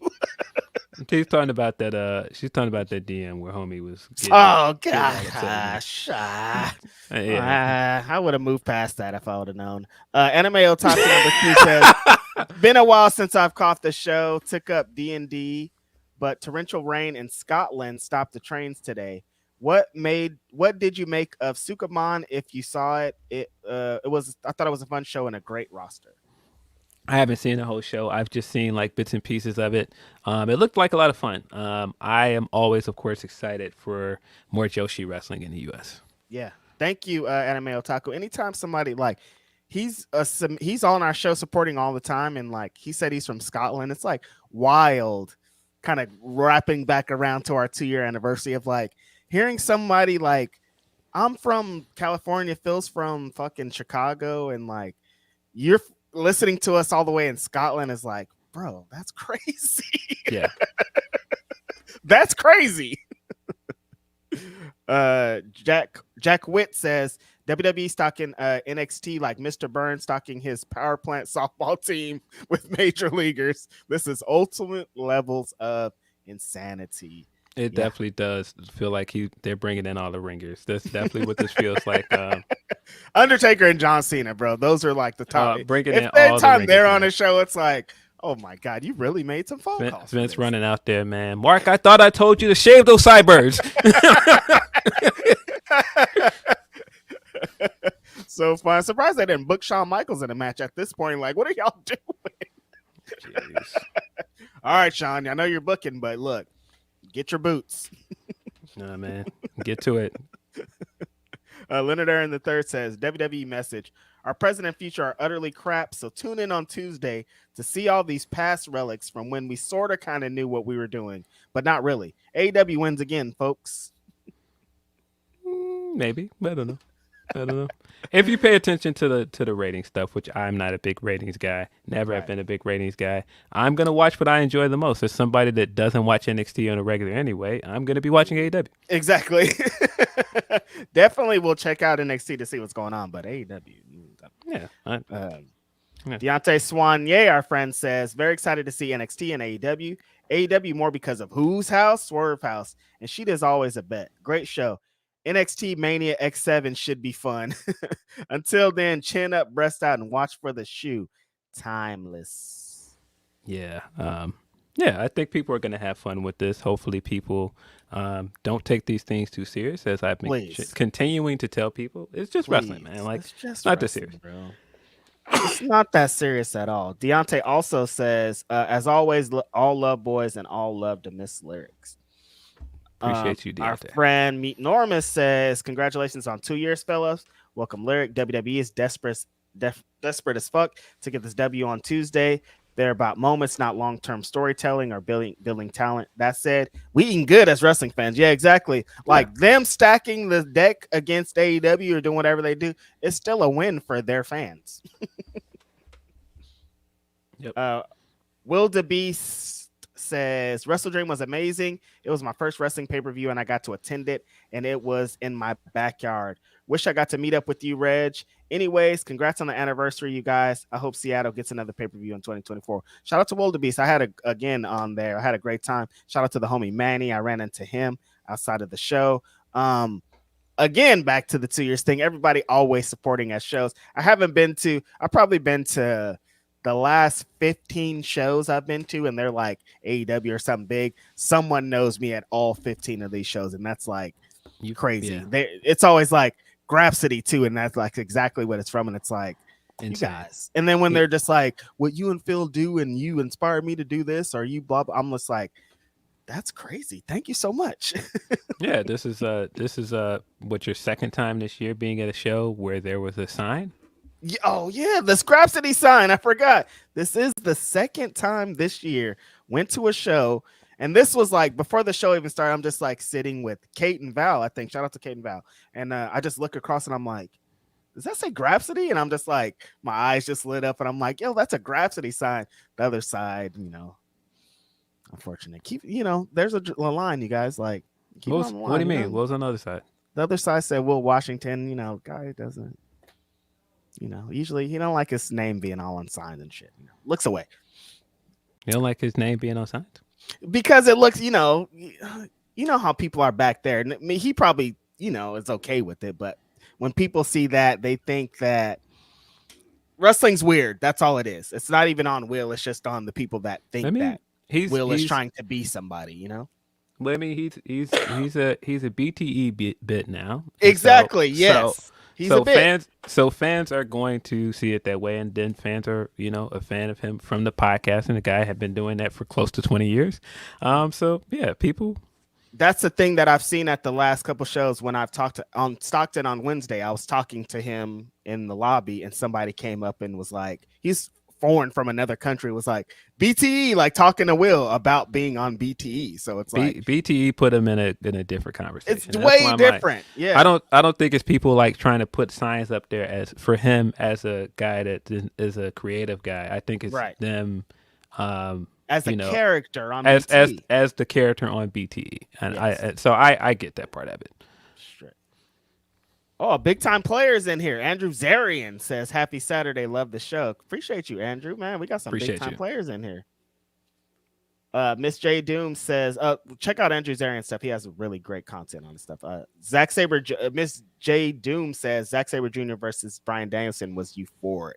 She's talking about that. She's talking about that DM where homie was. Oh gosh, I would have moved past that if I would have known. Anime Otaku number 2 says, "Been a while since I've caught the show. Took up D&D, but torrential rain in Scotland stopped the trains today. What did you make of Sukamon? If you saw it, I thought it was a fun show and a great roster." I haven't seen the whole show. I've just seen like bits and pieces of it. It looked like a lot of fun. I am always, of course, excited for more Joshi wrestling in the U.S. Yeah, thank you, Anime Otaku. Anytime somebody like he's on our show supporting all the time, and like he said he's from Scotland. It's like wild, kind of wrapping back around to our 2-year anniversary of like hearing somebody like I'm from California, Phil's from fucking Chicago, and like you're listening to us all the way in Scotland is like, bro, that's crazy. Yeah. That's crazy. Jack Witt says WWE stocking NXT like Mr. Burns stocking his power plant softball team with major leaguers. This is ultimate levels of insanity. It definitely does feel like they're bringing in all the ringers. That's definitely what this feels like. Undertaker and John Cena, bro. Those are like the top. Bringing in all the ringers, they're on a show, it's like, oh my god, you really made some phone calls. Vince running out there, man. Mark, I thought I told you to shave those sideburns. So fun. I'm surprised they didn't book Shawn Michaels in a match at this point. Like, what are y'all doing? All right, Shawn, I know you're booking, but look, get your boots. Nah, man. Get to it. Leonard Aaron III says, WWE message, our present and future are utterly crap, so tune in on Tuesday to see all these past relics from when we sort of kind of knew what we were doing, but not really. AEW wins again, folks. Maybe. I don't know. If you pay attention to the rating stuff, which I'm not a big ratings guy, never have been a big ratings guy, I'm going to watch what I enjoy the most. As somebody that doesn't watch NXT on a regular anyway, I'm going to be watching AEW. Exactly. Definitely will check out NXT to see what's going on, but AEW. Yeah. Deontay Swanier, our friend, says, very excited to see NXT and AEW. AEW more because of whose house? Swerve House. And she does always a bet. Great show. NXT Mania X7 should be fun. Until then, chin up, breast out, and watch for the shoe. Timeless. Yeah. I think people are going to have fun with this. Hopefully people don't take these things too serious, as I've been continuing to tell people. It's just wrestling, man. Like, it's just not that serious. Bro. It's not that serious at all. Deontay also says, as always, all love boys and all love to Miss Lyrics. Appreciate you, Deontay. Our friend Meet Normus says, congratulations on 2 years, fellas. Welcome, Lyric. WWE is desperate as fuck to get this W on Tuesday. They're about moments, not long-term storytelling or building talent. That said, we eating good as wrestling fans. Yeah, exactly. Like them stacking the deck against AEW or doing whatever they do, it's still a win for their fans. Yep. Will the Beast says WrestleDream was amazing. It was my first wrestling pay-per-view and I got to attend it and it was in my backyard. Wish I got to meet up with you, Reg. Anyways, congrats on the anniversary, you guys. I hope Seattle gets another pay-per-view in 2024. Shout out to Wildebeest. I had again on there. I had a great time. Shout out to the homie Manny. I ran into him outside of the show. Again, back to the 2 years thing. Everybody always supporting at shows. I've probably been to the last 15 shows I've been to, and they're like AEW or something big. Someone knows me at all 15 of these shows, and that's like crazy. Yeah. It's always like Grapsody too, and that's like exactly what it's from. And it's like, insane. You guys. And then when they're just like, what you and Phil do, and you inspired me to do this, or you blah, blah, I'm just like, that's crazy. Thank you so much. Yeah, this is what, your second time this year being at a show where there was a sign? Oh yeah, the Grapsody sign. I forgot. This is the second time this year. Went to a show, and this was like before the show even started. I'm just like sitting with Kate and Val. I think shout out to Kate and Val. And I just look across and I'm like, does that say Grapsody? And I'm just like, my eyes just lit up, and I'm like, yo, that's a Grapsody sign. The other side, unfortunate. There's a line, you guys. Like, what do you mean? What was on the other side? The other side said Will Washington. Guy doesn't. Usually he don't like his name being all on signs and shit. Looks away. You don't like his name being on signs? Because it looks, you know how people are back there. I mean, he probably, is okay with it. But when people see that, they think that wrestling's weird. That's all it is. It's not even on Will. It's just on the people that think that Will is trying to be somebody, But I mean, he's a BTE bit now. Exactly. Yes. Fans are going to see it that way, and then fans are, a fan of him from the podcast, and the guy had been doing that for close to 20 years. So yeah, people. That's the thing that I've seen at the last couple shows when I've talked on Stockton on Wednesday. I was talking to him in the lobby, and somebody came up and was like, he's foreign from another country, was like BTE, like talking to Will about being on BTE. So it's like BTE put him in a different conversation. It's way different. Like, yeah, I don't think it's people like trying to put signs up there as for him as a guy that is a creative guy. I think it's them as a character on BTE. as the character on BTE, and yes. I get that part of it. Oh, big time players in here. Andrew Zarian says, happy Saturday. Love the show. Appreciate you, Andrew. Man, we got some big time players in here. Miss J Doom says, check out Andrew Zarian stuff. He has really great content on his stuff. Zack Sabre, Miss J Doom says, Zack Sabre Jr. versus Bryan Danielson was euphoric.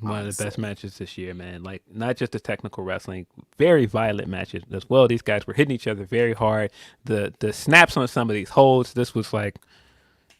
One of the best matches this year, man. Like, not just the technical wrestling, very violent matches as well. These guys were hitting each other very hard. The snaps on some of these holds, this was like,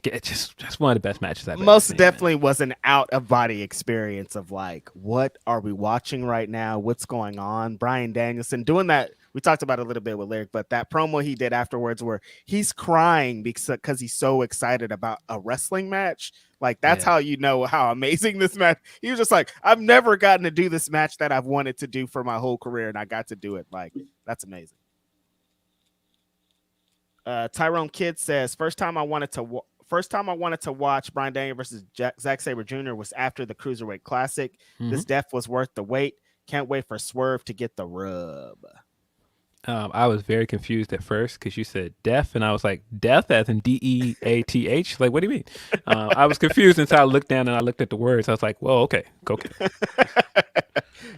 it's just one of the best matches I've most ever seen, definitely man. Was an out of body experience of like, what are we watching right now? What's going on? Bryan Danielson doing that. We talked about it a little bit with Lyric, but that promo he did afterwards where he's crying because he's so excited about a wrestling match. Like, that's how you know how amazing this match. He was just like, I've never gotten to do this match that I've wanted to do for my whole career, and I got to do it. Like, that's amazing. Tyrone Kidd says, first time I wanted to watch Bryan Danielson versus Zack Sabre Jr. was after the Cruiserweight Classic. Mm-hmm. This death was worth the wait. Can't wait for Swerve to get the rub. I was very confused at first because you said death, and I was like, death as in DEATH? Like, what do you mean? I was confused until I looked down and I looked at the words. I was like, well, okay.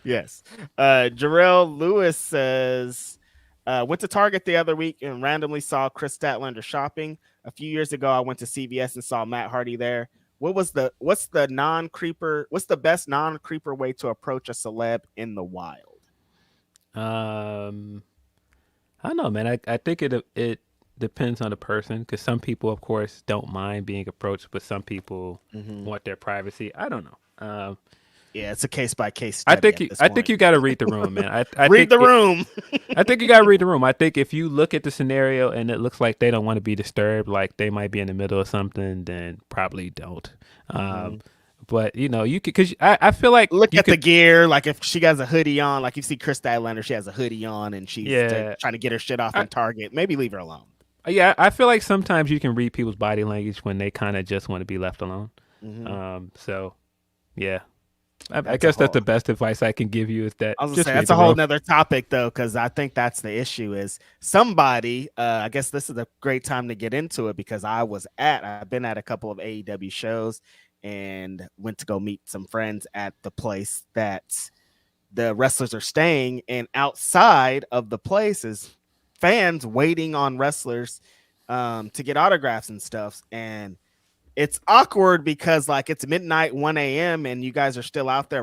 Yes. Jarrell Lewis says, went to Target the other week and randomly saw Chris Statlander shopping. A few years ago, I went to CVS and saw Matt Hardy there. What's the best non-creeper way to approach a celeb in the wild? I don't know, man. I think it depends on the person, because some people, of course, don't mind being approached, but some people want their privacy. I don't know. Yeah, it's a case by case. I think you got to read the room, man. I read the room. I think you got to read the room. I think if you look at the scenario and it looks like they don't want to be disturbed, like they might be in the middle of something, then probably don't. But you could, because I feel like look at the gear. Like if she has a hoodie on, like you see Chris Statlander, she has a hoodie on and she's trying to get her shit off in Target. Maybe leave her alone. Yeah, I feel like sometimes you can read people's body language when they kind of just want to be left alone. So, yeah. I guess that's the best advice I can give you is that I was gonna just say read that's the a whole room. nother topic though, because I think that's the issue is somebody, I guess this is a great time to get into it because I've been at a couple of AEW shows and went to go meet some friends at the place that the wrestlers are staying, and outside of the place is fans waiting on wrestlers to get autographs and stuff. And it's awkward because like it's midnight 1 a.m and you guys are still out there.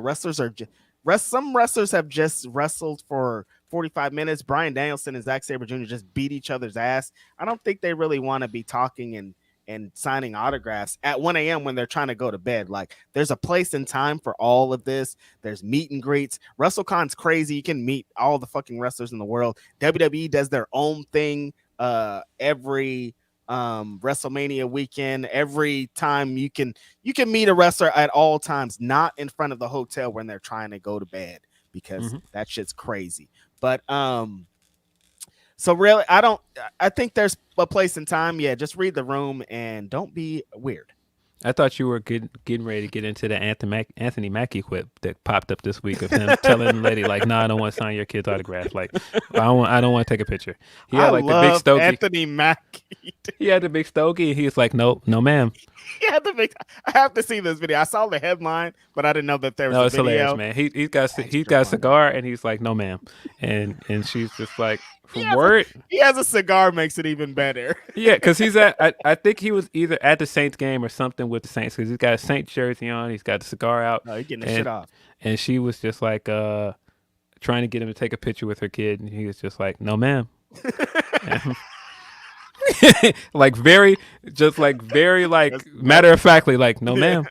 Some wrestlers have just wrestled for 45 minutes. Brian Danielson and Zack Sabre Jr. just beat each other's ass. I don't think they really want to be talking and signing autographs at 1 a.m when they're trying to go to bed. Like there's a place and time for all of this. There's meet and greets. WrestleCon's crazy. You can meet all the fucking wrestlers in the world. WWE does their own thing every WrestleMania weekend. Every time you can meet a wrestler at all times, not in front of the hotel when they're trying to go to bed because that shit's crazy. But so really I think there's a place and time. Yeah, just read the room and don't be weird. I thought you were getting ready to get into the Anthony Mackie quip that popped up this week of him telling the lady like, "No, I don't want to sign your kid's autograph. Like, I don't want to take a picture." He had like the big stogie. Anthony Mackie. He had the big stogie, and he was like, "No, no, ma'am." Yeah, I have to see this video. I saw the headline, but I didn't know that there was. No, it's hilarious, man. He's got a cigar, and he's like, "No, ma'am," and she's just like, "From word." He has a cigar, makes it even better. Yeah, because he's at. I think he was either at the Saints game or something with the Saints because he's got a Saints jersey on. He's got the cigar out. Oh, he's getting the shit off. And she was just like trying to get him to take a picture with her kid, and he was just like, "No, ma'am." like very matter of factly, like, "No, ma'am."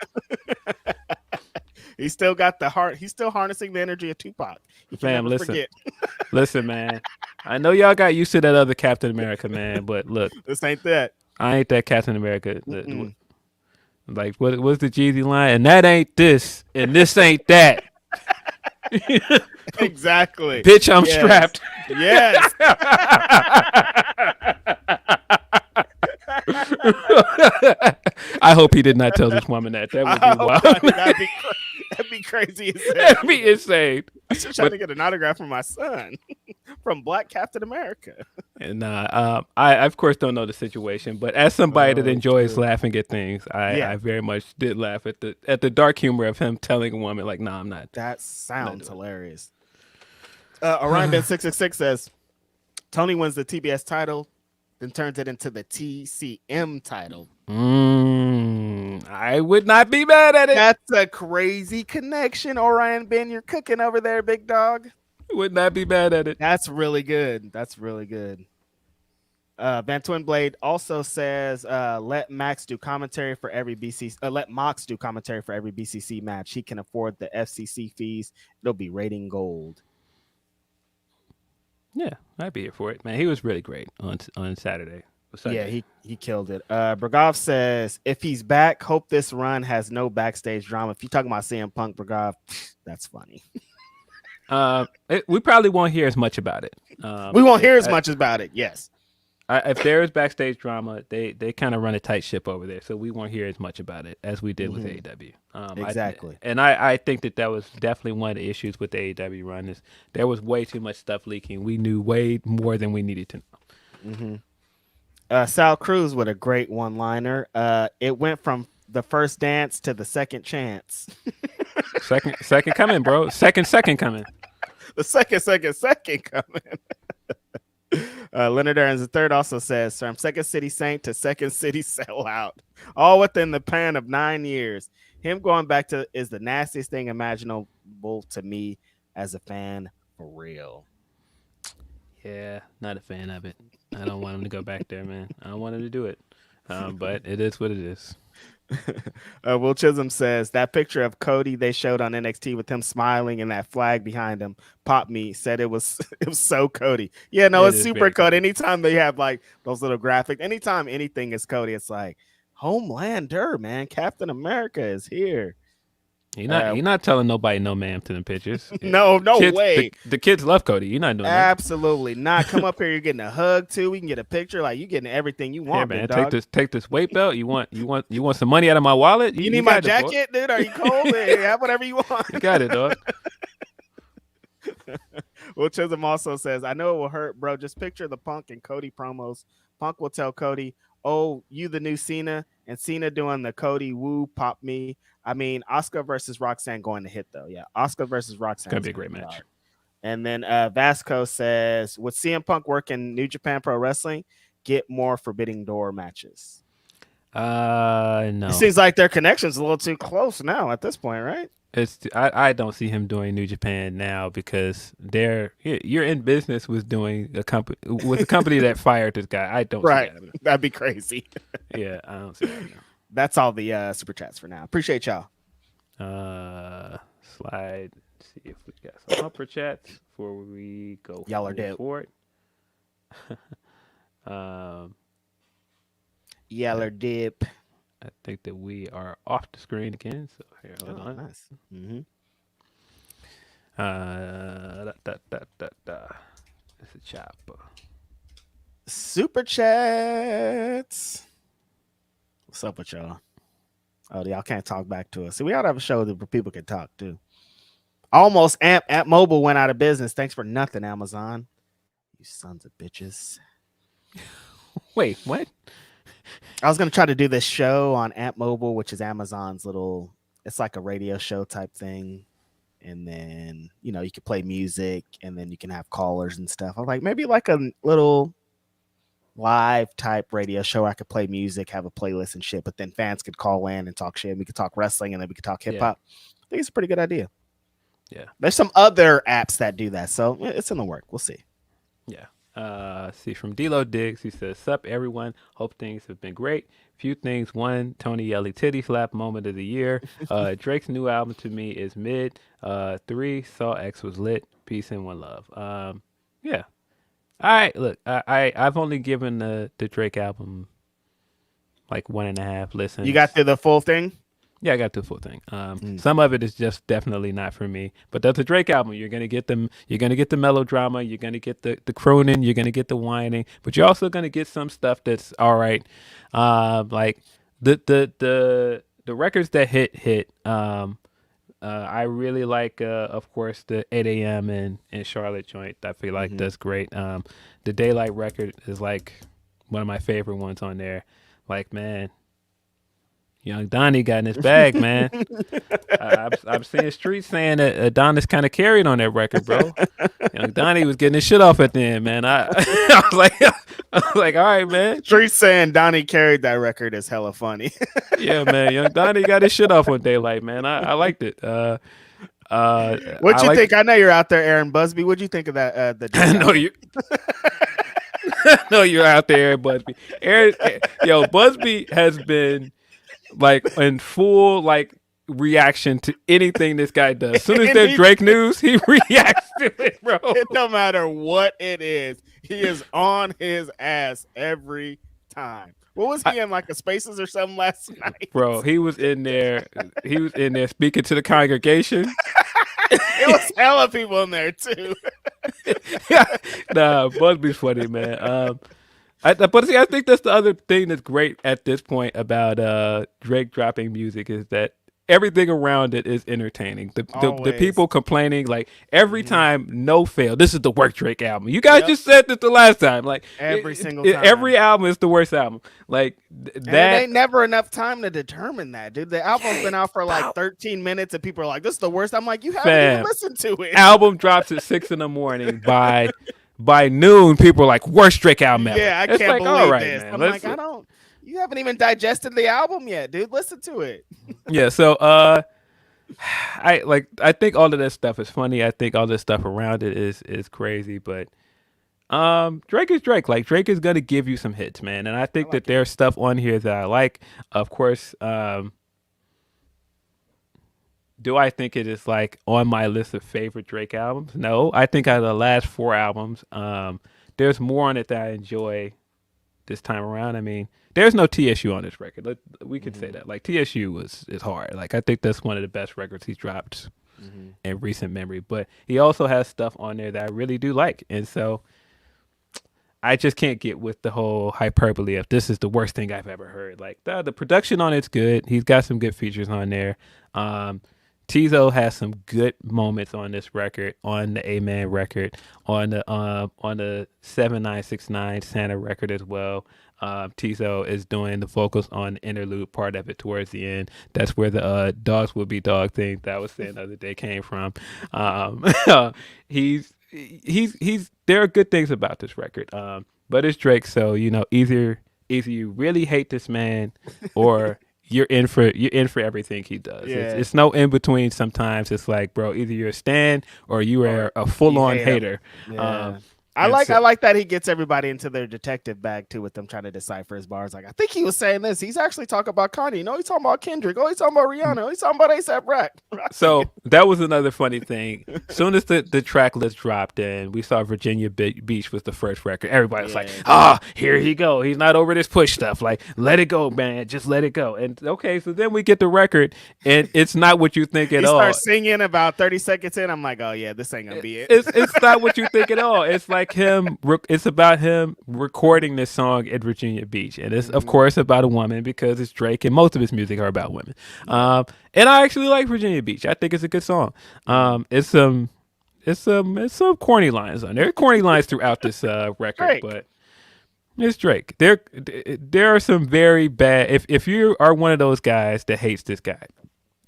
He's still got the heart. He's still harnessing the energy of Tupac. Fam, listen, man. I know y'all got used to that other Captain America, man, but look, this ain't that. I ain't that Captain America. Like, what's the Jeezy line? And that ain't this, and this ain't that. Exactly. Bitch, I'm strapped. Yes. I hope he did not tell this woman that. That would be wild. That'd be crazy. That'd be insane. I'm just trying to get an autograph from my son, from Black Captain America. And I of course don't know the situation, but as somebody that enjoys laughing at things, I very much did laugh at the dark humor of him telling a woman like, "Nah, I'm not." That sounds hilarious. Orion Ben 666 says Tony wins the TBS title, then turns it into the TCM title. I would not be mad at it. That's a crazy connection, Orion Ben. You're cooking over there, big dog. Would not be mad at it. That's really good. Van Twin Blade also says, let Mox do commentary for every BCC match. He can afford the FCC fees. It'll be rating gold. Yeah, I'd be here for it, man. He was really great on Saturday. Yeah, he killed it. Bragov says, if he's back, hope this run has no backstage drama. If you're talking about CM Punk, Bragov, that's funny. We probably won't hear as much about it. We won't hear as much about it, yes. If there is backstage drama, they kind of run a tight ship over there, so we won't hear as much about it as we did with AEW. Exactly. I think that was definitely one of the issues with the AEW run is there was way too much stuff leaking. We knew way more than we needed to know. Sal Cruz with a great one-liner. It went from the first dance to the second chance. second coming, bro. Second coming. The second coming. Leonard Aaron's the third also says, from Second City Saint to Second City Sellout, all within the span of 9 years. Him going back to is the nastiest thing imaginable to me as a fan, for real. Yeah, not a fan of it. I don't want him to go back there, man. I don't want him to do it. But it is what it is. Will Chisholm says that picture of Cody they showed on NXT with him smiling and that flag behind him popped me. Said it was so Cody. Yeah, no, it's super Cody. Anytime they have like those little graphics, anytime anything is Cody, it's like Homelander, man. Captain America is here. You're not telling nobody no ma'am to them pictures. No way. The kids love Cody. You're not doing that. Absolutely not. Come up here. You're getting a hug too. We can get a picture. Like, you getting everything you want, man. Big dog. Take this weight belt. You want some money out of my wallet? You need my jacket, dude? Are you cold? Have whatever you want. You got it, dog. Well, Chisholm also says, I know it will hurt, bro. Just picture the Punk and Cody promos. Punk will tell Cody, oh, you the new Cena, and Cena doing the Cody woo pop me. I mean, Asuka versus Roxanne going to hit, though. Yeah, Asuka versus Roxanne. Going to be a great match. Hard. And then Vasco says, would CM Punk work in New Japan Pro Wrestling? Get more Forbidden Door matches. No. It seems like their connection's a little too close now at this point, right? I don't see him doing New Japan now because you're in business with a company that fired this guy. I don't see that. That'd be crazy. Yeah, I don't see that now. That's all the super chats for now. Appreciate y'all. Slide. See if we got some upper chats before we go. Y'all are dead. Forward. Yeller dip. I think that we are off the screen again. So here, hold on. Nice. Mm-hmm. It's a chopper. Super chats. What's up with y'all? Oh, y'all can't talk back to us. See, we ought to have a show where people can talk too. Almost Amp Mobile went out of business. Thanks for nothing, Amazon. You sons of bitches. Wait, what? I was going to try to do this show on Amp Mobile, which is Amazon's it's like a radio show type thing. And then, you can play music and then you can have callers and stuff. I'm like, maybe like a little live type radio show. I could play music, have a playlist and shit, but then fans could call in and talk shit. And we could talk wrestling and then we could talk hip hop. I think it's a pretty good idea. Yeah. There's some other apps that do that. So it's in the work. We'll see. Yeah. See from D-Lo Diggs, he says, sup everyone, hope things have been great. Few things. One, Tony Yelly titty slap moment of the year. Drake's new album to me is mid. 3, Saw X was lit. Peace and one love. Yeah. All right, look, I've only given the Drake album like 1.5 listens. You got to the full thing? Yeah, I got the full thing. Some of it is just definitely not for me. But that's a Drake album. You're gonna get them. You're gonna get the melodrama. You're gonna get the crooning. You're gonna get the whining. But you're also gonna get some stuff that's all right. Like the records that hit. I really like, of course, the 8 a.m. in Charlotte joint. I feel like that's great. The Daylight record is like one of my favorite ones on there. Like, man. Young Donnie got in his bag, man. I'm seeing streets saying that Adonis kind of carried on that record, bro. Young Donnie was getting his shit off at the end, man. I was like, all right, man. Streets saying Donnie carried that record is hella funny. Yeah, man. Young Donnie got his shit off on Daylight, man. I liked it. What'd you think? I know you're out there, Aaron Busby. What'd you think of that? No, you're out there, Aaron Busby. Busby has been like in full reaction to anything this guy does. As soon as there's Drake news, he reacts to it, bro. No matter what it is, he is on his ass every time. What was he in, like a Spaces or something last night? Bro, he was in there. He was in there speaking to the congregation. It was hella people in there too. Nah, Busby's funny, man. I think that's the other thing that's great at this point about Drake dropping music is that everything around it is entertaining. The people complaining like every time, no fail. This is the worst Drake album. You guys just said this the last time. Like every single time. Every album is the worst album. Like that. It ain't never enough time to determine that, dude. The album's been out for like 13 minutes, and people are like, "This is the worst." I'm like, "You haven't even listened to it." Album drops at 6 a.m. By noon, people are like, worst Drake album ever. Yeah, I can't believe this. Man, I'm like, you haven't even digested the album yet, dude. Listen to it. Yeah, so I think all of that stuff is funny. I think all this stuff around it is crazy, but Drake is Drake. Like Drake is gonna give you some hits, man. And I think that there's stuff on here that I like. Of course, do I think it is like on my list of favorite Drake albums? No. I think out of the last 4 albums, there's more on it that I enjoy this time around. I mean, there's no TSU on this record. We could say that. Like TSU is hard. Like I think that's one of the best records he's dropped in recent memory. But he also has stuff on there that I really do like, and so I just can't get with the whole hyperbole of this is the worst thing I've ever heard. Like the production on it's good. He's got some good features on there. Tizo has some good moments on this record, on the Amen record, on the 7969 Santa record as well. Tizo is doing the vocals on the interlude part of it towards the end. That's where the dogs will be dog thing that I was saying the other day came from. He's there are good things about this record. But it's Drake, so either you really hate this man or you're in for everything he does. Yeah. It's no in between. Sometimes it's like, bro, either you're a stan or you are a full on hater. Yeah. I like that he gets everybody into their detective bag too with them trying to decipher his bars. Like, I think he was saying this. He's actually talking about Kanye. No, he's talking about Kendrick. Oh, he's talking about Rihanna. He's talking about A$AP Rock. So that was another funny thing. As soon as the track list dropped and we saw Virginia Beach was the first record, everybody was like, here he go. He's not over this push stuff. Like, let it go, man. Just let it go. And okay, so then we get the record and it's not what you think at all. He starts singing about 30 seconds in. I'm like, oh yeah, this ain't gonna be it. It's not what you think at all. It's like it's about him recording this song at Virginia Beach, and it's of course about a woman because it's Drake, and most of his music are about women. And I actually like Virginia Beach. I think it's a good song. It's some corny lines on there. Corny lines throughout this record, Drake. But it's Drake. There are some very bad. If you are one of those guys that hates this guy,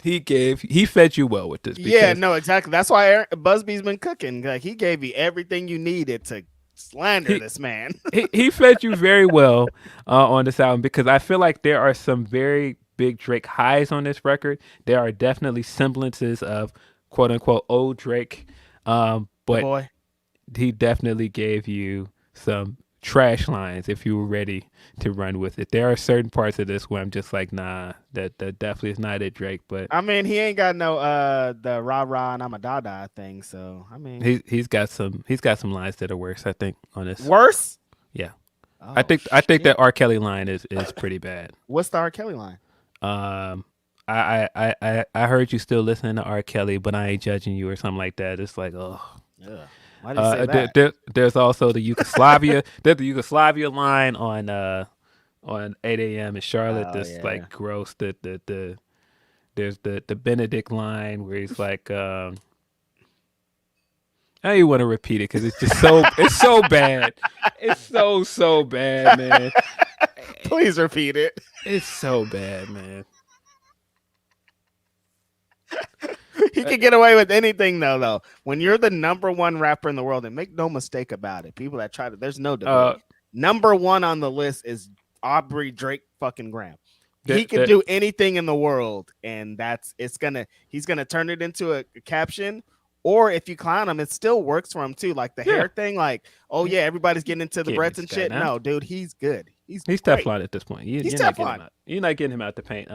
he fed you well with this. Yeah, no, exactly. That's why Busby's been cooking. Like, he gave you everything you needed to slander this man. he fed you very well on this album, because I feel like there are some very big Drake highs on this record. There are definitely semblances of quote unquote old Drake, but he definitely gave you some trash lines if you were ready to run with it. There are certain parts of this where I'm just like, nah, that definitely is not it, Drake. But I mean, he ain't got no the rah rah and I'm a dada thing. So I mean, he's got some lines that are worse, I think, on this. Worse? Yeah. Oh, I think that R. Kelly line is pretty bad. What's the R. Kelly line? I heard you still listening to R. Kelly, but I ain't judging you or something like that. It's like, oh. Yeah. Why did you say that? There's also the Yugoslavia. There's the Yugoslavia line on 8 a.m. in Charlotte. Like gross. There's the Benedict line where he's like, I don't even want to repeat it because it's just it's so bad. It's so bad, man. Please repeat it. It's so bad, man. He can get away with anything though. When you're the number one rapper in the world, and make no mistake about it, people that try to, there's no debate. Number one on the list is Aubrey Drake fucking Graham. He can do anything in the world, and he's gonna turn it into a caption. Or if you clown him, it still works for him too. Like the hair thing, like, oh yeah, everybody's getting into the breads and shit. No, dude, he's good. He's Teflon at this point. He's Teflon. You're not getting him out the paint.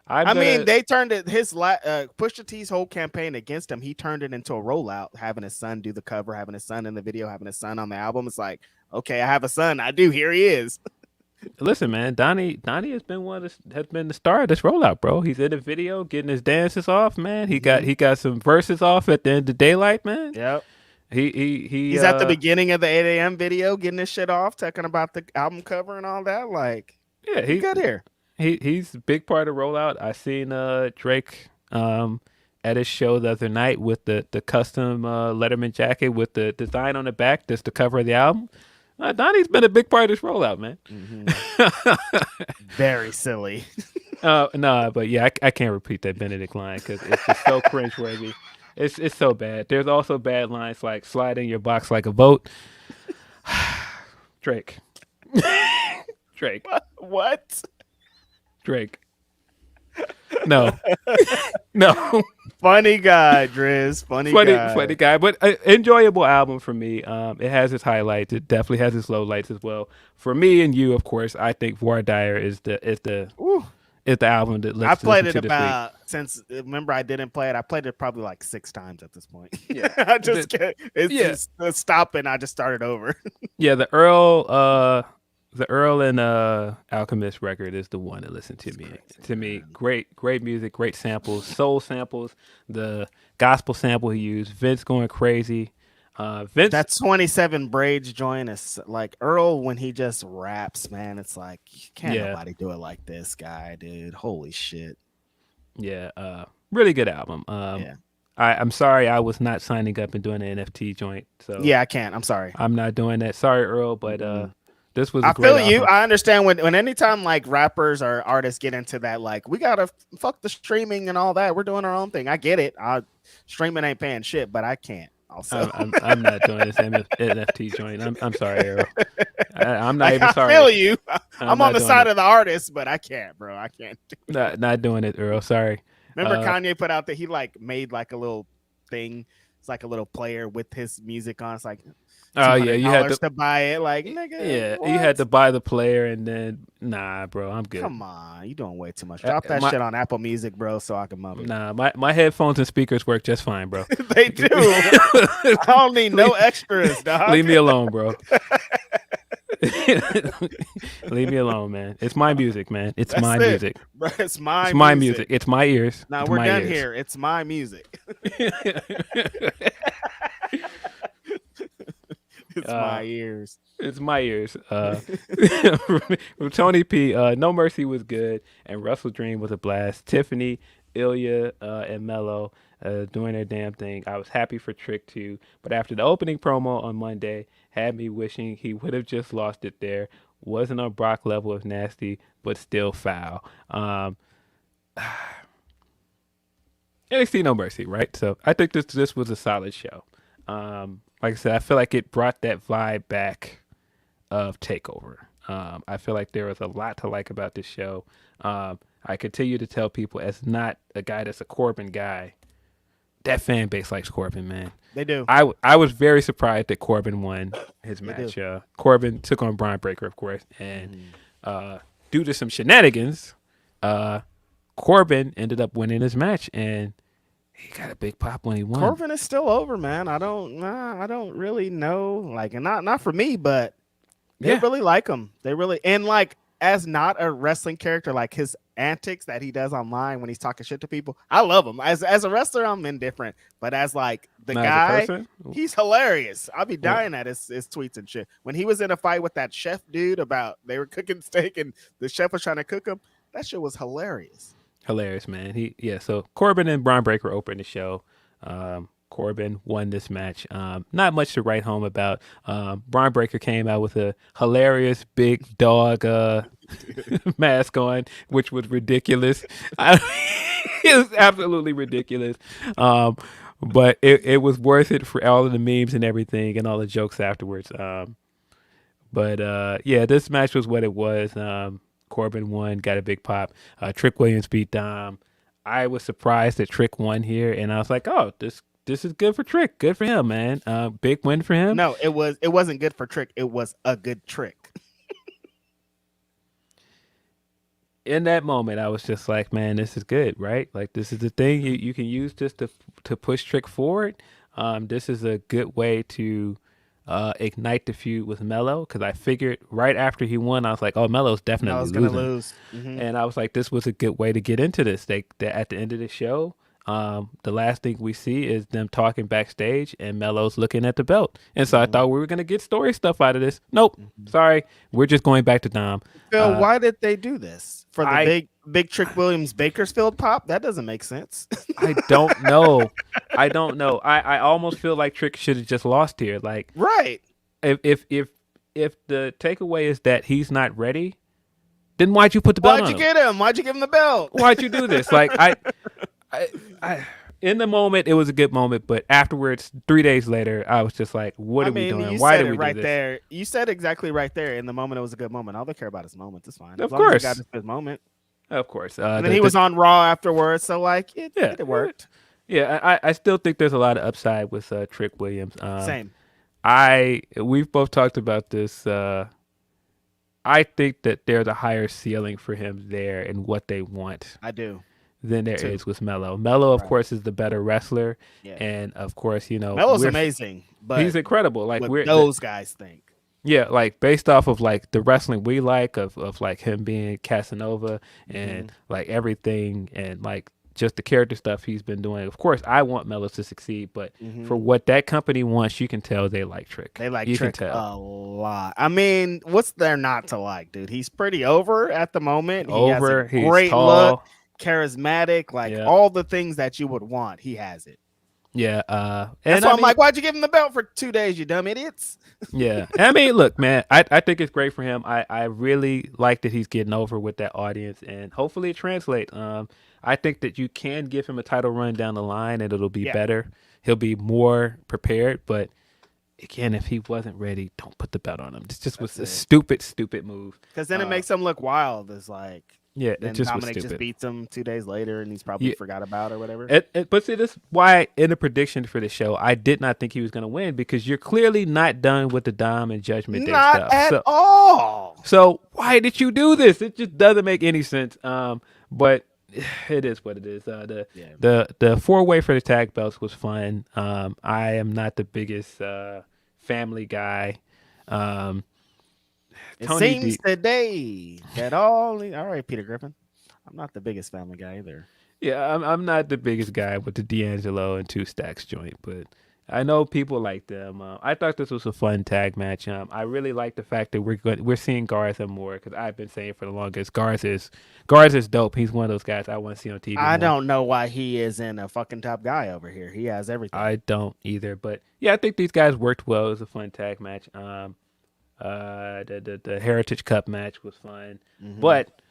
I mean, they turned it, Pusha T's whole campaign against him. He turned it into a rollout, having his son do the cover, having his son in the video, having his son on the album. It's like, okay, I have a son. I do. Here he is. Listen, man, Donnie has been the star of this rollout, bro. He's in the video, getting his dances off, man. He got some verses off at the end of Daylight, man. Yep. He's at the beginning of the 8 a.m. video, getting his shit off, talking about the album cover and all that. Like, yeah, he got here. He's a big part of the rollout. I seen Drake at his show the other night with the custom Letterman jacket with the design on the back. That's the cover of the album. Donnie's been a big part of this rollout, man. Very silly. No, but yeah, I can't repeat that Benedict line because it's just so cringeworthy. It's so bad. There's also bad lines like slide in your box like a boat. Drake. What? Drake. No. No. Funny guy, Driz. Funny guy. But enjoyable album for me. It has its highlights. It definitely has its lowlights as well. For me and you, of course, I think War Dyer is the album that I played it about since. Remember, I didn't play it. I played it probably like 6 times at this point. Yeah, I just just stopping. I just started over. Yeah, the Earl The Earl and Alchemist record is the one to listen to. Crazy, Great music, great samples, soul samples, the gospel sample he used, Vince going crazy. Vince, that 27 braids joint is like Earl when he just raps, man. It's like can't nobody do it like this guy, dude. Holy shit. Yeah, really good album. Yeah. I'm sorry I was not signing up and doing an NFT joint. So yeah, I can't. I'm sorry. I'm not doing that. Sorry, Earl, but this was I a great feel you. album. I understand when anytime like rappers or artists get into that, like we gotta fuck the streaming and all that. We're doing our own thing. I get it. Streaming ain't paying shit, but I can't. Also, I'm not doing this NFT joint. I'm sorry, Earl. I'm not like, even sorry. I feel you. I'm on the side it. of the artist, but I can't, bro. I can't. Not doing it, Earl. Sorry. Remember Kanye put out that he like made like a little thing. It's like a little player with his music on. It's like oh yeah, you had to buy it. Like nigga, yeah, what? you had to buy the player and then nah, bro, I'm good. Come on, you doing way too much. Drop that shit on Apple Music, bro, so I can mother. Nah, my headphones and speakers work just fine, bro. They do. I don't need no extras, dog. Leave me alone, bro. Leave me alone, man. It's my music, man. It's my music. Bro, it's my music. It's my ears. Now we're done here. It's my music. It's my ears. It's my ears. From Tony P, No Mercy was good, and WrestleDream was a blast. Tiffany, Ilya, and Mello doing their damn thing. I was happy for Trick too, but after the opening promo on Monday, had me wishing he would have just lost it there. Wasn't on Brock level of nasty, but still foul. NXT No Mercy, right? So I think this was a solid show. Like I said, I feel like it brought that vibe back of TakeOver. I feel like there was a lot to like about this show. I continue to tell people, as not a guy that's a Corbin guy, that fan base likes Corbin, man. They do. I was very surprised that Corbin won his match. Corbin took on Brian Breaker, of course, and due to some shenanigans, Corbin ended up winning his match, and he got a big pop when he won. Corbin is still over, man. I don't really know. Like, not for me, but they really like him. They really, and like as not a wrestling character, like his antics that he does online when he's talking shit to people, I love him. As a wrestler, I'm indifferent, but as like the guy, he's hilarious. I'll be dying at his tweets and shit. When he was in a fight with that chef dude about they were cooking steak and the chef was trying to cook him, that shit was hilarious. Hilarious, man. So Corbin and Brian Breaker opened the show. Corbin won this match. Not much to write home about. Brian Breaker came out with a hilarious big dog mask on, which was ridiculous. It was absolutely ridiculous. But it was worth it for all of the memes and everything and all the jokes afterwards. But this match was what it was. Corbin won, got a big pop. Trick Williams beat Dom. I was surprised that Trick won here, and I was like, oh, this is good for Trick. Good for him, man. Big win for him. No, it wasn't good for Trick. It was a good trick. In that moment, I was just like, man, this is good, right? Like, this is the thing you can use this to push Trick forward. This is a good way to ignite the feud with Mello, because I figured right after he won, I was like, oh, Mello's definitely gonna lose. Mm-hmm. And I was like, this was a good way to get into this. They at the end of the show, the last thing we see is them talking backstage and Mello's looking at the belt. And so I thought we were going to get story stuff out of this. Nope. Sorry. We're just going back to Dom. Phil, why did they do this? For the big Trick Williams Bakersfield pop? That doesn't make sense. I don't know. I almost feel like Trick should have just lost here. Like, right. If the takeaway is that he's not ready, then why'd you put the belt on him? Why'd you get him? Why'd you give him the belt? Why'd you do this? Like, I in the moment, it was a good moment, but afterwards, 3 days later, I was just like, what are we doing? Why did we do this? There. You said exactly right there. In the moment, it was a good moment. All they care about is moments. It's fine. Of course. He got his good moment. Of course. And then he was on Raw afterwards, so like, it worked. Yeah, I still think there's a lot of upside with Trick Williams. Same. We've both talked about this. I think that there's a higher ceiling for him there and what they want. I do. Than there is with Mello. Mello, of course, is the better wrestler, and of course, Mello's amazing, but he's incredible. Like those guys think. Yeah, like based off of like the wrestling we like of like him being Casanova and like everything and like just the character stuff he's been doing. Of course, I want Melo to succeed, but for what that company wants, you can tell they like Trick. They like you Trick can tell a lot. I mean, what's there not to like, dude? He's pretty over at the moment. He has a he's great tall. look, charismatic, like all the things that you would want. He has it. Yeah, and I'm like, why'd you give him the belt for 2 days, you dumb idiots? Yeah, I mean, look, man, I think it's great for him. I really like that he's getting over with that audience, and hopefully it translates. I think that you can give him a title run down the line, and it'll be better. He'll be more prepared, but again, if he wasn't ready, don't put the belt on him. This just was a stupid move. Because then it makes him look wild. It's like, yeah, then Dominic just beats him 2 days later, and he's probably forgot about or whatever. But see, this is why in the prediction for the show, I did not think he was going to win because you're clearly not done with the Dom and Judgment Day stuff. Not at all. So why did you do this? It just doesn't make any sense. But it is what it is. The 4-way for the tag belts was fun. I am not the biggest family guy. It seems today that all right, Peter Griffin. I'm not the biggest family guy either. Yeah, I'm not the biggest guy with the D'Angelo and 2 Stacks joint, but I know people like them. I thought this was a fun tag match. I really like the fact that we're seeing Garza more because I've been saying for the longest Garza is dope. He's one of those guys I want to see on TV. I don't know why he isn't a fucking top guy over here. He has everything. I don't either, but yeah, I think these guys worked well. It was a fun tag match. The Heritage Cup match was fun, but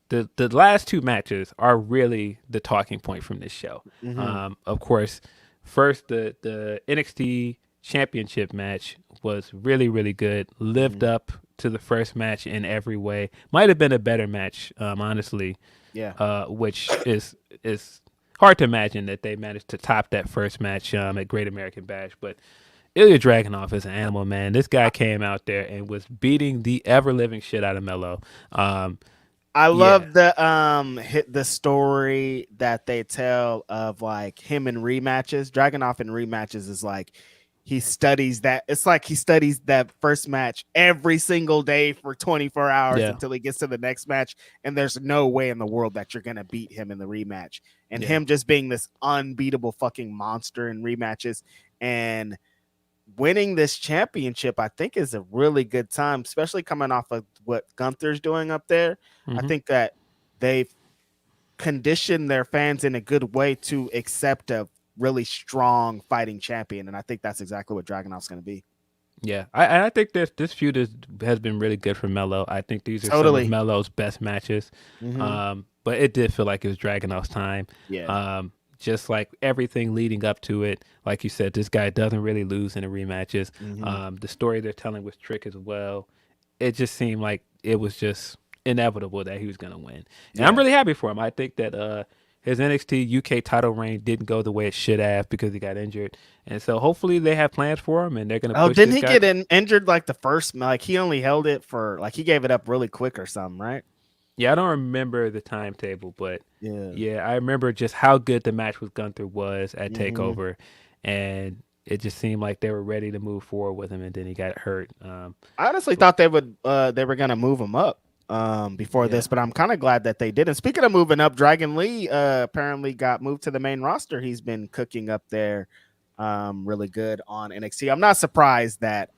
the last 2 matches are really the talking point from this show. Of course, first the NXT Championship match was really, really good. Lived up to the first match in every way. Might have been a better match, honestly. Yeah. Which is hard to imagine that they managed to top that first match at Great American Bash, but Ilya Dragunov is an animal, man. This guy came out there and was beating the ever living shit out of Melo. I love the story that they tell of like him in rematches. Dragunov in rematches is like he studies that. It's like he studies that first match every single day for 24 hours until he gets to the next match. And there's no way in the world that you're gonna beat him in the rematch. And him just being this unbeatable fucking monster in rematches and winning this championship, I think, is a really good time, especially coming off of what Gunther's doing up there. I think that they've conditioned their fans in a good way to accept a really strong fighting champion, and I think that's exactly what Dragunov's going to be. Yeah, I think this feud has been really good for Melo. I think these are some of Melo's best matches, but it did feel like it was Dragunov's time. Yeah. Just like everything leading up to it, like you said, this guy doesn't really lose in the rematches. The story they're telling with Trick as well. It just seemed like it was just inevitable that he was going to win. And I'm really happy for him. I think that his NXT UK title reign didn't go the way it should have because he got injured. And so hopefully they have plans for him and they're going to push didn't this he guy. get injured like the first, like he only held it for, like he gave it up really quick or something, right? Yeah, I don't remember the timetable, but yeah, I remember just how good the match with Gunther was at TakeOver, and it just seemed like they were ready to move forward with him, and then he got hurt. I honestly thought they were gonna move him up before this, but I'm kind of glad that they did. And speaking of moving up, Dragon Lee apparently got moved to the main roster. He's been cooking up there really good on NXT. I'm not surprised that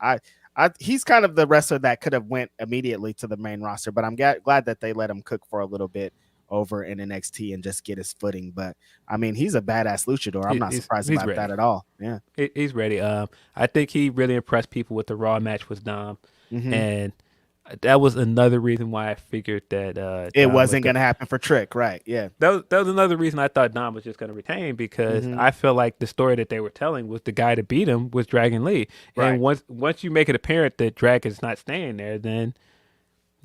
he's kind of the wrestler that could have went immediately to the main roster, but I'm glad that they let him cook for a little bit over in NXT and just get his footing. But I mean, he's a badass luchador. I'm not surprised about that at all. Yeah, he's ready. I think he really impressed people with the Raw match with Dom, and that was another reason why I figured that it wasn't going to happen for Trick, right? Yeah, that was another reason I thought Dom was just going to retain because I feel like the story that they were telling was the guy to beat him was Dragon Lee, and once you make it apparent that Dragon's not staying there, then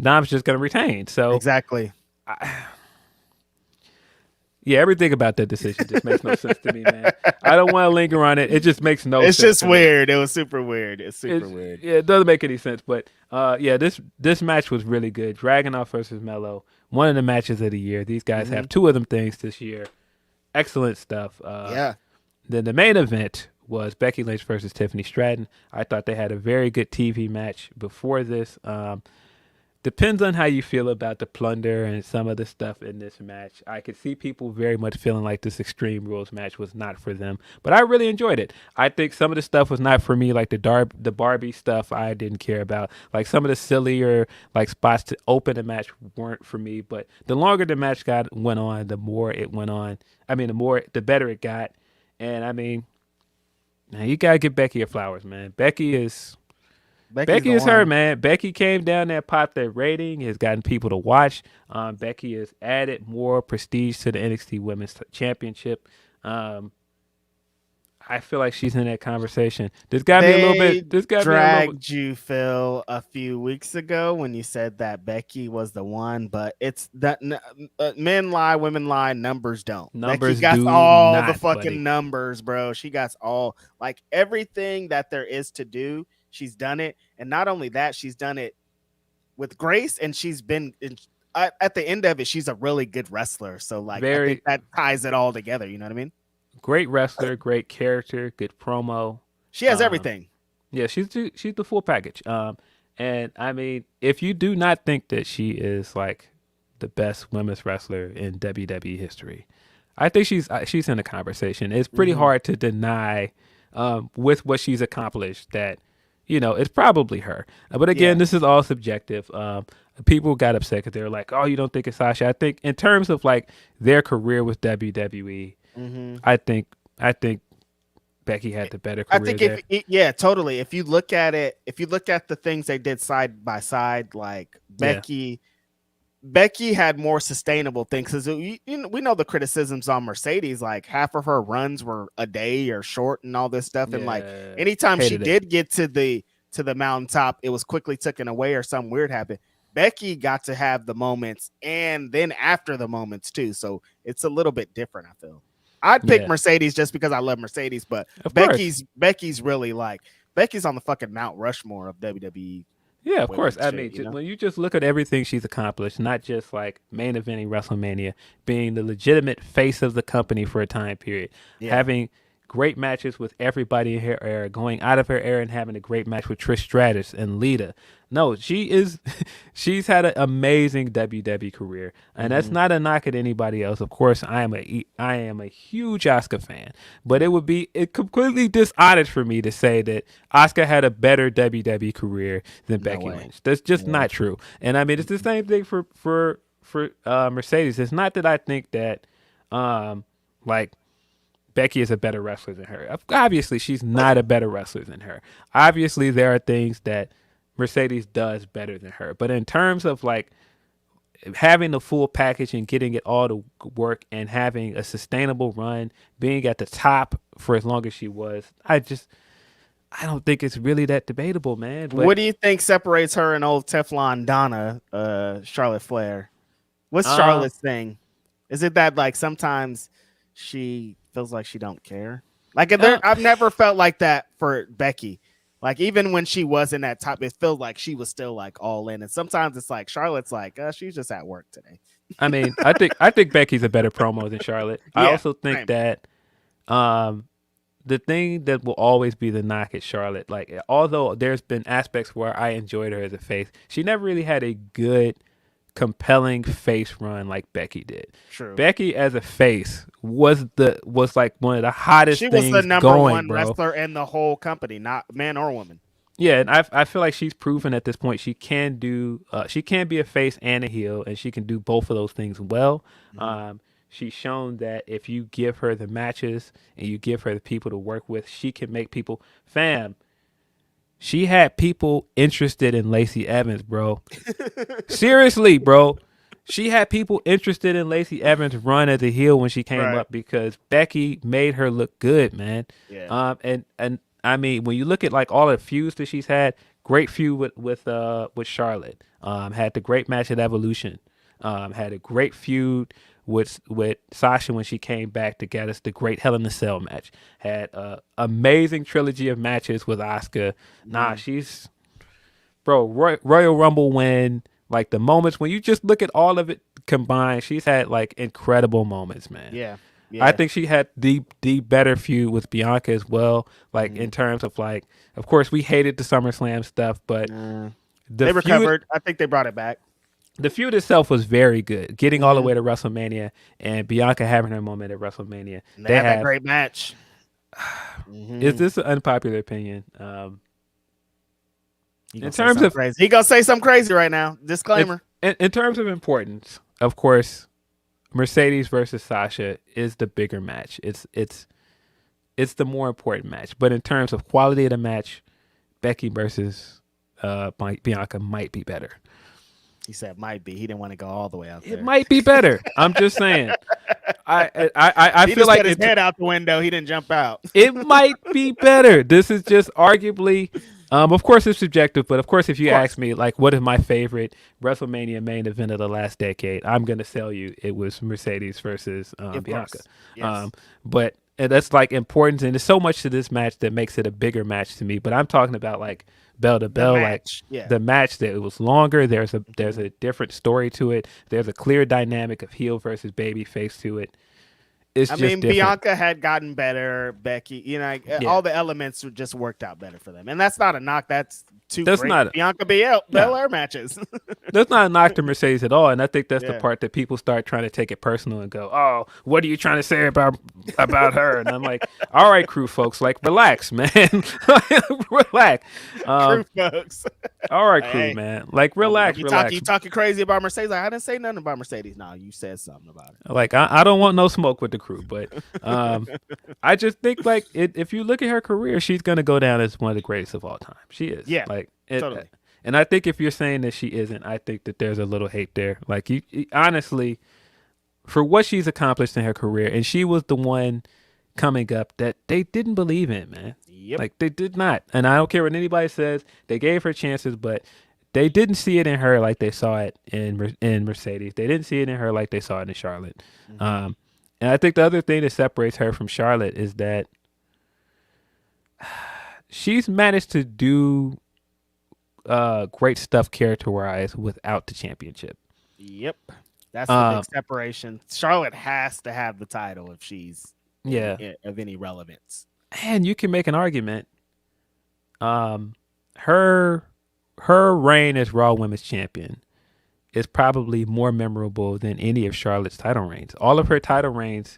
Dom's just going to retain. So exactly. Yeah, everything about that decision just makes no sense to me, man. I don't want to linger on it. It just makes no sense. It's just weird. It was super weird. It's super weird. Yeah, it doesn't make any sense. But yeah, this match was really good. Dragunov versus Melo, one of the matches of the year. These guys have 2 of them things this year. Excellent stuff. Yeah. Then the main event was Becky Lynch versus Tiffany Stratton. I thought they had a very good TV match before this. Depends on how you feel about the plunder and some of the stuff in this match. I could see people very much feeling like this Extreme Rules match was not for them, but I really enjoyed it. I think some of the stuff was not for me, like the Barbie stuff I didn't care about. Like some of the sillier like spots to open the match weren't for me, but the longer the match went on, the more it went on. I mean, the better it got. And I mean, now you gotta give Becky her flowers, man. Becky is her, man. Becky came down there, popped that rating, has gotten people to watch. Becky has added more prestige to the NXT Women's Championship. I feel like she's in that conversation. There's got to be a little bit. There's got to be a little bit. You, Phil, a few weeks ago when you said that Becky was the one, but it's that men lie, women lie, numbers don't. Numbers Becky got do all not, the fucking buddy. numbers, bro. She got all like everything that there is to do. She's done it, and not only that, she's done it with grace, and she's been. At the end of it, she's a really good wrestler. So like, I think that ties it all together. You know what I mean? Great wrestler, great character, good promo. She has everything. Yeah, she's the full package. And I mean, if you do not think that she is like the best women's wrestler in WWE history, I think she's in the conversation. It's pretty hard to deny with what she's accomplished that, you know, it's probably her. But again, this is all subjective. People got upset because they were like, "Oh, you don't think it's Sasha?" I think in terms of like their career with WWE. I think Becky had the better career. I think totally. If you look at it, if you look at the things they did side by side, like Becky had more sustainable things. Because we know the criticisms on Mercedes, like half of her runs were a day or short and all this stuff. And like anytime she did get to the mountaintop, it was quickly taken away or something weird happened. Becky got to have the moments and then after the moments too. So it's a little bit different, I feel. I'd pick Mercedes just because I love Mercedes, but Becky's really like Becky's on the fucking Mount Rushmore of WWE. Yeah, of course. I mean, when you just look at everything she's accomplished, not just like main eventing WrestleMania, being the legitimate face of the company for a time period, having great matches with everybody in her era, going out of her era and having a great match with Trish Stratus and Lita. No, she's had an amazing WWE career, and that's not a knock at anybody else. Of course, I am a huge Asuka fan, but it would be completely dishonest for me to say that Asuka had a better WWE career than Becky Lynch. That's just not true. And I mean, it's the same thing for Mercedes. It's not that I think that like Becky is a better wrestler than her. Obviously, she's not a better wrestler than her. Obviously, there are things that Mercedes does better than her. But in terms of like having the full package and getting it all to work and having a sustainable run, being at the top for as long as she was, I don't think it's really that debatable, man. But what do you think separates her and old Teflon Donna, Charlotte Flair? What's Charlotte's thing? Is it that like sometimes she feels like she don't care? Like I've never felt like that for Becky. Like even when she was in that top, it felt like she was still like all in. And sometimes it's like Charlotte's like, she's just at work today. I mean, I think Becky's a better promo than Charlotte. I also think that the thing that will always be the knock at Charlotte, like although there's been aspects where I enjoyed her as a face, she never really had a good, compelling face run like Becky did. True. Becky as a face was like one of the hottest things going, She was the number one wrestler in the whole company, not man or woman. Yeah, and I feel like she's proven at this point she can be a face and a heel, and she can do both of those things well. She's shown that if you give her the matches and you give her the people to work with, she can make people She had people interested in Lacey Evans, bro. Seriously, bro. She had people interested in Lacey Evans' run as a heel when she came up because Becky made her look good, man. Yeah. And I mean, when you look at like all the feuds that she's had, great feud with Charlotte. Had the great match at Evolution. Had a great feud with Sasha when she came back to get us the great Hell in a Cell match. Had an amazing trilogy of matches with Asuka. She's Royal Rumble win. Like the moments when you just look at all of it combined, she's had like incredible moments, man. Yeah. I think she had the better feud with Bianca as well. Like in terms of like, of course, we hated the SummerSlam stuff, but they recovered. I think they brought it back. The feud itself was very good, getting all the way to WrestleMania and Bianca having her moment at WrestleMania. They had that great match. Is this an unpopular opinion? In terms of crazy, he gonna say something crazy right now. Disclaimer. In terms of importance, of course, Mercedes versus Sasha is the bigger match. It's the more important match. But in terms of quality of the match, Becky versus Bianca might be better. He said might be. He didn't want to go all the way out there. It might be better. I'm just saying. I he feel like put his head out the window. He didn't jump out. It might be better. This is just arguably. Of course, it's subjective, but of course, if you ask me, like, what is my favorite WrestleMania main event of the last decade, I'm gonna tell you it was Mercedes versus Bianca. Yes. But that's like importance, and there's so much to this match that makes it a bigger match to me. But I'm talking about like bell to bell, like the match that it was longer. There's a different story to it. There's a clear dynamic of heel versus baby face to it. I mean, Bianca had gotten better. Becky, all the elements just worked out better for them, and that's not a knock. That's great Bianca Belair matches. That's not a knock to Mercedes at all, and I think that's the part that people start trying to take it personal and go, "Oh, what are you trying to say about her?" And I'm like, "All right, crew folks, like relax, man, relax, crew folks. All right, crew, man, like relax, relax." You talking crazy about Mercedes? I didn't say nothing about Mercedes. No, you said something about it. Like I don't want no smoke with the crew, but I just think like if you look at her career, she's gonna go down as one of the greatest of all time. She is, totally. And I think if you're saying that she isn't, I think that there's a little hate there. Like you honestly, for what she's accomplished in her career, and she was the one coming up that they didn't believe in, man. Yep. Like they did not, and I don't care what anybody says. They gave her chances, but they didn't see it in her like they saw it in Mercedes. They didn't see it in her like they saw it in Charlotte. And I think the other thing that separates her from Charlotte is that she's managed to do great stuff character-wise without the championship. Yep. That's the big separation. Charlotte has to have the title if she's of any relevance. And you can make an argument. Her reign as Raw Women's Champion is probably more memorable than any of Charlotte's title reigns. All of her title reigns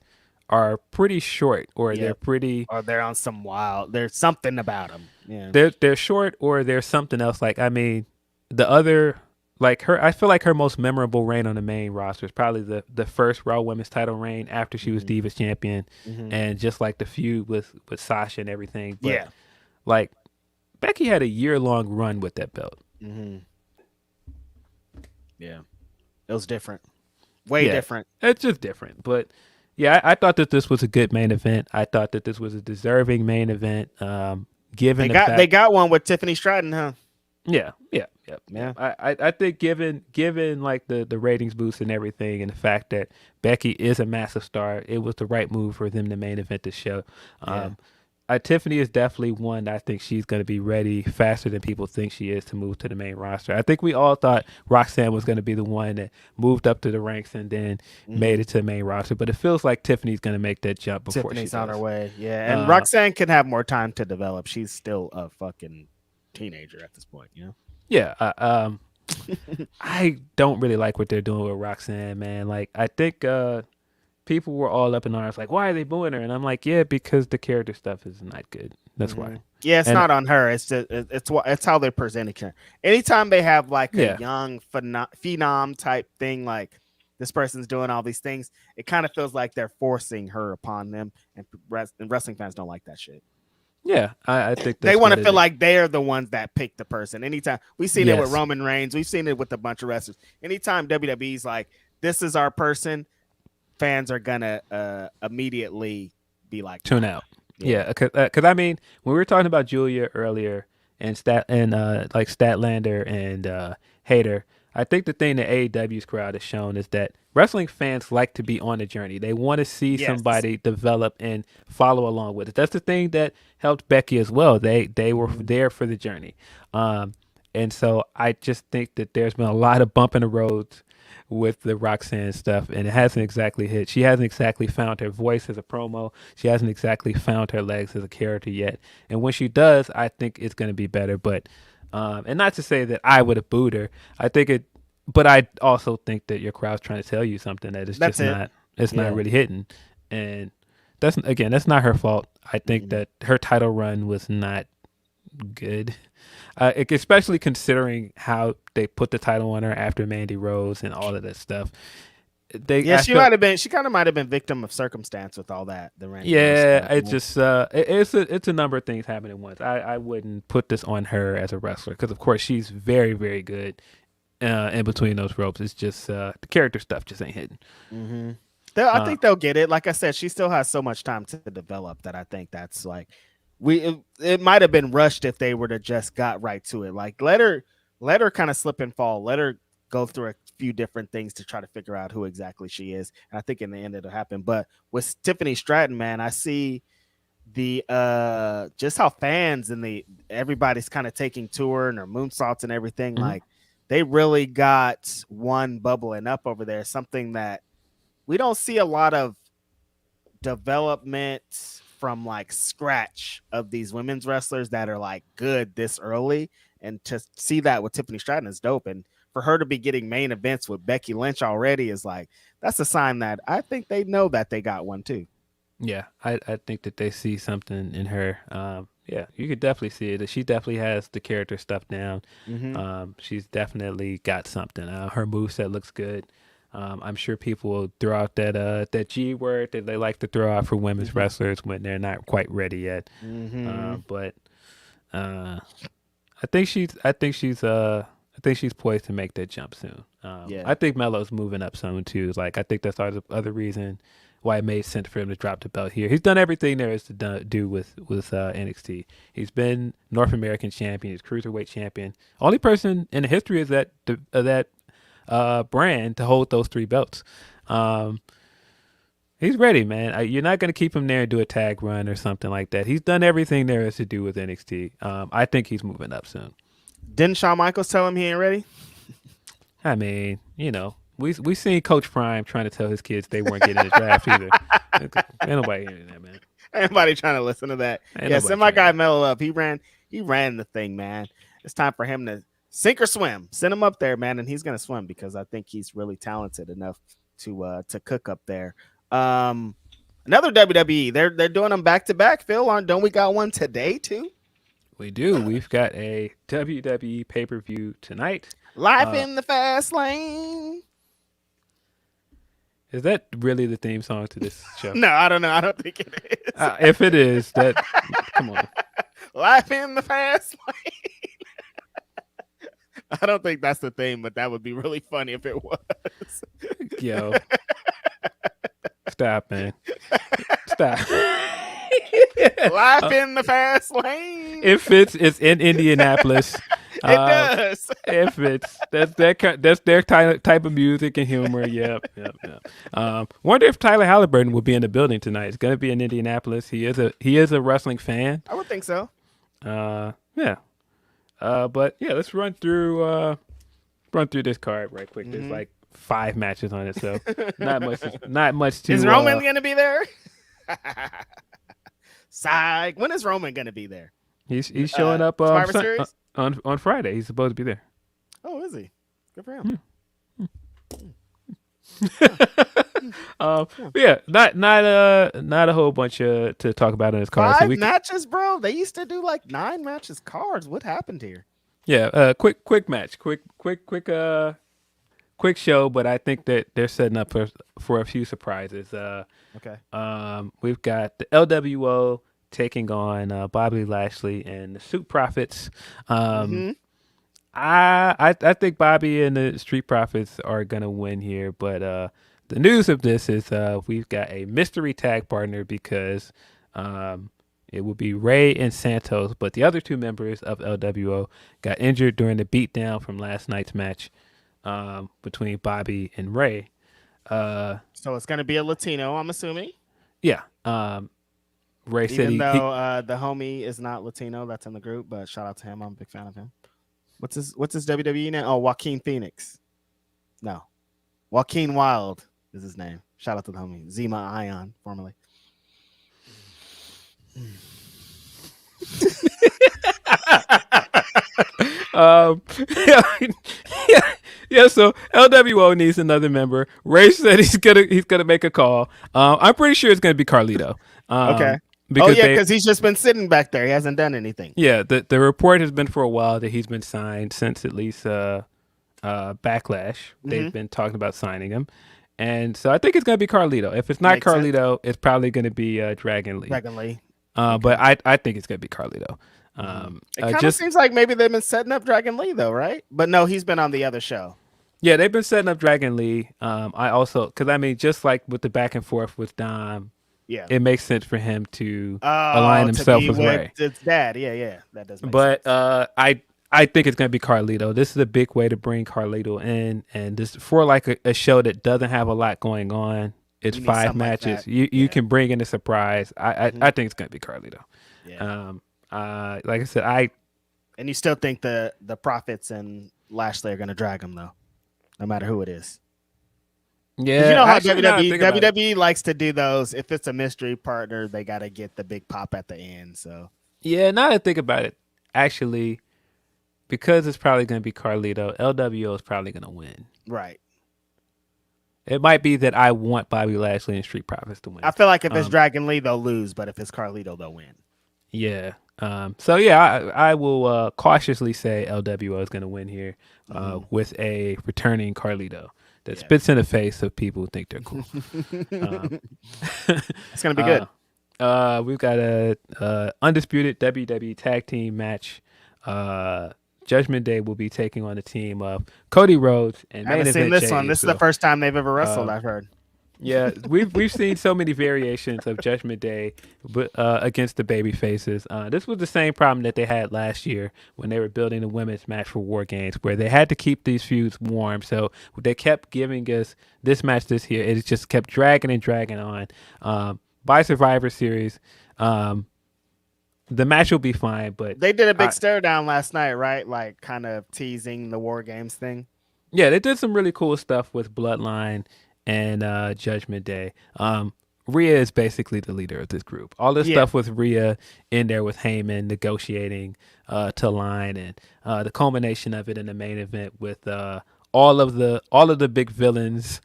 are pretty short, or they're pretty, or they're on some wild. There's something about them. Yeah, they're short, or there's something else. Like I mean, the other, like her, I feel like her most memorable reign on the main roster is probably the first Raw Women's title reign after she was Divas Champion, and just like the feud with Sasha and everything. But, like Becky had a year-long run with that belt. Yeah, it was different, way different. It's just different, but. Yeah, I thought that this was a good main event. I thought that this was a deserving main event. Given they got one with Tiffany Stratton, huh? Yeah. I think given like the ratings boost and everything, and the fact that Becky is a massive star, it was the right move for them to main event the show. Tiffany is definitely one that I think she's going to be ready faster than people think she is to move to the main roster. I think we all thought Roxanne was going to be the one that moved up to the ranks and then made it to the main roster, but it feels like Tiffany's going to make that jump before Tiffany's on her way. Yeah, and Roxanne can have more time to develop. She's still a fucking teenager at this point, you know? Yeah, I don't really like what they're doing with Roxanne, man. Like, I think people were all up in arms, like, why are they booing her? And I'm like, yeah, because the character stuff is not good. That's why. Yeah, it's not on her. It's just it's how they're presenting her. Anytime they have like a young phenom type thing, like this person's doing all these things, it kind of feels like they're forcing her upon them, and wrestling fans don't like that shit. Yeah, I think they want to feel like they're the ones that pick the person. Anytime we've seen it with Roman Reigns, we've seen it with a bunch of wrestlers. Anytime WWE's like, this is our person, fans are gonna immediately be like, tune out. Yeah, because I mean, when we were talking about Julia earlier and like Statlander and Hater, I think the thing that AEW's crowd has shown is that wrestling fans like to be on the journey. They want to see somebody develop and follow along with it. That's the thing that helped Becky as well. They were there for the journey. And so I just think that there's been a lot of bump in the roads with the Roxanne stuff, and it hasn't exactly hit. She hasn't exactly found her voice as a promo. She hasn't exactly found her legs as a character yet. And when she does, I think it's going to be better. But and not to say that I would have booed her. I think it, but I also think that your crowd's trying to tell you something that it's That's just it. not. It's Yeah. not really hitting, and that's not her fault. I think that her title run was not good. Especially considering how they put the title on her after Mandy Rose and all of that stuff. She might have been. She kind of might have been victim of circumstance with all that. The Randy Rose stuff, it's just it's a number of things happening at once. I wouldn't put this on her as a wrestler because of course she's very very good in between those ropes. It's just the character stuff just ain't hitting. Mm-hmm. I think they'll get it. Like I said, she still has so much time to develop that I think that's like it might have been rushed if they were to just got right to it. Like let her kind of slip and fall. Let her go through a few different things to try to figure out who exactly she is. And I think in the end it'll happen. But with Tiffany Stratton, man, I see the just how fans and everybody's kind of taking to her and her moonsaults and everything. Like they really got one bubbling up over there. Something that we don't see a lot of development from like scratch of these women's wrestlers that are like good this early, and to see that with Tiffany Stratton is dope. And for her to be getting main events with Becky Lynch already is like, that's a sign that I think they know that they got one too. Yeah, I think that they see something in her. Yeah, you could definitely see it. She definitely has the character stuff down. She's definitely got something. Her moveset looks good. I'm sure people will throw out that G word that they like to throw out for women's wrestlers when they're not quite ready yet. But I think she's poised to make that jump soon. I think Melo's moving up soon too. Like I think that's the other reason why it made sense for him to drop the belt here. He's done everything there is to do with NXT. He's been North American champion. He's cruiserweight champion. Only person in the history is that brand to hold those three belts. He's ready, man. You're not going to keep him there and do a tag run or something like that. He's done everything there is to do with NXT. I think he's moving up soon. Didn't Shawn Michaels tell him he ain't ready? I mean, we seen Coach Prime trying to tell his kids they weren't getting the draft either. Ain't nobody hearing that, man. Ain't nobody trying to listen to that. Send my guy Melo up. He ran the thing, man. It's time for him to sink or swim. Send him up there, man, and he's gonna swim because I think he's really talented enough to cook up there. Another WWE. They're doing them back to back. Phil, don't we got one today too? We do. We've got a WWE pay-per-view tonight. Life in the Fast Lane. Is that really the theme song to this show? No, I don't know. I don't think it is. If it is, come on. Life in the Fast Lane. I don't think that's the theme, but that would be really funny if it was. Yo. Stop, man. Stop. Life in the Fast Lane. It's in Indianapolis. It does. If it's that's their type of music and humor. Yep. Wonder if Tyler Halliburton will be in the building tonight. It's gonna be in Indianapolis. He is a wrestling fan. I would think so. Yeah. But yeah, let's run through this card right quick. There's like 5 matches on it, so not much to. Is Roman gonna be there? Psych. When is Roman gonna be there? He's showing up on Friday. He's supposed to be there. Oh, is he? Good for him. Yeah, not a whole bunch to talk about in this card. 5 matches, bro. They used to do like 9 matches cards. What happened here? Yeah, quick match, quick show, but I think that they're setting up for a few surprises. Okay. We've got the LWO taking on Bobby Lashley and the Suit Profits. I think Bobby and the Street Profits are gonna win here, but the news of this is we've got a mystery tag partner because it will be Ray and Santos, but the other 2 members of LWO got injured during the beatdown from last night's match between Bobby and Ray. So it's gonna be a Latino, I'm assuming. Yeah. Ray said even though the homie is not Latino, that's in the group, but shout out to him. I'm a big fan of him. What's his WWE name? Oh, Joaquin Phoenix. No. Joaquin Wild is his name. Shout out to the homie Zima Ion, formerly. Yeah, yeah. So LWO needs another member. Ray said he's gonna make a call. I'm pretty sure it's gonna be Carlito. Okay. Because he's just been sitting back there. He hasn't done anything. Yeah, the report has been for a while that he's been signed since at least Backlash. They've been talking about signing him, and so I think it's gonna be Carlito. If it's not Makes Carlito, it's probably gonna be Dragon Lee. But I think it's gonna be Carlito. It kind of seems like maybe they've been setting up Dragon Lee though, right? But no, he's been on the other show. Yeah, they've been setting up Dragon Lee. I also, because I mean, just like with the back and forth with Dom, it makes sense for him to align himself with Ray. It's dad, yeah, that does. But I think it's gonna be Carlito. This is a big way to bring Carlito in, and this for like a show that doesn't have a lot going on. It's 5 matches. Like you can bring in a surprise. I think it's gonna be Carlito. Yeah. Like I said, and you still think the Profits and Lashley are gonna drag him though, no matter who it is. Yeah, you know how WWE likes to do those. If it's a mystery partner, they got to get the big pop at the end. So yeah, now that I think about it, actually, because it's probably going to be Carlito, LWO is probably going to win. Right. It might be that I want Bobby Lashley and Street Profits to win. I feel like if it's Dragon Lee, they'll lose, but if it's Carlito, they'll win. Yeah. So yeah, I will cautiously say LWO is going to win here with a returning Carlito that spits in the face of people who think they're cool. It's going to be good. We've got a undisputed WWE tag team match. Judgment Day will be taking on the team of Cody Rhodes and I haven't seen this one. This is the first time they've ever wrestled, I've heard. Yeah, we've seen so many variations of Judgment Day against the baby faces. This was the same problem that they had last year when they were building the women's match for War Games, where they had to keep these feuds warm. So they kept giving us this match this year. It just kept dragging and dragging on. By Survivor Series, the match will be fine, but they did a big stare down last night, right? Like kind of teasing the War Games thing. Yeah, they did some really cool stuff with Bloodline and Judgment Day. Rhea is basically the leader of this group. All this stuff with Rhea in there with Heyman negotiating to align, and the culmination of it in the main event with all of the big villains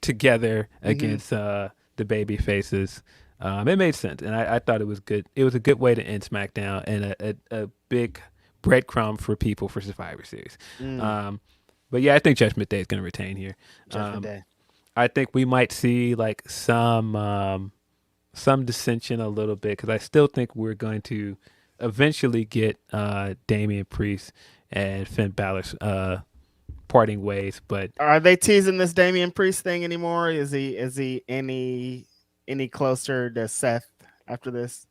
together against the baby faces. It made sense, and I thought it was good. It was a good way to end SmackDown and a big breadcrumb for people for Survivor Series. But yeah, I think Judgment Day is going to retain here. Judgment Day. I think we might see like some dissension a little bit, because I still think we're going to eventually get Damian Priest and Finn Balor parting ways. But are they teasing this Damian Priest thing anymore? Is he any closer to Seth after this?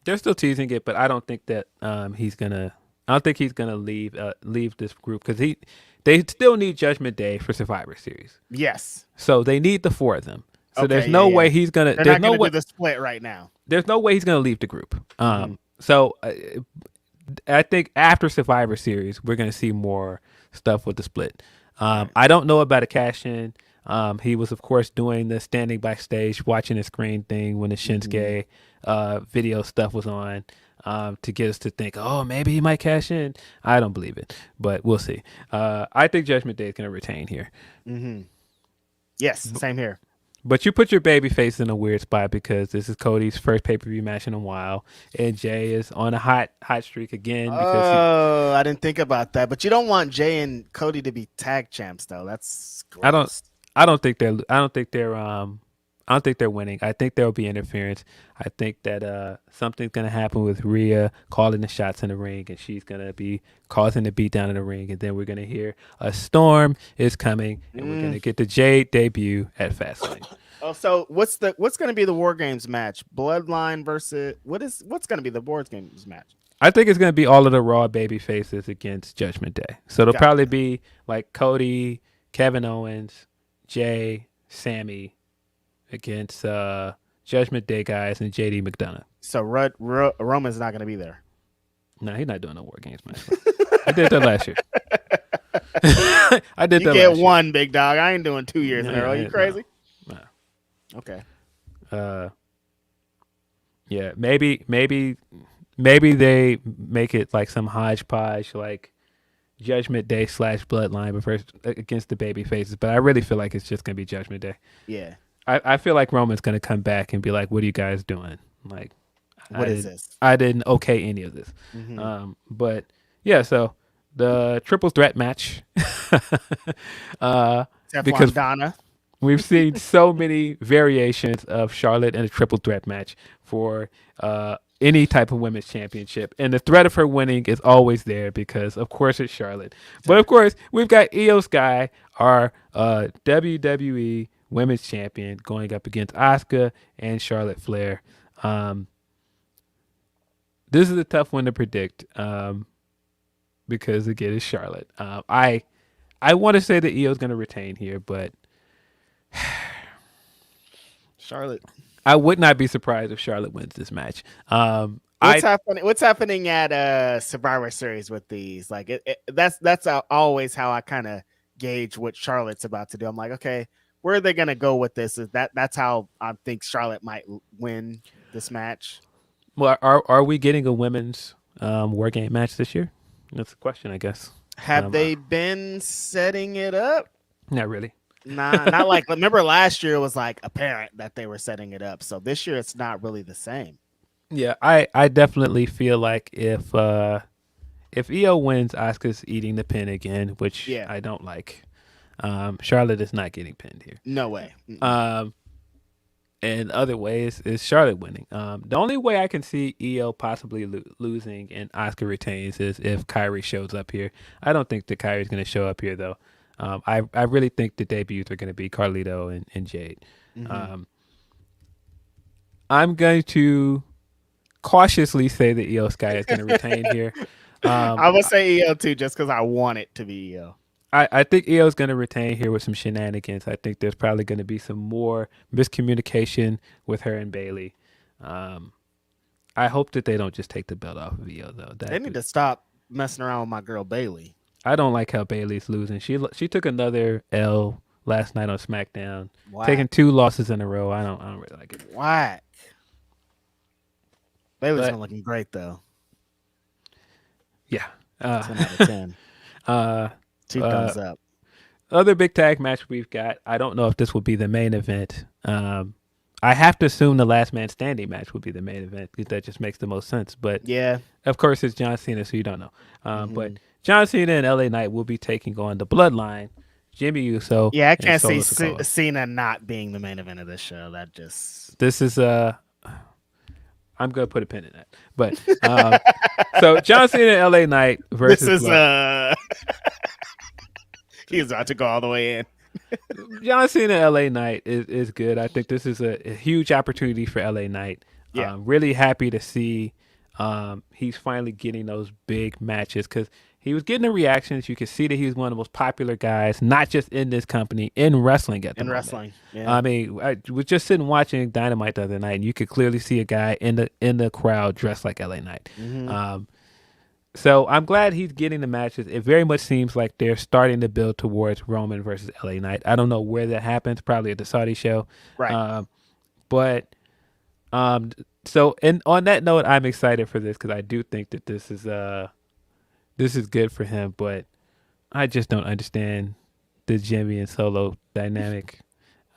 They're still teasing it, but I don't think that he's gonna. I don't think he's gonna leave this group, because they still need Judgment Day for Survivor Series. Yes. So they need the 4 of them. So there's no way he's gonna. They're not gonna do the split right now. There's no way he's gonna leave the group. So I think after Survivor Series, we're gonna see more stuff with the split. I don't know about a cash in. He was, of course, doing the standing backstage, watching the screen thing when the Shinsuke video stuff was on. To get us to think, oh, maybe he might cash in. I don't believe it, but we'll see. I think Judgment Day is going to retain here. Yes, same here. But you put your baby face in a weird spot, because this is Cody's first pay-per-view match in a while, and Jay is on a hot streak again. Because I didn't think about that. But you don't want Jay and Cody to be tag champs, though. That's gross. I don't think they're winning. I think there'll be interference. I think that something's going to happen with Rhea calling the shots in the ring, and she's going to be causing the beatdown in the ring. And then we're going to hear a storm is coming, and we're going to get the Jade debut at Fastlane. Oh, so what's going to be the War Games match? Bloodline versus what's going to be the War Games match? I think it's going to be all of the Raw baby faces against Judgment Day. So it'll probably be like Cody, Kevin Owens, Jay, Sammy against Judgment Day guys and JD McDonough. So Roman's not going to be there. No, he's not doing no War Games match. I did that last year. I did You that get last one, big dog. I ain't doing 2 years year. in a row. You crazy? No. Okay. Uh, yeah, maybe they make it like some hodgepodge, like Judgment Day / Bloodline, but first against the baby faces. But I really feel like it's just gonna be Judgment Day. Yeah. I feel like Roman's gonna come back and be like, "What are you guys doing? Like, What is this? I didn't okay any of this." But yeah, so the triple threat match, because Donna. we've seen so many variations of Charlotte in a triple threat match for any type of women's championship. And the threat of her winning is always there because, of course, it's Charlotte. But, of course, we've got Io Sky, our WWE women's champion, going up against Asuka and Charlotte Flair. This is a tough one to predict because, again, it's Charlotte. I want to say that Io's going to retain here, but Charlotte. I would not be surprised if Charlotte wins this match. What's happening at Survivor Series with these? Like that's always how I kind of gauge what Charlotte's about to do. I'm like, okay, where are they gonna go with this? That's how I think Charlotte might win this match. Well, are we getting a women's War Game match this year? That's the question, I guess. Have they been setting it up? Not really. Nah, not like. Remember last year it was like apparent that they were setting it up. So this year it's not really the same. Yeah, I definitely feel like if Io wins, Asuka's eating the pin again, which I don't like. Charlotte is not getting pinned here. No way. And other ways is Charlotte winning. The only way I can see Io possibly losing and Asuka retains is if Kairi shows up here. I don't think that Kairi's going to show up here though. I really think the debuts are going to be Carlito and Jade. I'm going to cautiously say that Io Sky is going to retain here. I would say Io too, just because I want it to be Io. I think Io's going to retain here with some shenanigans. I think there's probably going to be some more miscommunication with her and Bailey. I hope that they don't just take the belt off of Io though. They need to stop messing around with my girl Bailey. I don't like how Bailey's losing. She took another L last night on SmackDown, taking 2 losses in a row. I don't really like it. Whack. Bailey's not looking great though. Yeah. 10 out of 10. 2 thumbs up. Other big tag match we've got. I don't know if this will be the main event. I have to assume the last man standing match will be the main event because that just makes the most sense. But yeah, of course it's John Cena, so you don't know. But John Cena and LA Knight will be taking on the Bloodline, Jimmy Uso. Yeah, I can't see Cena not being the main event of this show. This is I'm gonna put a pin in that. But so John Cena and LA Knight versus this is he's about to go all the way in. John Cena and LA Knight is good. I think this is a huge opportunity for LA Knight. Yeah. Really happy to see he's finally getting those big matches because he was getting the reactions. You could see that he was one of the most popular guys, not just in this company, in wrestling at the moment. Wrestling, yeah. I mean, I was just sitting watching Dynamite the other night, and you could clearly see a guy in the crowd dressed like LA Knight. So I'm glad he's getting the matches. It very much seems like they're starting to build towards Roman versus LA Knight. I don't know where that happens, probably at the Saudi show. Right. So and on that note, I'm excited for this because I do think that this is good for him, but I just don't understand the Jimmy and Solo dynamic.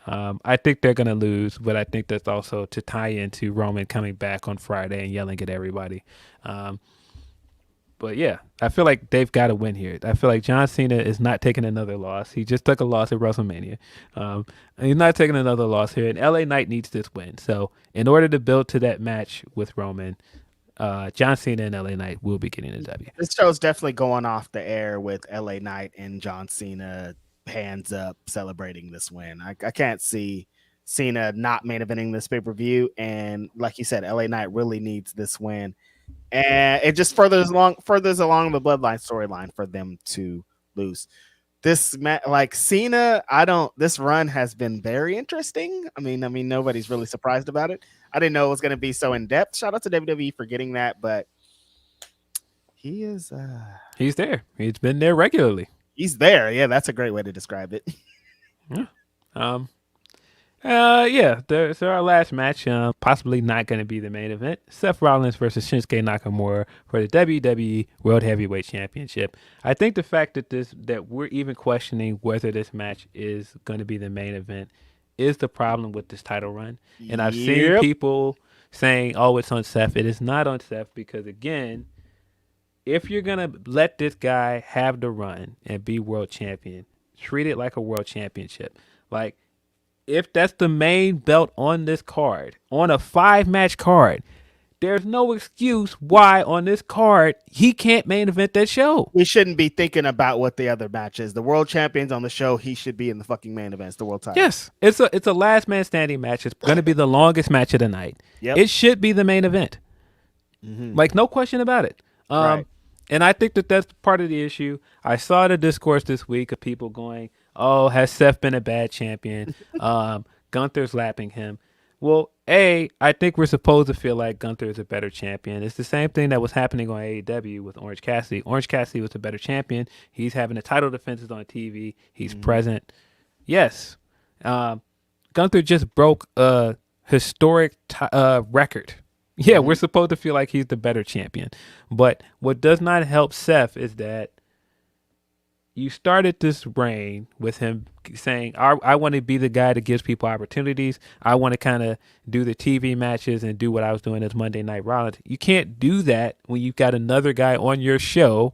I think they're gonna lose, but I think that's also to tie into Roman coming back on Friday and yelling at everybody. But yeah, I feel like they've got to win here. I feel like John Cena is not taking another loss. He just took a loss at WrestleMania. He's not taking another loss here, and LA Knight needs this win. So in order to build to that match with Roman, John Cena and LA Knight will be getting a W. This show's definitely going off the air with LA Knight and John Cena hands up celebrating this win. I can't see Cena not main eventing this pay-per-view, and like you said, LA Knight really needs this win. And it just furthers along the Bloodline storyline for them to lose. This like Cena, this run has been very interesting. I mean, nobody's really surprised about it. I didn't know it was going to be so in depth. Shout out to WWE for getting that, but he is he's there. He's been there regularly. He's there. Yeah, that's a great way to describe it. Yeah. So our last match, possibly not going to be the main event. Seth Rollins versus Shinsuke Nakamura for the WWE World Heavyweight Championship. I think the fact that we're even questioning whether this match is going to be the main event is the problem with this title run. And I've seen people saying, "Oh, it's on Seth." It is not on Seth because, again, if you're gonna let this guy have the run and be world champion, treat it like a world championship. Like, if that's the main belt on this card, on a 5-match card, there's no excuse why on this card he can't main event that show. We shouldn't be thinking about what the other match is. The world champion's on the show. He should be in the fucking main event. It's the world title. Yes, it's a last man standing match. It's going to be the longest match of the night. Yep. It should be the main event. Like, no question about it. Right. And I think that that's part of the issue. I saw the discourse this week of people going, "Oh, has Seth been a bad champion? Gunther's lapping him." Well, I think we're supposed to feel like Gunther is a better champion. It's the same thing that was happening on AEW with Orange Cassidy. Orange Cassidy was a better champion. He's having the title defenses on TV. He's present. Yes. Gunther just broke a historic record. Yeah, we're supposed to feel like he's the better champion. But what does not help Seth is that you started this reign with him saying, I want to be the guy that gives people opportunities. I want to kind of do the TV matches and do what I was doing as Monday Night Raw. You can't do that when you've got another guy on your show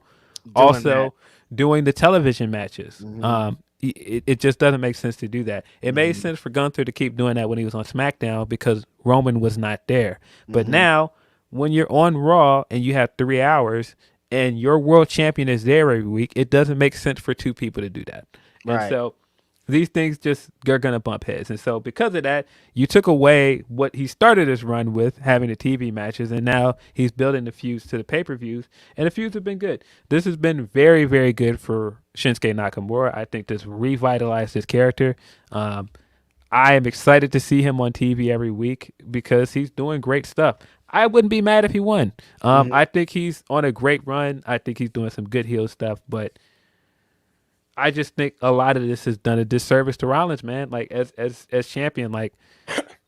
doing the television matches. It just doesn't make sense to do that. It made sense for Gunther to keep doing that when he was on SmackDown because Roman was not there. But now, when you're on Raw and you have 3 hours and your world champion is there every week, it doesn't make sense for two people to do that. Right. And so these things they're going to bump heads. And so because of that, you took away what he started his run with, having the TV matches, and now he's building the feuds to the pay-per-views, and the feuds have been good. This has been very, very good for Shinsuke Nakamura. I think this revitalized his character. I am excited to see him on TV every week because he's doing great stuff. I wouldn't be mad if he won. I think he's on a great run. I think he's doing some good heel stuff, but I just think a lot of this has done a disservice to Rollins, man. Like as champion, like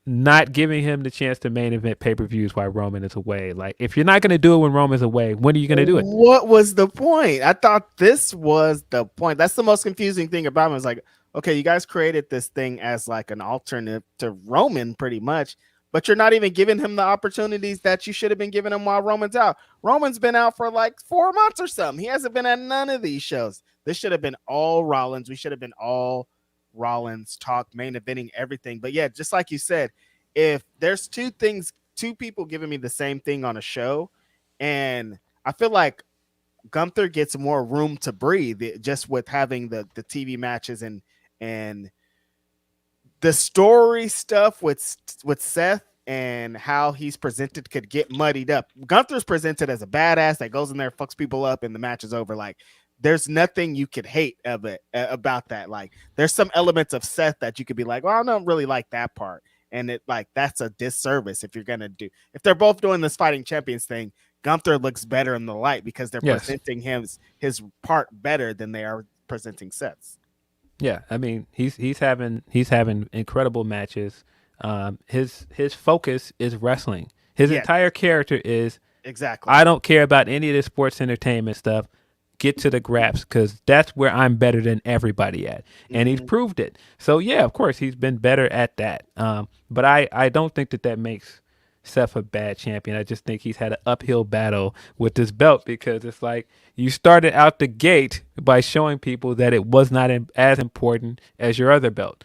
not giving him the chance to main event pay-per-views while Roman is away. Like, if you're not going to do it when Roman's away, when are you going to do it? What was the point? I thought this was the point. That's the most confusing thing about him. Is like, okay, you guys created this thing as like an alternative to Roman pretty much, but you're not even giving him the opportunities that you should have been giving him while Roman's out. Roman's been out for like 4 months or something. He hasn't been at none of these shows. This should have been all Rollins. We should have been all Rollins talk, main eventing, everything. But yeah, just like you said, if there's two people giving me the same thing on a show, and I feel like Gunther gets more room to breathe just with having the TV matches and the story stuff with Seth and how he's presented could get muddied up. Gunther's presented as a badass that goes in there, fucks people up, and the match is over. Like, there's nothing you could hate of it about that. Like, there's some elements of Seth that you could be like, well, I don't really like that part. And it like that's a disservice if they're both doing this fighting champions thing. Gunther looks better in the light because they're presenting his part better than they are presenting Seth's. Yeah, I mean he's having incredible matches. His focus is wrestling. His entire character is exactly. I don't care about any of this sports entertainment stuff. Get to the graps because that's where I'm better than everybody at, and he's proved it. So yeah, of course he's been better at that. But I don't think that makes Seth a bad champion. I just think he's had an uphill battle with this belt because it's like you started out the gate by showing people that it was not as important as your other belt.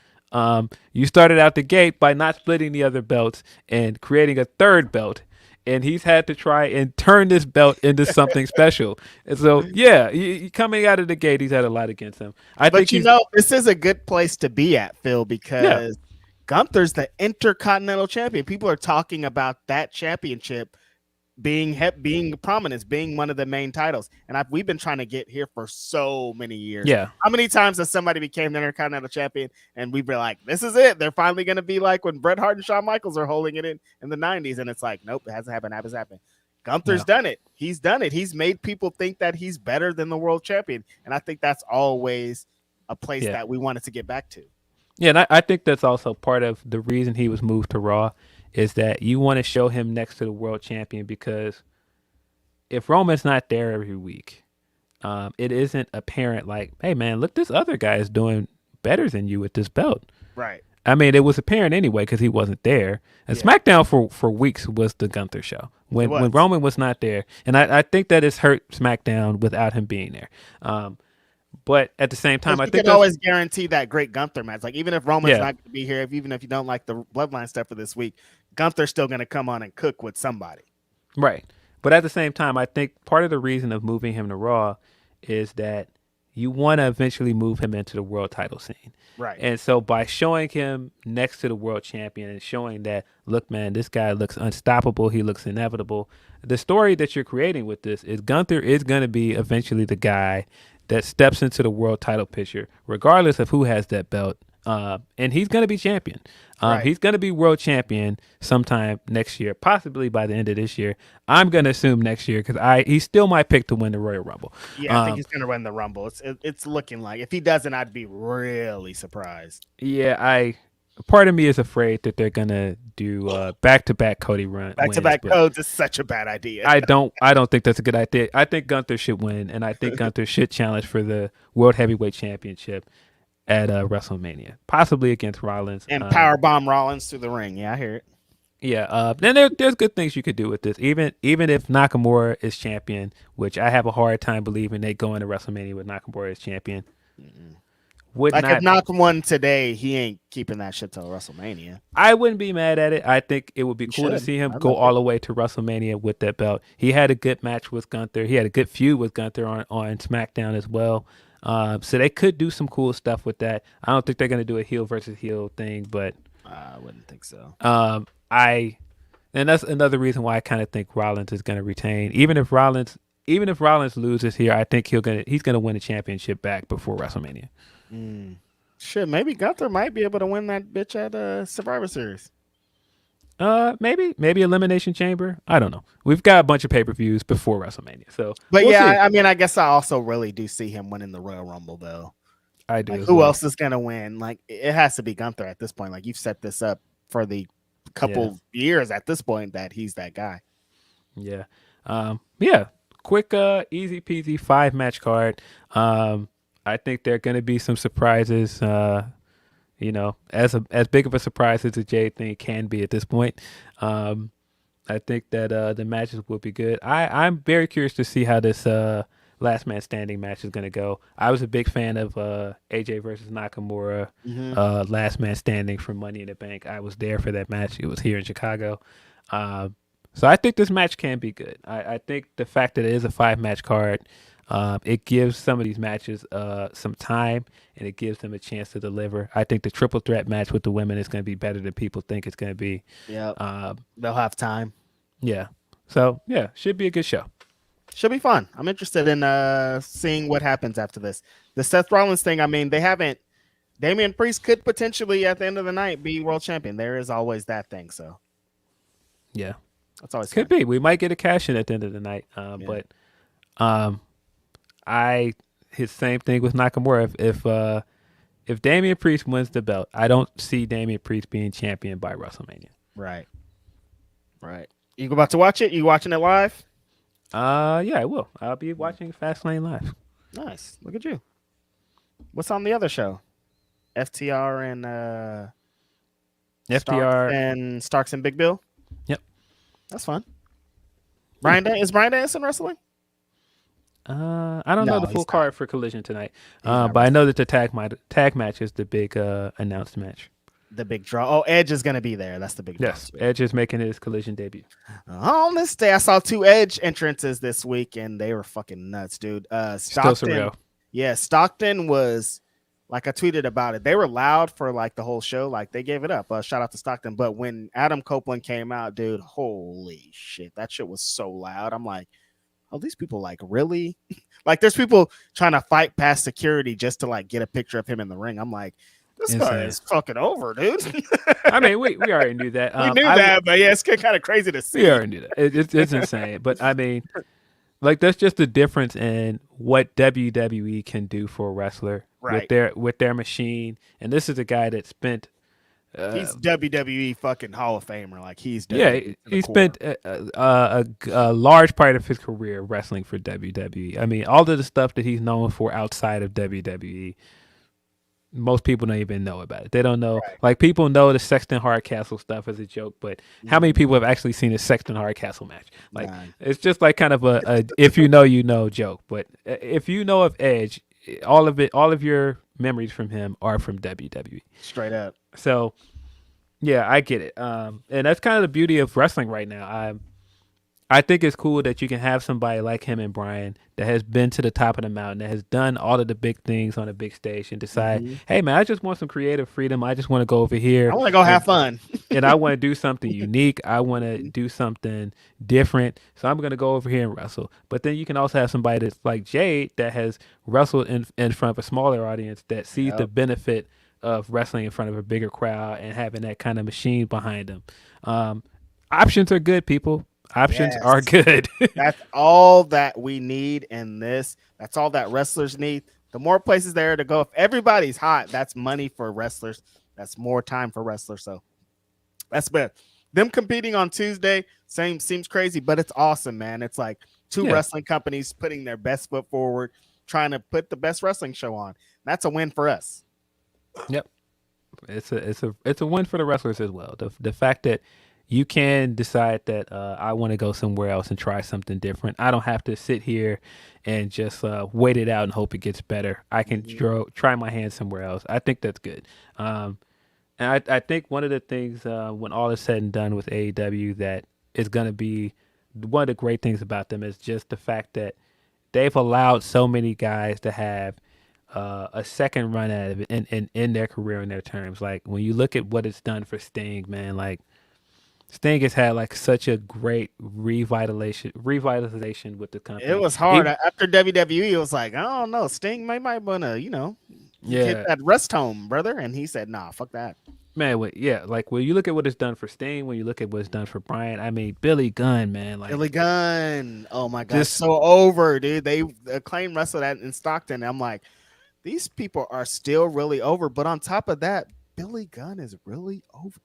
You started out the gate by not splitting the other belts and creating a third belt. And he's had to try and turn this belt into something special. And so, yeah, coming out of the gate, he's had a lot against him. But this is a good place to be at, Phil, because Gunther's the Intercontinental Champion. People are talking about that championship being prominent, being one of the main titles. And we've been trying to get here for so many years. Yeah. How many times has somebody became the Intercontinental Champion and we've been like, this is it. They're finally going to be like when Bret Hart and Shawn Michaels are holding it in the 90s. And it's like, nope, it hasn't happened. Gunther's done it. He's done it. He's made people think that he's better than the world champion. And I think that's always a place that we wanted to get back to. Yeah, and I think that's also part of the reason he was moved to Raw is that you want to show him next to the world champion, because if Roman's not there every week, it isn't apparent like, hey, man, look, this other guy is doing better than you with this belt. Right. I mean, it was apparent anyway because he wasn't there. And SmackDown for weeks was the Gunther show when Roman was not there. And I think that it's hurt SmackDown without him being there. But at the same time, I think you can always guarantee that great Gunther match. Like, even if Roman's not going to be here, even if you don't like the Bloodline stuff for this week, Gunther's still going to come on and cook with somebody. Right. But at the same time, I think part of the reason of moving him to Raw is that you want to eventually move him into the world title scene. Right. And so by showing him next to the world champion and showing that, look, man, this guy looks unstoppable. He looks inevitable. The story that you're creating with this is Gunther is going to be eventually the guy that steps into the world title picture, regardless of who has that belt. And he's going to be champion. He's going to be world champion sometime next year, possibly by the end of this year. I'm going to assume next year because he's still my pick to win the Royal Rumble. Yeah, I think he's going to win the Rumble. It's looking like. If he doesn't, I'd be really surprised. Yeah, part of me is afraid that they're going to do back-to-back Cody run. Back-to-back codes is such a bad idea. I don't think that's a good idea. I think Gunther should win, and I think Gunther should challenge for the World Heavyweight Championship at WrestleMania, possibly against Rollins. And powerbomb Rollins through the ring. Yeah, I hear it. Yeah, then there's good things you could do with this. Even if Nakamura is champion, which I have a hard time believing they go into WrestleMania with Nakamura as champion. If Nakamura won today, he ain't keeping that shit till WrestleMania. I wouldn't be mad at it. I think it would be cool to see him go all the way to WrestleMania with that belt. He had a good match with Gunther. He had a good feud with Gunther on SmackDown as well. So they could do some cool stuff with that. I don't think they're going to do a heel versus heel thing, but I wouldn't think so. And that's another reason why I kind of think Rollins is going to retain. Even if Rollins loses here, I think he's going to win a championship back before WrestleMania. Shit, maybe Gunther might be able to win that bitch at Survivor Series. Maybe Elimination Chamber. I don't know. We've got a bunch of pay-per-views before WrestleMania, so. But we'll see. I mean, I guess I also really do see him winning the Royal Rumble, though. I do. Like, who else is gonna win? Like, it has to be Gunther at this point. Like, you've set this up for the couple years at this point that he's that guy. Yeah. Quick, easy peasy 5-match card. I think there are going to be some surprises. As big of a surprise as the Jade thing can be at this point. I think that the matches will be good. I'm very curious to see how this last man standing match is going to go. I was a big fan of AJ versus Nakamura, last man standing for Money in the Bank. I was there for that match. It was here in Chicago. So I think this match can be good. I think the fact that it is a 5-match card, it gives some of these matches some time, and it gives them a chance to deliver. I think the triple threat match with the women is going to be better than people think it's going to be. Yeah, they'll have time. Yeah. So, should be a good show. Should be fun. I'm interested in seeing what happens after this. The Seth Rollins thing, I mean, Damian Priest could potentially at the end of the night be world champion. There is always that thing. So, yeah. That's always could be. We might get a cash in at the end of the night. But his same thing with Nakamura. If Damian Priest wins the belt, I don't see Damian Priest being champion by WrestleMania. Right. You about to watch it? You watching it live? Yeah, I will. I'll be watching Fastlane live. Nice. Look at you. What's on the other show? FTR and Starks and Big Bill. Yep. That's fun. Is Bryan Danielson wrestling? I don't know the full card for Collision tonight, but I know that the tag match is the big announced match. The big draw. Oh, Edge is going to be there. That's the big draw. Yes, Edge is making his Collision debut. On this day, I saw 2 Edge entrances this week, and they were fucking nuts, dude. Stockton, still surreal. Yeah, Stockton was, like I tweeted about it, they were loud for like the whole show. Like they gave it up. Shout out to Stockton. But when Adam Copeland came out, dude, holy shit. That shit was so loud. I'm like, oh, these people like really? Like there's people trying to fight past security just to like get a picture of him in the ring. I'm like, This guy is fucking over, dude. I mean, we already knew that. We knew that, but yeah, it's kind of crazy to see. We already knew that. It's insane. But I mean, like that's just the difference in what WWE can do for a wrestler with their machine. And this is a guy that spent. He's WWE fucking Hall of Famer. Like he's he spent a large part of his career wrestling for WWE. I mean, all of the stuff that he's known for outside of WWE. Most people don't even know about it. They don't know. Right. Like people know the Sexton Hardcastle stuff as a joke, but how many people have actually seen a Sexton Hardcastle match? Like it's just like kind of a if you know joke. But if you know of Edge, all of your memories from him are from WWE. Straight up. So yeah, I get it. And that's kind of the beauty of wrestling right now. I think it's cool that you can have somebody like him and Brian that has been to the top of the mountain, that has done all of the big things on a big stage and decide, hey, man, I just want some creative freedom. I just want to go over here. I want to go have fun. And I want to do something unique. I want to do something different. So I'm going to go over here and wrestle. But then you can also have somebody that's like Jade that has wrestled in front of a smaller audience that sees the benefit of wrestling in front of a bigger crowd and having that kind of machine behind them. Options are good, people. Options are good. That's all that we need in this. That's all that wrestlers need. The more places there to go. If everybody's hot, that's money for wrestlers. That's more time for wrestlers. So that's bad. Them competing on Tuesday, seems crazy, but it's awesome, man. It's like two wrestling companies putting their best foot forward, trying to put the best wrestling show on. That's a win for us. Yep. It's a win for the wrestlers as well. The fact that you can decide that I want to go somewhere else and try something different. I don't have to sit here and just wait it out and hope it gets better. I can try my hand somewhere else. I think that's good. And I think one of the things when all is said and done with AEW that is going to be one of the great things about them is just the fact that they've allowed so many guys to have a second run at it in their career in their terms. Like when you look at what it's done for Sting, man, like Sting has had like such a great revitalization with the company. It was hard after WWE. It was like, I don't know, Sting might want to, get that rest home, brother. And he said, nah, fuck that. Man, like when you look at what it's done for Sting, when you look at what it's done for Brian, I mean, Billy Gunn, man, like Billy Gunn. Oh my god, so over, dude. They Acclaim wrestled in Stockton. I'm like, these people are still really over. But on top of that, Billy Gunn is really over.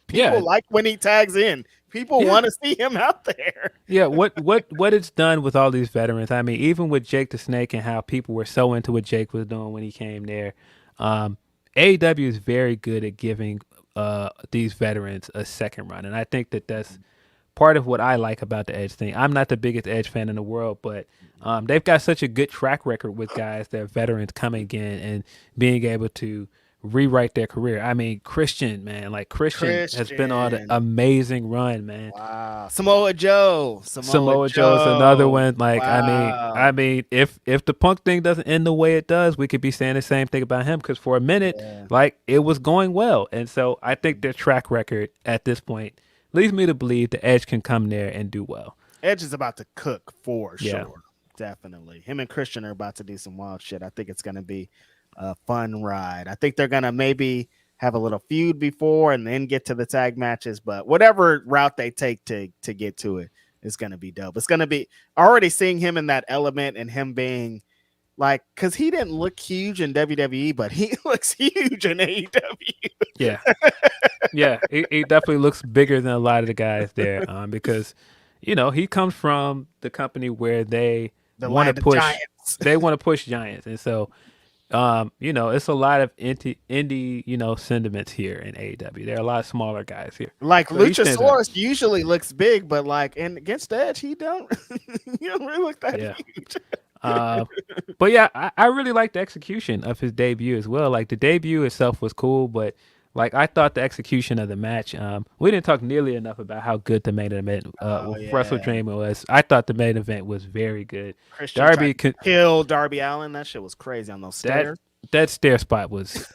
People like when he tags in. People want to see him out there. Yeah, what it's done with all these veterans. I mean, even with Jake the Snake and how people were so into what Jake was doing when he came there. AEW is very good at giving these veterans a second run, and I think that's part of what I like about the Edge thing. I'm not the biggest Edge fan in the world, but they've got such a good track record with guys that are veterans coming in and being able to rewrite their career. I mean, Christian, man, like Christian has been on an amazing run, man. Wow. Samoa Joe is another one. Like, wow. I mean, if the Punk thing doesn't end the way it does, we could be saying the same thing about him because for a minute, like it was going well, and so I think their track record at this point leads me to believe the Edge can come there and do well. Edge is about to cook for sure, definitely. Him and Christian are about to do some wild shit. I think it's going to be a fun ride. I think they're gonna maybe have a little feud before and then get to the tag matches, but whatever route they take to get to it is gonna be dope. It's gonna be already seeing him in that element and him being like, because he didn't look huge in WWE, but he looks huge in AEW. Yeah, he definitely looks bigger than a lot of the guys there because he comes from the company where they want to push giants. They want to push giants, and so it's a lot of indie, sentiments here in AEW. There are a lot of smaller guys here. Like so Luchasaurus usually looks big, but like against Edge, he don't really look that huge. But yeah, I really like the execution of his debut as well. Like the debut itself was cool, but like I thought the execution of the match, we didn't talk nearly enough about how good the main event WrestleDream was. I thought the main event was very good. Christian Darby could kill Darby Allin. That shit was crazy on those stairs. That stair spot was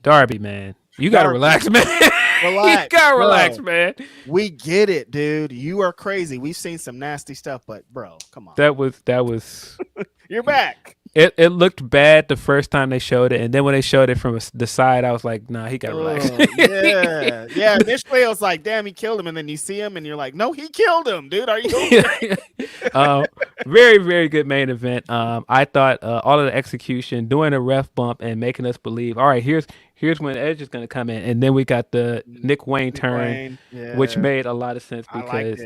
Darby, man. You gotta relax, man. Relax. You gotta relax, man. We get it, dude. You are crazy. We've seen some nasty stuff, but bro, come on. That was You're back. It looked bad the first time they showed it, and then when they showed it from the side, I was like, nah, he got relaxed. Yeah. Initially, I was like, damn, he killed him, and then you see him, and you're like, no, he killed him, dude. Are you okay? Very, very good main event. I thought all of the execution, doing a ref bump and making us believe, all right, here's when Edge is going to come in, and then we got the Nick Wayne turn, which made a lot of sense because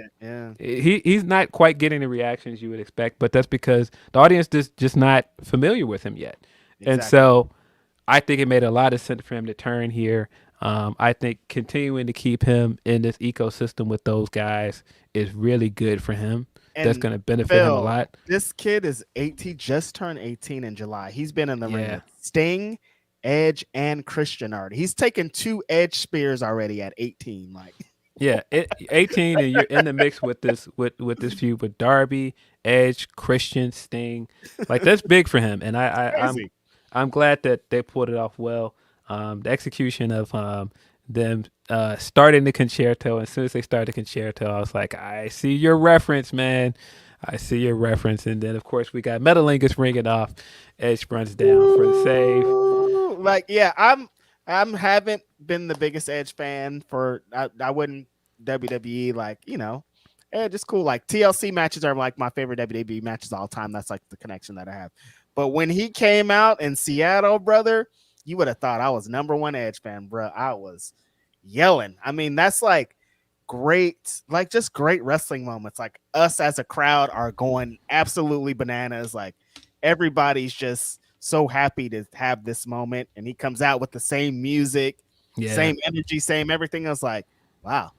he's not quite getting the reactions you would expect, but that's because the audience is just not familiar with him yet, and so I think it made a lot of sense for him to turn here. I think continuing to keep him in this ecosystem with those guys is really good for him. And that's going to benefit him a lot. This kid is 18, just turned 18 in July. He's been in the ring with Sting, Edge, and Christian already. He's taken 2 Edge spears already at 18. Like, 18, and you're in the mix with this feud with Darby, Edge, Christian, Sting. Like, that's big for him, and I'm glad that they pulled it off well. The execution of them starting the concerto. As soon as they started the concerto, I was like, I see your reference, man. I see your reference. And then, of course, we got Metalingus ringing off. Edge runs down for the save. Like, I'm haven't been the biggest Edge fan for. I wouldn't WWE, like, Edge is cool. Like, TLC matches are like my favorite WWE matches all time. That's like the connection that I have. But when he came out in Seattle, brother, you would have thought I was #1 Edge fan, bro. I was yelling. I mean, that's like great, like just great wrestling moments. Like, us as a crowd are going absolutely bananas. Like, everybody's just so happy to have this moment. And he comes out with the same music, same energy, same everything. I was like, wow,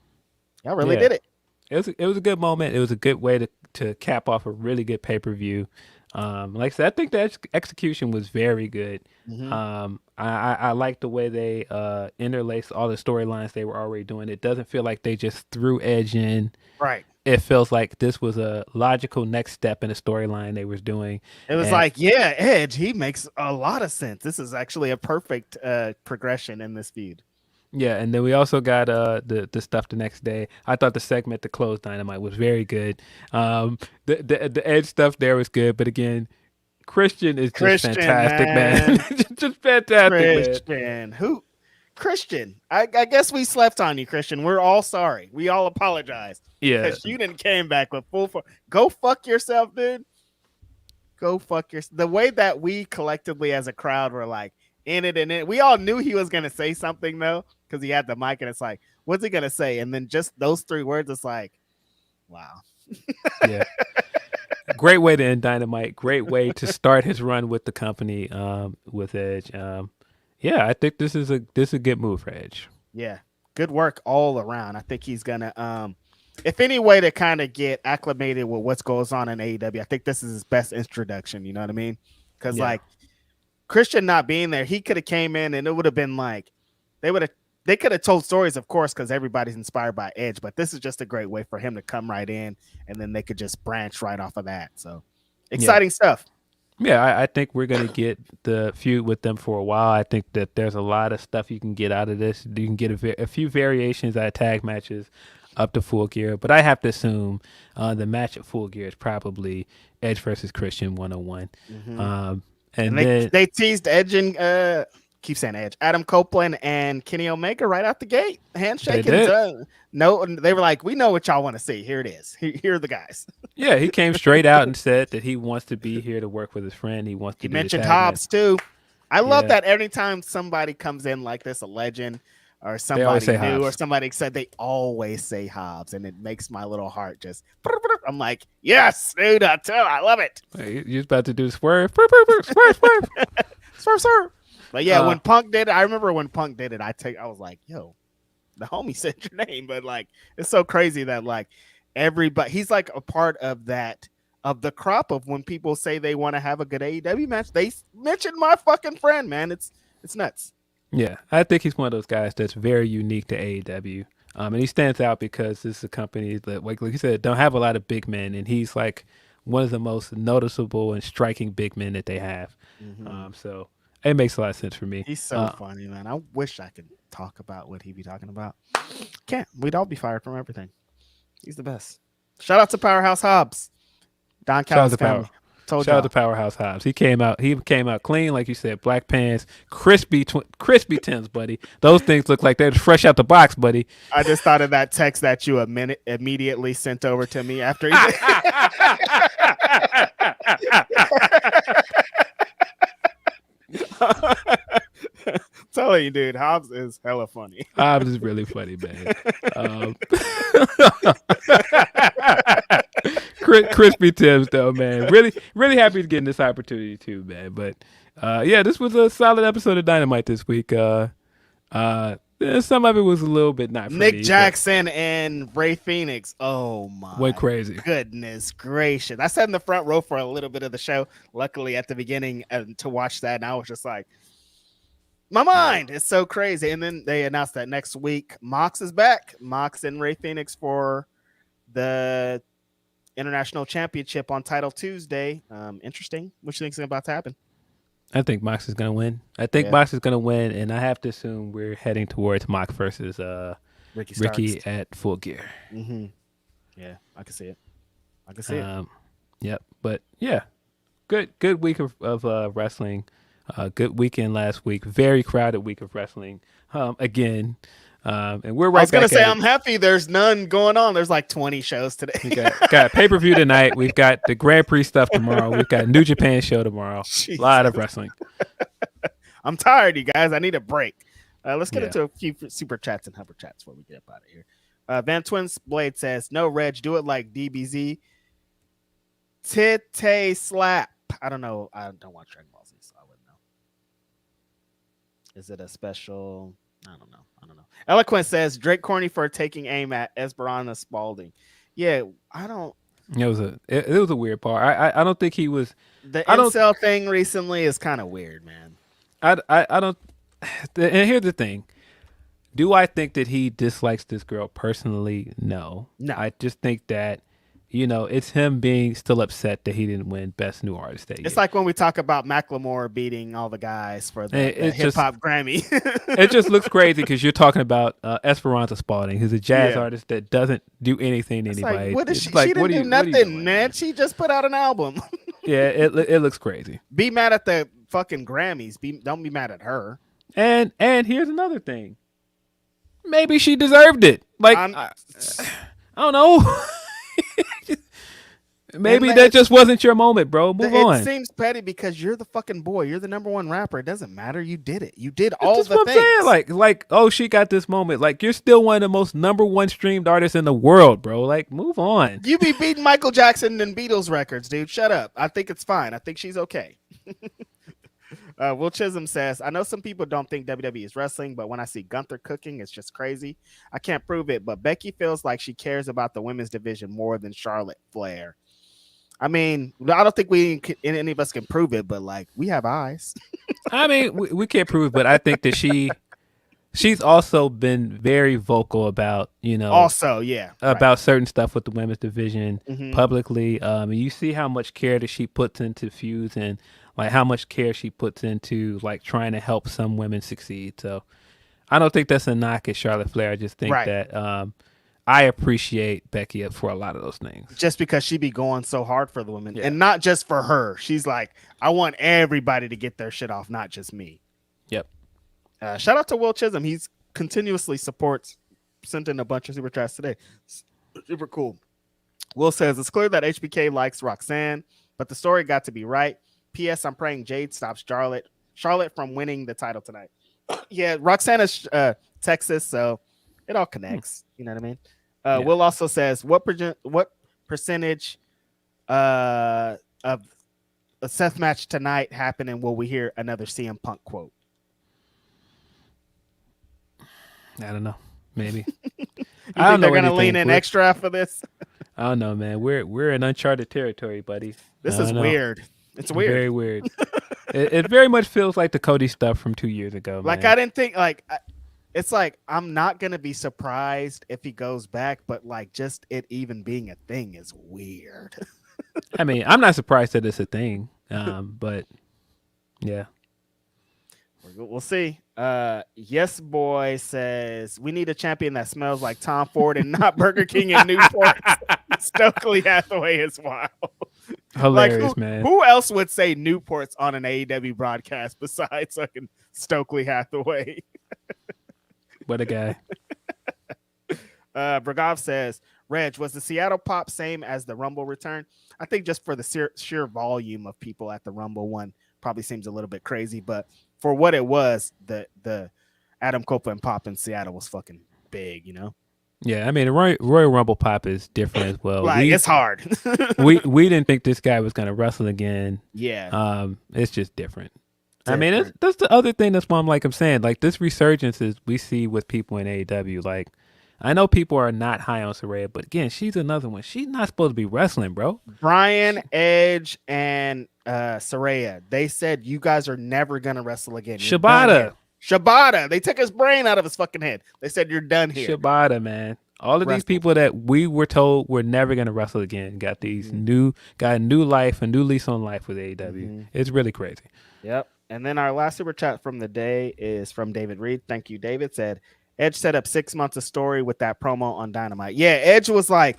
y'all really did it. It was a good moment. It was a good way to cap off a really good pay-per-view. Like I said, I think the execution was very good. Mm-hmm. I like the way they interlaced all the storylines they were already doing. It doesn't feel like they just threw Edge in. Right. It feels like this was a logical next step in the storyline they was doing. It was like, Edge, he makes a lot of sense. This is actually a perfect progression in this feud. Yeah, and then we also got the stuff the next day. I thought the segment to close Dynamite was very good. The Edge stuff there was good, but again, Christian is just fantastic, man. Just fantastic, man. Christian? I guess we slept on you, Christian. We're all sorry. We all apologize. Yeah, because you didn't came back with full. Go fuck yourself, dude. Go fuck yourself. The way that we collectively as a crowd were like in it. We all knew he was gonna say something though, because he had the mic, and it's like, what's he gonna say? And then just those 3 words, it's like, wow. Yeah. Great way to end Dynamite. Great way to start his run with the company, with Edge. I think this is a good move for Edge. Yeah, good work all around. I think he's gonna, if any way to kind of get acclimated with what goes on in AEW, I think this is his best introduction. You know what I mean? Because like Christian not being there, he could have came in and it would have been like they could have told stories, of course, because everybody's inspired by Edge, but this is just a great way for him to come right in, and then they could just branch right off of that. So exciting stuff. Yeah, I think we're going to get the feud with them for a while. I think that there's a lot of stuff you can get out of this. You can get a few variations out of tag matches up to Full Gear, but I have to assume the match at Full Gear is probably Edge versus Christian 101. Mm-hmm. And then they teased Edge and keep saying Edge, Adam Copeland and Kenny Omega right out the gate, handshake. No, they were like, we know what y'all want to see. Here it is. Here are the guys. Yeah, he came straight out and said that he wants to be here to work with his friend. He mentioned Hobbs too. I love that anytime somebody comes in like this, a legend or somebody new Hobbs. or somebody said, they always say Hobbs, and it makes my little heart just. I'm like, yes, dude, I love it. You're about to do swerve, swerve. But yeah, when Punk did it, I remember when Punk did it, I was like, yo, the homie said your name. But like, it's so crazy that like everybody, he's like a part of that, of the crop of when people say they want to have a good AEW match, they mention my fucking friend, man. It's nuts. Yeah, I think he's one of those guys that's very unique to AEW. And he stands out because this is a company that, like you said, don't have a lot of big men, and he's like one of the most noticeable and striking big men that they have. Mm-hmm. So it makes a lot of sense for me. He's so funny, man. I wish I could talk about what he be talking about. Can't. We'd all be fired from everything. He's the best. Shout out to Powerhouse Hobbs. Don Callis family. Told Shout out y'all. to Powerhouse Hobbs. He came out clean, like you said, black pants, crispy Tims, buddy. Those things look like they're fresh out the box, buddy. I just thought of that text that you immediately sent over to me after he did. Telling you, dude, Hobbs is hella funny. Hobbs is really funny, man. Crispy Tims, though, man. Really happy to get this opportunity too, man. But yeah, this was a solid episode of Dynamite this week. Some of it was a little bit not for Nick me, Jackson and Ray Phoenix. Oh my went crazy. Goodness gracious. I sat in the front row for a little bit of the show, luckily at the beginning, to watch that, and I was just like, my mind is so crazy. And then they announced that next week Mox is back. Mox and Ray Phoenix for the International Championship on Title Tuesday. Interesting. What you think is about to happen? I think Mox is gonna win. Mox is gonna win, and I have to assume we're heading towards Mox versus Ricky at Full Gear. Mm-hmm. Yeah, I can see it. Yep. But yeah, good week of wrestling. Good weekend last week. Very crowded week of wrestling. Again. And we're right. I was gonna say I'm happy there's none going on. There's like 20 shows today. We got pay-per-view tonight. We've got the Grand Prix stuff tomorrow. We've got New Japan show tomorrow. A lot of wrestling. I'm tired, you guys. I need a break. Let's get into a few super chats and hyper chats before we get up out of here. Van Twins Blade says, "No, Reg, do it like DBZ. Tite slap." I don't know. I don't watch Dragon Ball Z, so I wouldn't know. Is it a special? I don't know. Eloquent says Drake corny for taking aim at Esperanza Spalding. Yeah, I don't. It was a weird part. I don't think he was. The incel thing recently is kind of weird, man. I don't. And here's the thing. Do I think that he dislikes this girl personally? No. I just think that, it's him being still upset that he didn't win Best New Artist that year. It's like when we talk about Macklemore beating all the guys for the hip hop Grammy. It just looks crazy because you're talking about Esperanza Spalding, who's a jazz artist that doesn't do anything to anybody. What is she? She didn't do nothing, man. She just put out an album. Yeah, it looks crazy. Be mad at the fucking Grammys. Don't be mad at her. And here's another thing. Maybe she deserved it. Like I don't know. Maybe that just wasn't your moment, bro. Move on. It seems petty because you're the fucking boy. You're the number one rapper. It doesn't matter. You did it. You did all the things. I'm saying. Like, oh, she got this moment. Like, you're still one of the most number one streamed artists in the world, bro. Like, move on. You be beating Michael Jackson and Beatles records, dude. Shut up. I think it's fine. I think she's okay. Will Chisholm says, I know some people don't think WWE is wrestling, but when I see Gunther cooking, it's just crazy. I can't prove it, but Becky feels like she cares about the women's division more than Charlotte Flair. I mean, I don't think any of us can prove it, but like we have eyes. I mean, we can't prove it, but I think that she's also been very vocal about, about certain stuff with the women's division publicly. And you see how much care that she puts into feuds and like how much care she puts into like trying to help some women succeed. So I don't think that's a knock at Charlotte Flair. I just think that I appreciate Becky for a lot of those things. Just because she be going so hard for the women and not just for her. She's like, I want everybody to get their shit off, not just me. Yep. Shout out to Will Chisholm. He's continuously sent in a bunch of super chats today. Super cool. Will says, it's clear that HBK likes Roxanne, but the story got to be right. P.S. I'm praying Jade stops Charlotte from winning the title tonight. Yeah, Roxanne is Texas, so it all connects. You know what I mean? Will also says, what percentage of a Seth match tonight happen, and will we hear another CM Punk quote? I don't know. Maybe. I don't know. They're gonna lean in extra for this. I don't know, man. We're in uncharted territory, buddy. This is weird. It's weird. Very weird. It very much feels like the Cody stuff from 2 years ago. Like man. I didn't think it's like I'm not gonna be surprised if he goes back, but like just it even being a thing is weird. I mean, I'm not surprised that it's a thing, but yeah, we'll see. Yes, boy says we need a champion that smells like Tom Ford and not Burger King and Newport. Stokely Hathaway is wild. Hilarious, man. Who else would say Newports on an AEW broadcast besides fucking Stokely Hathaway? What a guy. Bragov says, Reg, was the Seattle pop same as the Rumble return? I think just for the sheer volume of people at the Rumble one probably seems a little bit crazy, but for what it was, the Adam Copeland pop in Seattle was fucking big, you know? Yeah, I mean, Royal Rumble pop is different as well. Like, it's hard. we didn't think this guy was going to wrestle again. Yeah. It's just different. I mean, that's the other thing. That's why I'm saying, like, this resurgence is we see with people in AEW. Like, I know people are not high on Saraya, but again, she's another one. She's not supposed to be wrestling, bro. Brian, Edge, and Saraya, they said you guys are never gonna wrestle again. Shibata. They took his brain out of his fucking head. They said you're done here. Shibata, man. All of these people that we were told were never gonna wrestle again got these got a new life, a new lease on life with AEW. Mm-hmm. It's really crazy. Yep. And then our last super chat from the day is from David Reed. Thank you, David. Said Edge set up 6 months of story with that promo on Dynamite. Yeah, Edge was like,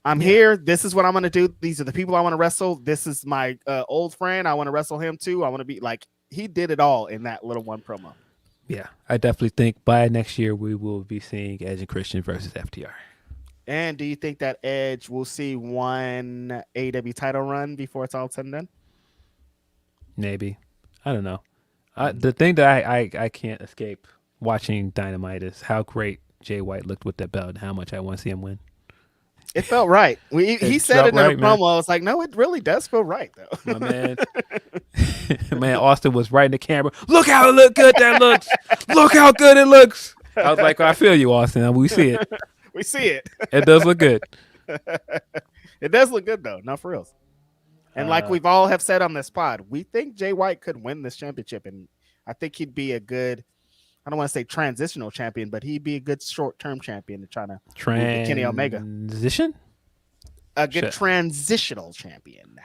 I'm here. This is what I'm going to do. These are the people I want to wrestle. This is my old friend. I want to wrestle him too. I want to be like, he did it all in that little one promo. Yeah, I definitely think by next year we will be seeing Edge and Christian versus FTR. And do you think that Edge will see one AEW title run before it's all said and done? Maybe. I don't know. The thing that I can't escape watching Dynamite is how great Jay White looked with that belt and how much I want to see him win. It felt right. He said it in a promo. I was like, no, it really does feel right, though. My man. Man, Austin was right in the camera. Look how good that looks. Look how good it looks. I was like, I feel you, Austin. We see it. We see it. It does look good. It does look good, though. Not for real. And like we've all have said on this pod, we think Jay White could win this championship. And I think he'd be a good, I don't want to say transitional champion, but he'd be a good short-term champion to try to Kenny Omega. Transition? A good transitional champion.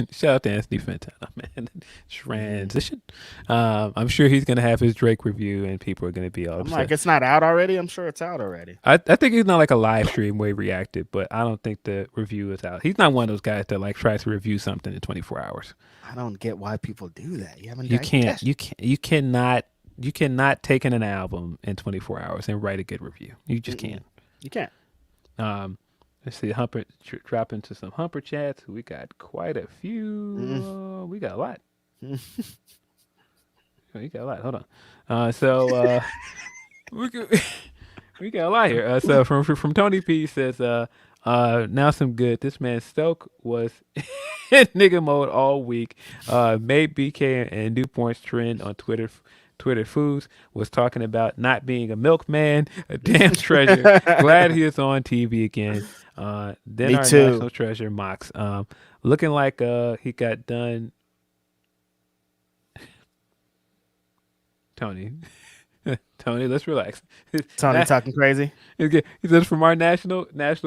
Shout out to Anthony Fantana, man. Transition. I'm sure he's going to have his Drake review and people are going to be all upset. I'm like, it's not out already? I'm sure it's out already. I think he's not like a live stream where he reacted, but I don't think the review is out. He's not one of those guys that like tries to review something in 24 hours. I don't get why people do that. You cannot take in an album in 24 hours and write a good review. You just can't. You can't. Let's see, drop into some Humper chats. We got quite a few. We got a lot. We got a lot. Hold on. We got a lot here. So from Tony P says, now some good. This man Stoke was in nigga mode all week. Made BK and Newport's trend on Twitter Foods was talking about not being a milkman, a damn treasure. Glad he is on TV again. Then Me our too. national treasure Mox, looking like he got done. Tony, let's relax. Tony talking crazy. He says from our national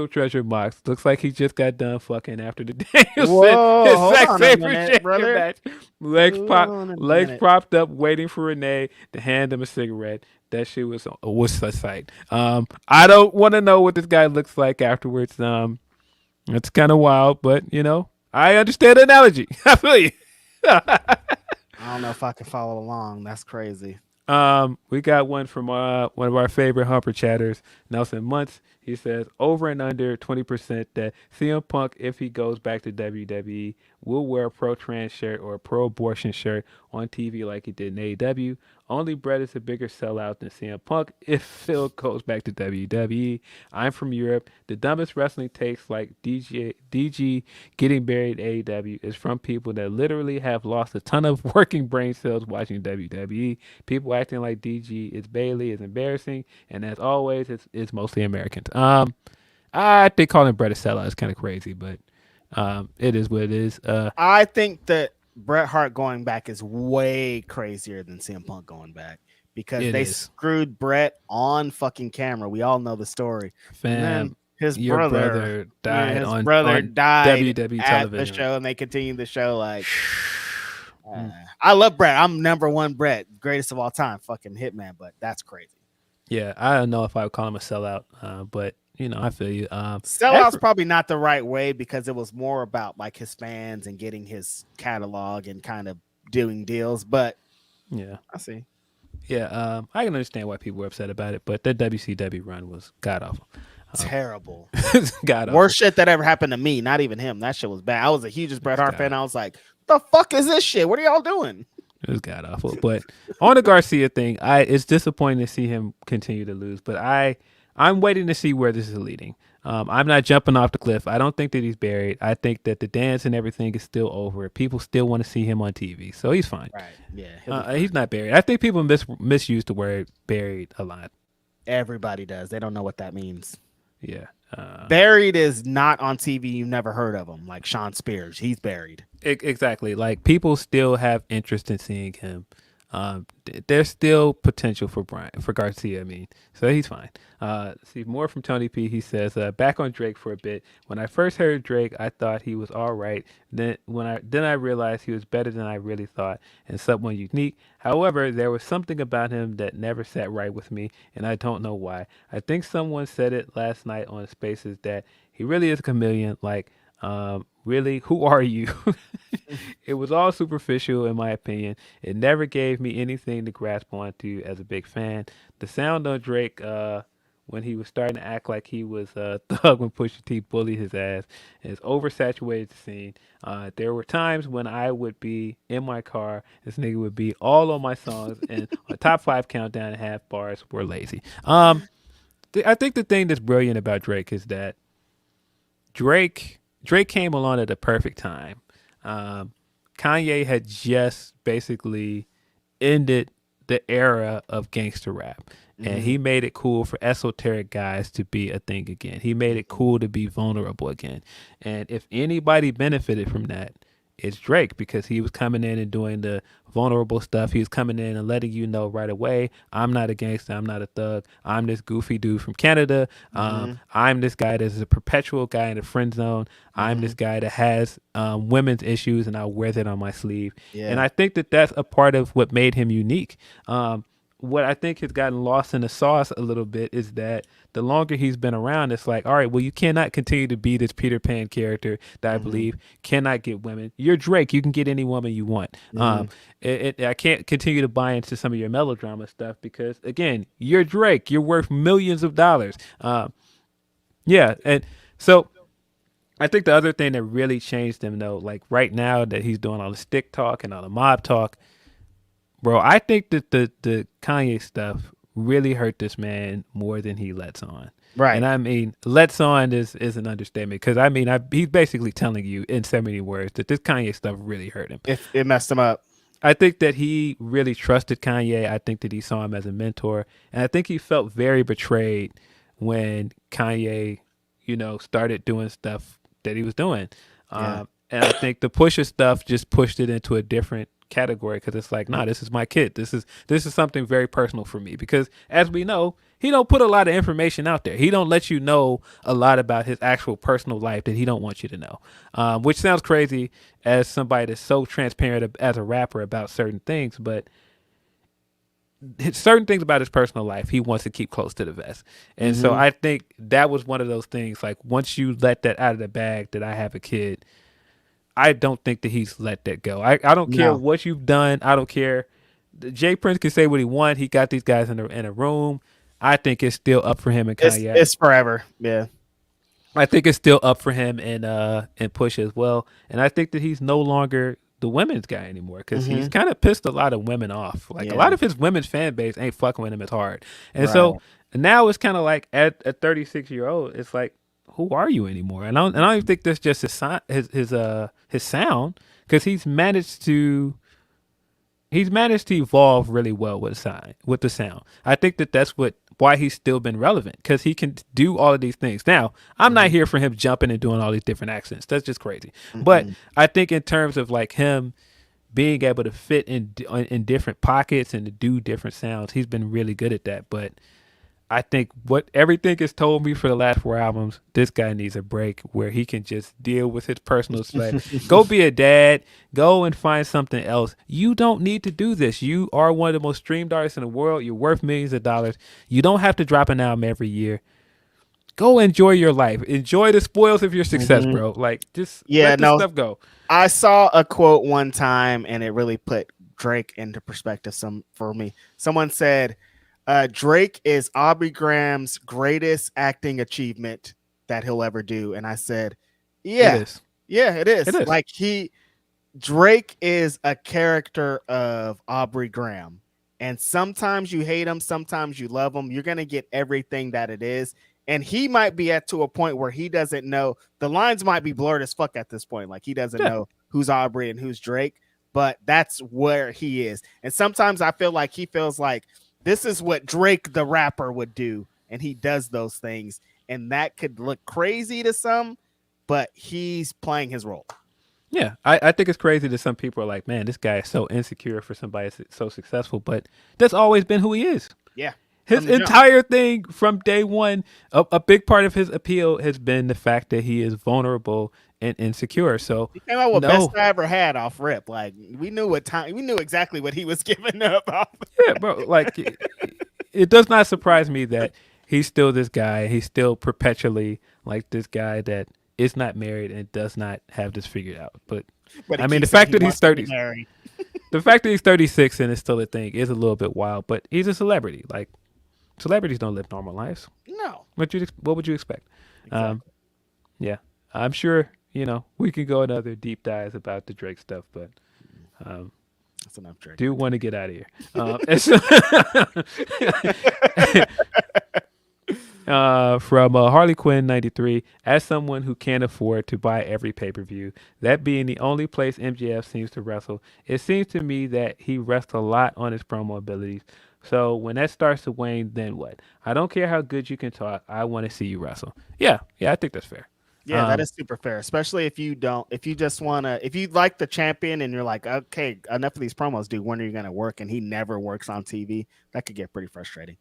treasure Mox, looks like he just got done fucking after the Danielson his sex favorite brother match. Legs propped up, waiting for Renee to hand him a cigarette. That shit was a sight. I don't want to know what this guy looks like afterwards. It's kind of wild, but I understand the analogy. I feel you. I don't know if I can follow along. That's crazy. We got one from one of our favorite Humper chatters, Nelson Muntz. He says over and under 20% that CM Punk, if he goes back to WWE, will wear a pro-trans shirt or a pro-abortion shirt on TV like he did in AEW. Only Brett is a bigger sellout than CM Punk if Phil goes back to WWE. I'm from Europe. The dumbest wrestling takes like DG getting buried at AEW is from people that literally have lost a ton of working brain cells watching WWE. People acting like DG is Bailey is embarrassing, and as always, it's mostly Americans. I think calling Brett a sellout is kind of crazy, but it is what it is. I think that Bret Hart going back is way crazier than CM Punk going back because they screwed Bret on fucking camera. We all know the story. Fam, his your brother died on WWE at television. the show, and they continued the show like. I love Bret. I'm number one Bret, greatest of all time, fucking Hitman. But that's crazy. Yeah, I don't know if I would call him a sellout, but I feel you. Sellout's probably not the right way because it was more about like his fans and getting his catalog and kind of doing deals. But yeah, I see. Yeah, I can understand why people were upset about it, but that WCW run was god awful. Terrible. God Worst shit that ever happened to me. Not even him. That shit was bad. I was the hugest Bret Hart fan. I was like, the fuck is this shit? What are y'all doing? It was god awful. But on the Garcia thing, it's disappointing to see him continue to lose. But I'm waiting to see where this is leading. I'm not jumping off the cliff. I don't think that he's buried. I think that the dance and everything is still over. People still want to see him on TV, so he's fine. Right? Yeah, he's not buried. I think people misuse the word buried a lot. Everybody does. They don't know what that means. Yeah. Buried is not on TV. You've never heard of him, like Sean Spears. He's buried. Exactly. Like people still have interest in seeing him. There's still potential for Garcia. I mean, so he's fine. See more from Tony P. He says, back on Drake for a bit. When I first heard Drake, I thought he was all right. Then I realized he was better than I really thought and someone unique. However, there was something about him that never sat right with me, and I don't know why. I think someone said it last night on Spaces that he really is a chameleon. Like, really, who are you? It was all superficial in my opinion. It never gave me anything to grasp onto as a big fan. The sound on Drake when he was starting to act like he was a thug when Pusha T bullied his ass is oversaturated the scene. There were times when I would be in my car, this nigga would be all on my songs, and a top 5 countdown and half bars were lazy. I think the thing that's brilliant about Drake is that Drake came along at the perfect time. Kanye had just basically ended the era of gangster rap, and he made it cool for esoteric guys to be a thing again. He made it cool to be vulnerable again. And if anybody benefited from that, it's Drake, because he was coming in and doing the vulnerable stuff. He was coming in and letting you know right away, I'm not a gangster, I'm not a thug, I'm this goofy dude from Canada. I'm this guy that's a perpetual guy in the friend zone. I'm this guy that has women's issues, and I'll wear that on my sleeve. And I think that that's a part of what made him unique. What I think has gotten lost in the sauce a little bit is that the longer he's been around, it's like, all right, well, you cannot continue to be this Peter Pan character that I believe cannot get women. You're Drake. You can get any woman you want. I can't continue to buy into some of your melodrama stuff because, again, you're Drake. You're worth millions of dollars. Yeah, and so I think the other thing that really changed him, though, like right now that he's doing all the stick talk and all the mob talk, bro, I think that the Kanye stuff really hurt this man more than he lets on. Right. And I mean, lets on is an understatement, because I mean, he's basically telling you in so many words that this Kanye stuff really hurt him. It messed him up. I think that he really trusted Kanye. I think that he saw him as a mentor. And I think he felt very betrayed when Kanye, started doing stuff that he was doing. And I think the Pusha stuff just pushed it into a different category, because it's like, nah, this is my kid. This is something very personal for me, because as we know, he don't put a lot of information out there. He don't let you know a lot about his actual personal life that he don't want you to know, which sounds crazy as somebody that's so transparent as a rapper about certain things, but certain things about his personal life he wants to keep close to the vest. And so I think that was one of those things, like once you let that out of the bag that I have a kid, I don't think that he's let that go. I don't care what you've done. I don't care. Jay Prince can say what he wants. He got these guys in a room. I think it's still up for him and Kanye. It's forever. Yeah. I think it's still up for him and Push as well. And I think that he's no longer the women's guy anymore, because he's kind of pissed a lot of women off. Like a lot of his women's fan base ain't fucking with him as hard. And so now it's kind of like at a 36-year-old, it's like, who are you anymore? And I don't even think that's just his sound, because he's managed to evolve really well with the sound. I think that that's why he's still been relevant, because he can do all of these things. Now, I'm not here for him jumping and doing all these different accents. That's just crazy. But I think in terms of like him being able to fit in different pockets and to do different sounds, he's been really good at that. But I think what everything has told me for the last 4 albums, this guy needs a break where he can just deal with his personal stuff. Go be a dad. Go and find something else. You don't need to do this. You are one of the most streamed artists in the world. You're worth millions of dollars. You don't have to drop an album every year. go enjoy your life. Enjoy the spoils of your success, bro. Like, just let this stuff go. I saw a quote one time, and it really put Drake into perspective for me. Someone said, Drake is Aubrey Graham's greatest acting achievement that he'll ever do. And I said, yeah, it is. It is. Like, Drake is a character of Aubrey Graham. And sometimes you hate him, sometimes you love him. You're going to get everything that it is. And he might be to a point where he doesn't know. The lines might be blurred as fuck at this point. Like, he doesn't know who's Aubrey and who's Drake. But that's where he is. And sometimes I feel like he feels like this is what Drake the rapper would do. And he does those things. And that could look crazy to some, but he's playing his role. Yeah, I think it's crazy that some people are like, man, this guy is so insecure for somebody so successful, but that's always been who he is. Yeah. His entire thing from day one, a big part of his appeal has been the fact that he is vulnerable and insecure. So he came out with best I ever had off rip. Like, we knew exactly what he was giving up off. Yeah, bro. Like, it does not surprise me that he's still this guy. He's still perpetually like this guy that is not married and does not have this figured out. But I mean, the fact that he's 30, the fact that he's 36 and is still a thing is a little bit wild. But he's a celebrity. Like, celebrities don't live normal lives. No. What would you expect? Exactly. Yeah, I'm sure we can go in other deep dives about the Drake stuff, but that's enough Drake. Do want to get out of here. From Harley Quinn 93, as someone who can't afford to buy every pay-per-view, that being the only place MJF seems to wrestle, it seems to me that he rests a lot on his promo abilities. So when that starts to wane, then what? I don't care how good you can talk. I want to see you wrestle. Yeah, I think that's fair. Yeah, that is super fair, especially if you like the champion and you're like, okay, enough of these promos, dude. When are you going to work? And he never works on TV. That could get pretty frustrating.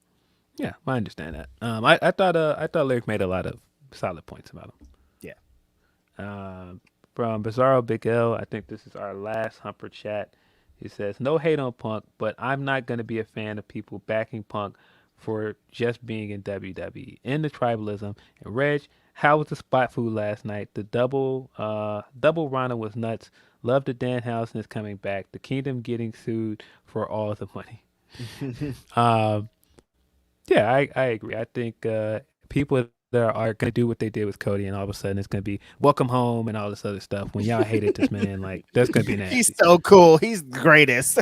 Yeah, I understand that. I thought Lyric made a lot of solid points about him. Yeah. From Bizarro Big L, I think this is our last Humper chat. He says, no hate on Punk, but I'm not going to be a fan of people backing Punk for just being in WWE. In the tribalism. And Reg, how was the spot food last night? The double Rana was nuts. Love the Danhausen is coming back. The Kingdom getting sued for all the money. Yeah, I agree. I think people that are going to do what they did with Cody, and all of a sudden it's going to be welcome home and all this other stuff. When y'all hated this man, like, that's going to be nasty. He's so cool. He's the greatest.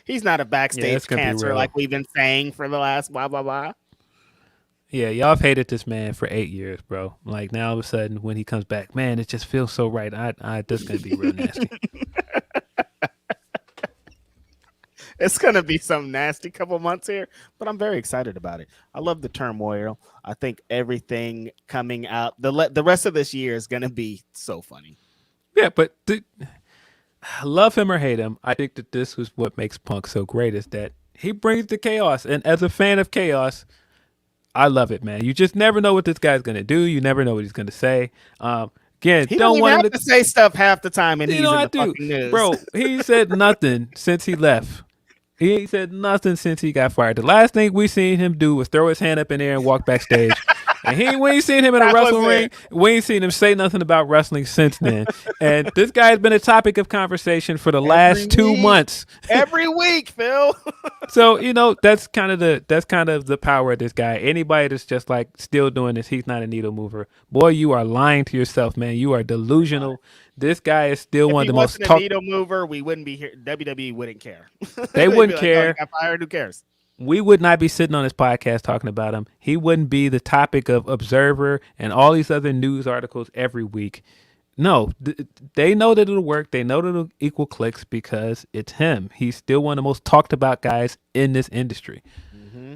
He's not a backstage cancer like we've been saying for the last blah, blah, blah. Yeah, y'all have hated this man for 8 years, bro. Like, now all of a sudden when he comes back, man, it just feels so right. That's going to be real nasty. It's going to be some nasty couple months here, but I'm very excited about it. I love the turmoil. I think everything coming out, the rest of this year is going to be so funny. Yeah, but love him or hate him, I think that this was what makes Punk so great, is that he brings the chaos. And as a fan of chaos, I love it, man. You just never know what this guy's going to do. You never know what he's going to say. Again, he don't want him to say stuff half the time, and he's in the fucking news. Bro, he said nothing since he left. He ain't said nothing since he got fired. The last thing we seen him do was throw his hand up in the air and walk backstage. And we ain't seen him in a wrestling ring. We ain't seen him say nothing about wrestling since then. And this guy's been a topic of conversation for the last 2 months. Every week, Phil. So, that's kind of the power of this guy. Anybody that's just like still doing this, he's not a needle mover. Boy, you are lying to yourself, man. You are delusional. This guy is still one of the most. If he wasn't a needle mover, we wouldn't be here. WWE wouldn't care. They wouldn't care. Like, oh, got fired. Who cares? We would not be sitting on this podcast talking about him. He wouldn't be the topic of Observer and all these other news articles every week. No, they know that it'll work. They know that it'll equal clicks because it's him. He's still one of the most talked about guys in this industry. Mm-hmm.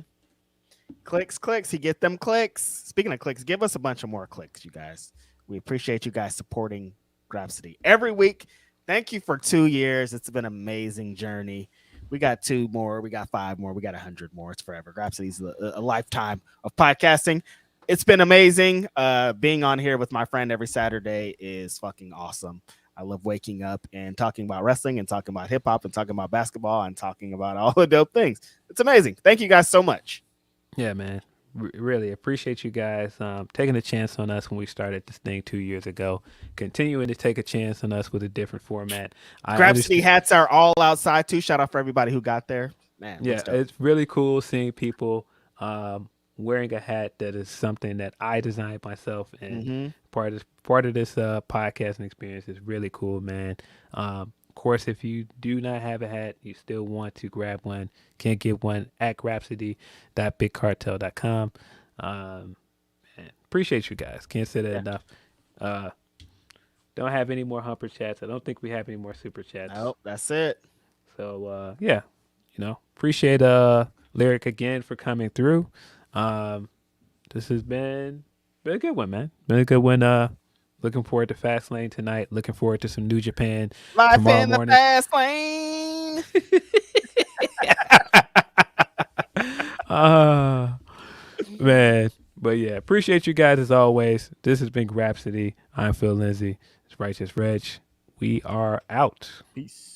Clicks. He get them clicks. Speaking of clicks, give us a bunch of more clicks, you guys. We appreciate you guys supporting Grapsody every week. Thank you for 2 years. It's been an amazing journey. We got 2 more. We got 5 more. We got 100 more. It's forever. Grapsody's a lifetime of podcasting. It's been amazing. Being on here with my friend every Saturday is fucking awesome. I love waking up and talking about wrestling and talking about hip hop and talking about basketball and talking about all the dope things. It's amazing. Thank you guys so much. Yeah, man. really appreciate you guys taking a chance on us when we started this thing 2 years ago. Continuing to take a chance on us with a different format. Grapsody hats are all outside too. Shout out for everybody who got there. Man, yeah, it's really cool seeing people wearing a hat that is something that I designed myself, and part of this podcasting experience is really cool, man. Of course, if you do not have a hat, you still want to grab one, can get one at grapsody.bigcartel.com. Appreciate you guys. Can't say that enough. Don't have any more humper chats. I don't think we have any more super chats. Nope, that's it. So yeah, appreciate Lyric again for coming through. This has been a good one, man. Been a good one. Looking forward to Fastlane tonight. Looking forward to some New Japan Life tomorrow in morning. The Fastlane. Man. But yeah, appreciate you guys as always. This has been Grapsody. I'm Phil Lindsay. It's Righteous Reg. We are out. Peace.